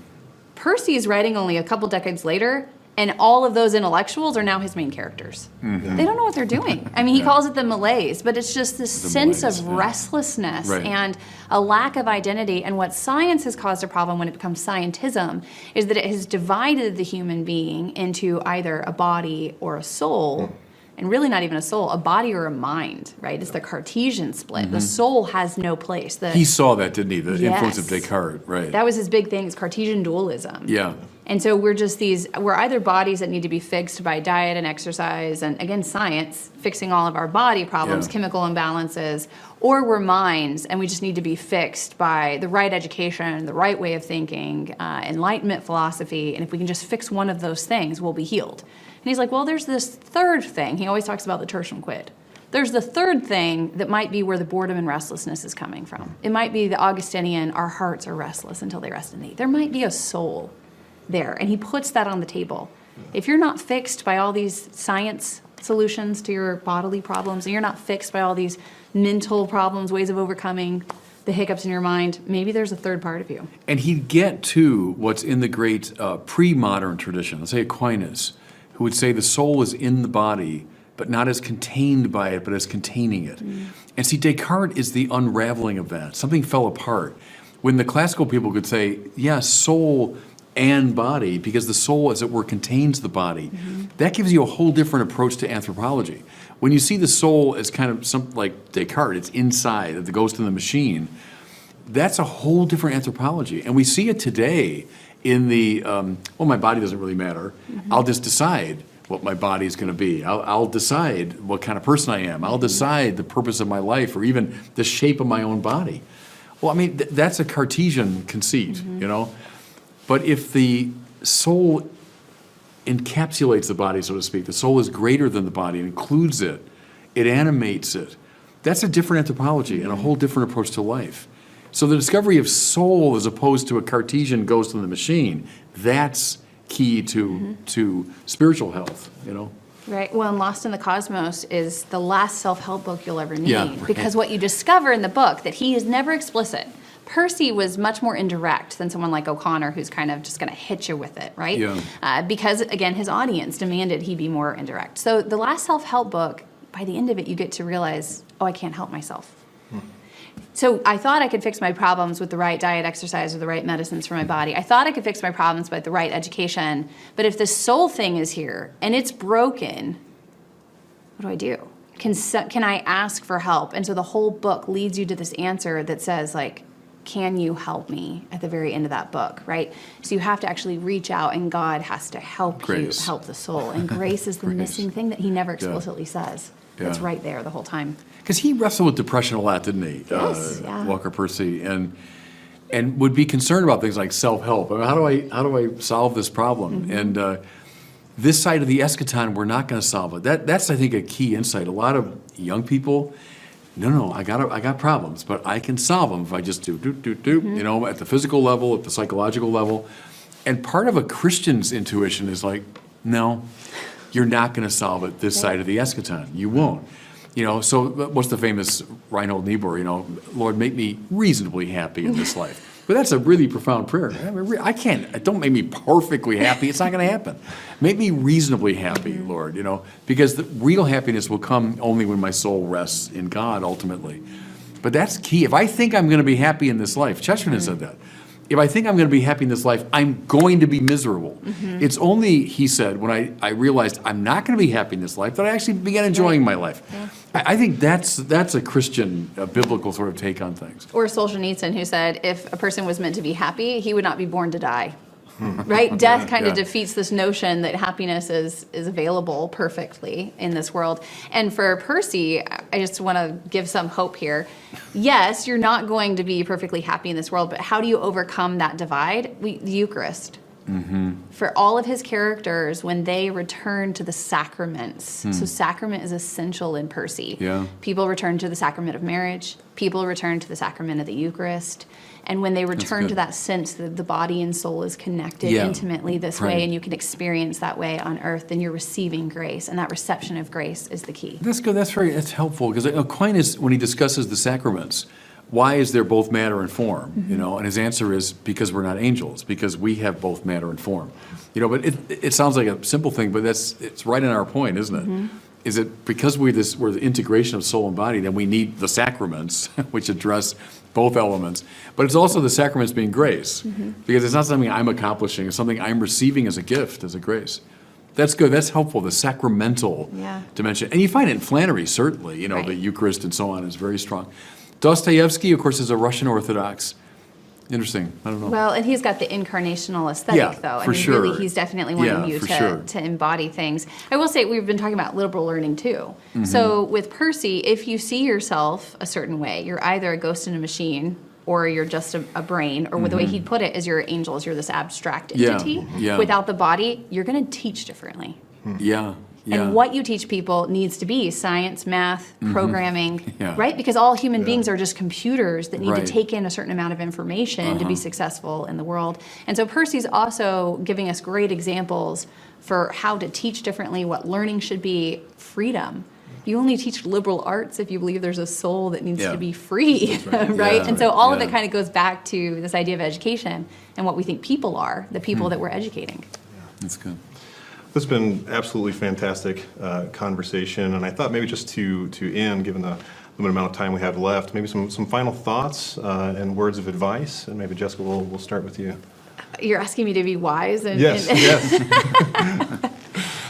Percy is writing only a couple decades later, and all of those intellectuals are now his main characters. They don't know what they're doing. I mean, he calls it the malaise, but it's just this sense of restlessness and a lack of identity. And what science has caused a problem when it becomes scientism is that it has divided the human being into either a body or a soul, and really not even a soul, a body or a mind, right? It's the Cartesian split. The soul has no place. He saw that, didn't he? The influence of Descartes, right? That was his big thing, is Cartesian dualism. Yeah. And so we're either bodies that need to be fixed by diet and exercise, and again, science, fixing all of our body problems, chemical imbalances, or we're minds, and we just need to be fixed by the right education, the right way of thinking, Enlightenment philosophy, and if we can just fix one of those things, we'll be healed. And he's like, well, there's this third thing. He always talks about the tertium quid. There's the third thing that might be where the boredom and restlessness is coming from. It might be the Augustinian, our hearts are restless until they rest in thee. There might be a soul there, and he puts that on the table. If you're not fixed by all these science solutions to your bodily problems, and you're not fixed by all these mental problems, ways of overcoming the hiccups in your mind, maybe there's a third part of you. And he'd get to what's in the great pre-modern tradition, let's say Aquinas, who would say the soul is in the body, but not as contained by it, but as containing it. And see, Descartes is the unraveling of that. Something fell apart. When the classical people could say, yeah, soul and body, because the soul, as it were, contains the body, that gives you a whole different approach to anthropology. When you see the soul as kind of something like Descartes, it's inside, the ghost in the machine, that's a whole different anthropology. And we see it today in the, well, my body doesn't really matter. I'll just decide what my body is going to be. I'll decide what kind of person I am. I'll decide the purpose of my life, or even the shape of my own body. Well, I mean, that's a Cartesian conceit, you know? But if the soul encapsulates the body, so to speak, the soul is greater than the body, it includes it, it animates it, that's a different anthropology and a whole different approach to life. So the discovery of soul as opposed to a Cartesian ghost in the machine, that's key to spiritual health, you know? Right. Well, and Lost in the Cosmos is the last self-help book you'll ever need. Yeah, right. Because what you discover in the book, that he is never explicit. Percy was much more indirect than someone like O'Connor, who's kind of just going to hit you with it, right? Yeah. Because, again, his audience demanded he be more indirect. So the last self-help book, by the end of it, you get to realize, oh, I can't help myself. So I thought I could fix my problems with the right diet, exercise, or the right medicines for my body. I thought I could fix my problems with the right education. But if the soul thing is here and it's broken, what do? Can I ask for help? And so the whole book leads you to this answer that says, like, can you help me at the very end of that book, right? So you have to actually reach out, and God has to help Grace. you help the soul. And grace is the Grace. missing thing that he never explicitly says. It's Yeah. right there the whole time. Because he wrestled with depression a lot, didn't he? Yes, yeah. Walker Percy, and would be concerned about things like self-help. I mean, how do I solve this problem? And this side of the eschaton, we're not going to solve it. That's I think a key insight. A lot of young people, no, I got problems, but I can solve them if I just do. You know, at the physical level, at the psychological level, and part of a Christian's intuition is like, no, you're not going to solve it this side of the eschaton. You won't. You know, so what's the famous Reinhold Niebuhr, you know, Lord, make me reasonably happy in this life. But that's a really profound prayer. I mean, don't make me perfectly happy. It's not going to happen. Make me reasonably happy, Lord, you know, because the real happiness will come only when my soul rests in God ultimately. But that's key. If I think I'm going to be happy in this life, Chesterton said that. If I think I'm going to be happy in this life, I'm going to be miserable. It's only, he said, when I realized I'm not going to be happy in this life, that I actually began enjoying my life. Yeah. I think that's a Christian, biblical sort of take on things. Or Solzhenitsyn, who said if a person was meant to be happy, he would not be born to die. Right? Death kind of defeats this notion that happiness is available perfectly in this world. And for Percy, I just want to give some hope here. Yes, you're not going to be perfectly happy in this world, but how do you overcome that divide? The Eucharist. For all of his characters, when they return to the sacraments, so sacrament is essential in Percy. Yeah. People return to the sacrament of marriage. People return to the sacrament of the Eucharist. And when they return to that sense that the body and soul is connected intimately this way, and you can experience that way on earth, then you're receiving grace, and that reception of grace is the key. That's good. That's helpful, because Aquinas, when he discusses the sacraments, why is there both matter and form? You know, and his answer is because we're not angels, because we have both matter and form. You know, but it sounds like a simple thing, but it's right in our point, isn't it? Is it because we're the integration of soul and body, then we need the sacraments, which address both elements. But it's also the sacraments being grace, because it's not something I'm accomplishing, it's something I'm receiving as a gift, as a grace. That's good. That's helpful, the sacramental dimension. And you find it in Flannery, certainly, you know, the Eucharist and so on is very strong. Dostoevsky, of course, is a Russian Orthodox. Interesting. I don't know. Well, and he's got the incarnational aesthetic, though. I mean, really, he's definitely wanting you to embody things. I will say, we've been talking about liberal learning, too. So with Percy, if you see yourself a certain way, you're either a ghost in a machine, or you're just a brain, or the way he'd put it is you're angels, you're this abstract entity. Without the body, you're going to teach differently. And what you teach people needs to be science, math, programming, right? Because all human beings are just computers that need to take in a certain amount of information to be successful in the world. And so Percy's also giving us great examples for how to teach differently, what learning should be, freedom. You only teach liberal arts if you believe there's a soul that needs to be free, right? And so all of it kind of goes back to this idea of education and what we think people are, the people that we're educating. That's good. This has been absolutely fantastic conversation, and I thought maybe just to end, given the limited amount of time we have left, maybe some final thoughts and words of advice, and maybe Jessica, we'll start with you. You're asking me to be wise? Yes.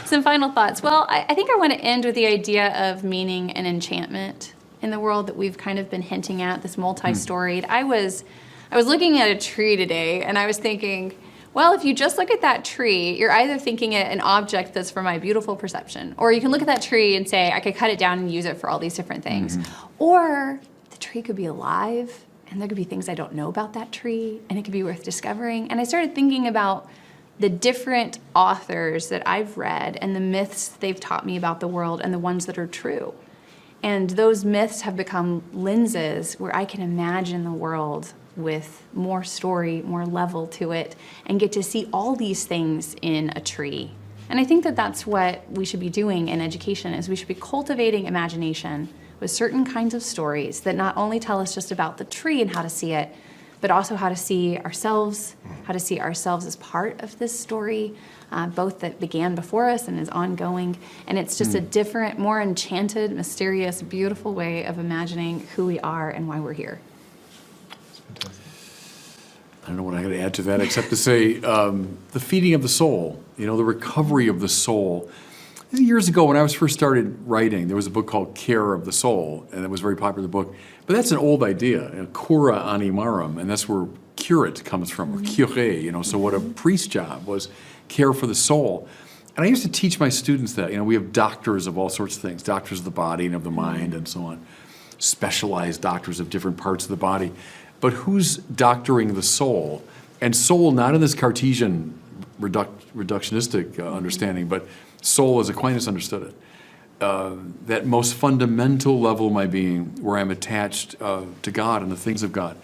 Some final thoughts. Well, I think I want to end with the idea of meaning and enchantment in the world that we've kind of been hinting at, this multi-storied. I was looking at a tree today, and I was thinking, well, if you just look at that tree, you're either thinking it an object that's for my beautiful perception, or you can look at that tree and say, I could cut it down and use it for all these different things. Or the tree could be alive, and there could be things I don't know about that tree, and it could be worth discovering. And I started thinking about the different authors that I've read and the myths they've taught me about the world and the ones that are true. And those myths have become lenses where I can imagine the world with more story, more level to it, and get to see all these things in a tree. And I think that that's what we should be doing in education, is we should be cultivating imagination with certain kinds of stories that not only tell us just about the tree and how to see it, but also how to see ourselves as part of this story, both that began before us and is ongoing. And it's just a different, more enchanted, mysterious, beautiful way of imagining who we are and why we're here. I don't know what I got to add to that except to say the feeding of the soul, the recovery of the soul. Years ago, when I was first started writing, there was a book called Care of the Soul, and it was a very popular book. But that's an old idea, cura animarum, and that's where curate comes from, or cure, so what a priest's job was, care for the soul. And I used to teach my students that, we have doctors of all sorts of things, doctors of the body and of the mind and so on, specialized doctors of different parts of the body. But who's doctoring the soul? And soul, not in this Cartesian reductionistic understanding, but soul as Aquinas understood it. That most fundamental level of my being, where I'm attached to God and the things of God.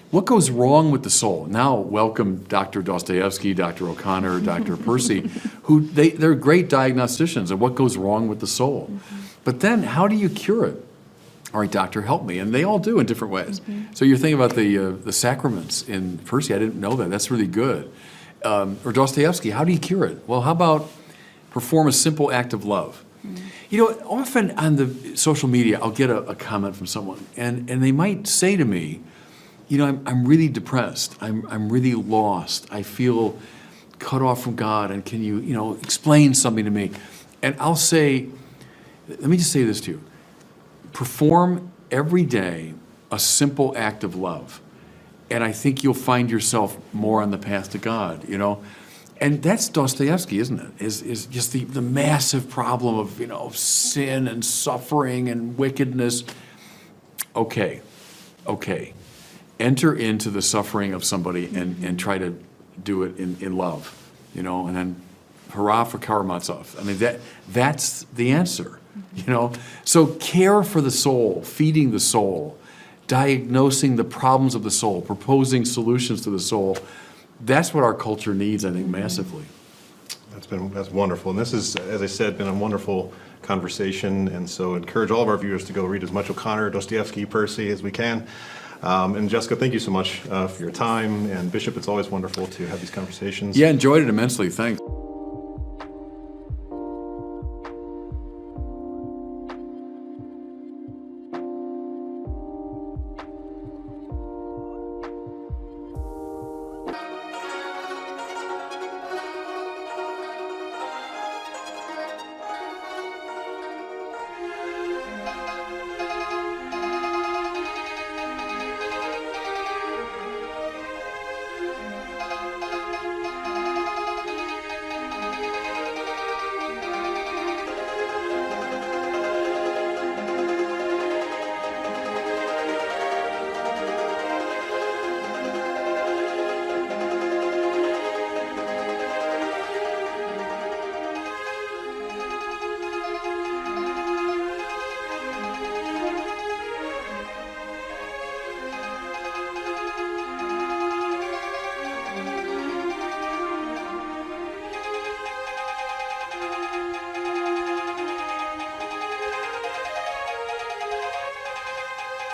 What goes wrong with the soul? Now, welcome Dr. Dostoevsky, Dr. O'Connor, Dr. Percy, who they're great diagnosticians of what goes wrong with the soul. But then, how do you cure it? All right, doctor, help me. And they all do in different ways. So you're thinking about the sacraments in Percy. I didn't know that. That's really good. Or Dostoevsky, how do you cure it? Well, how about perform a simple act of love? Often on the social media, I'll get a comment from someone, and they might say to me, I'm really depressed. I'm really lost. I feel cut off from God, and can you, explain something to me? And I'll say, let me just say this to you. Perform every day a simple act of love, and I think you'll find yourself more on the path to God, And that's Dostoevsky, isn't it? Is just the massive problem of sin and suffering and wickedness. Okay. Enter into the suffering of somebody and try to do it in love, and then hurrah for Karamazov. I mean, that's the answer, So care for the soul, feeding the soul, diagnosing the problems of the soul, proposing solutions to the soul. That's what our culture needs, I think, massively. That's wonderful. And this has, as I said, been a wonderful conversation. And so encourage all of our viewers to go read as much O'Connor, Dostoevsky, Percy as we can. And Jessica, thank you so much for your time. And Bishop, it's always wonderful to have these conversations. Yeah, enjoyed it immensely. Thanks.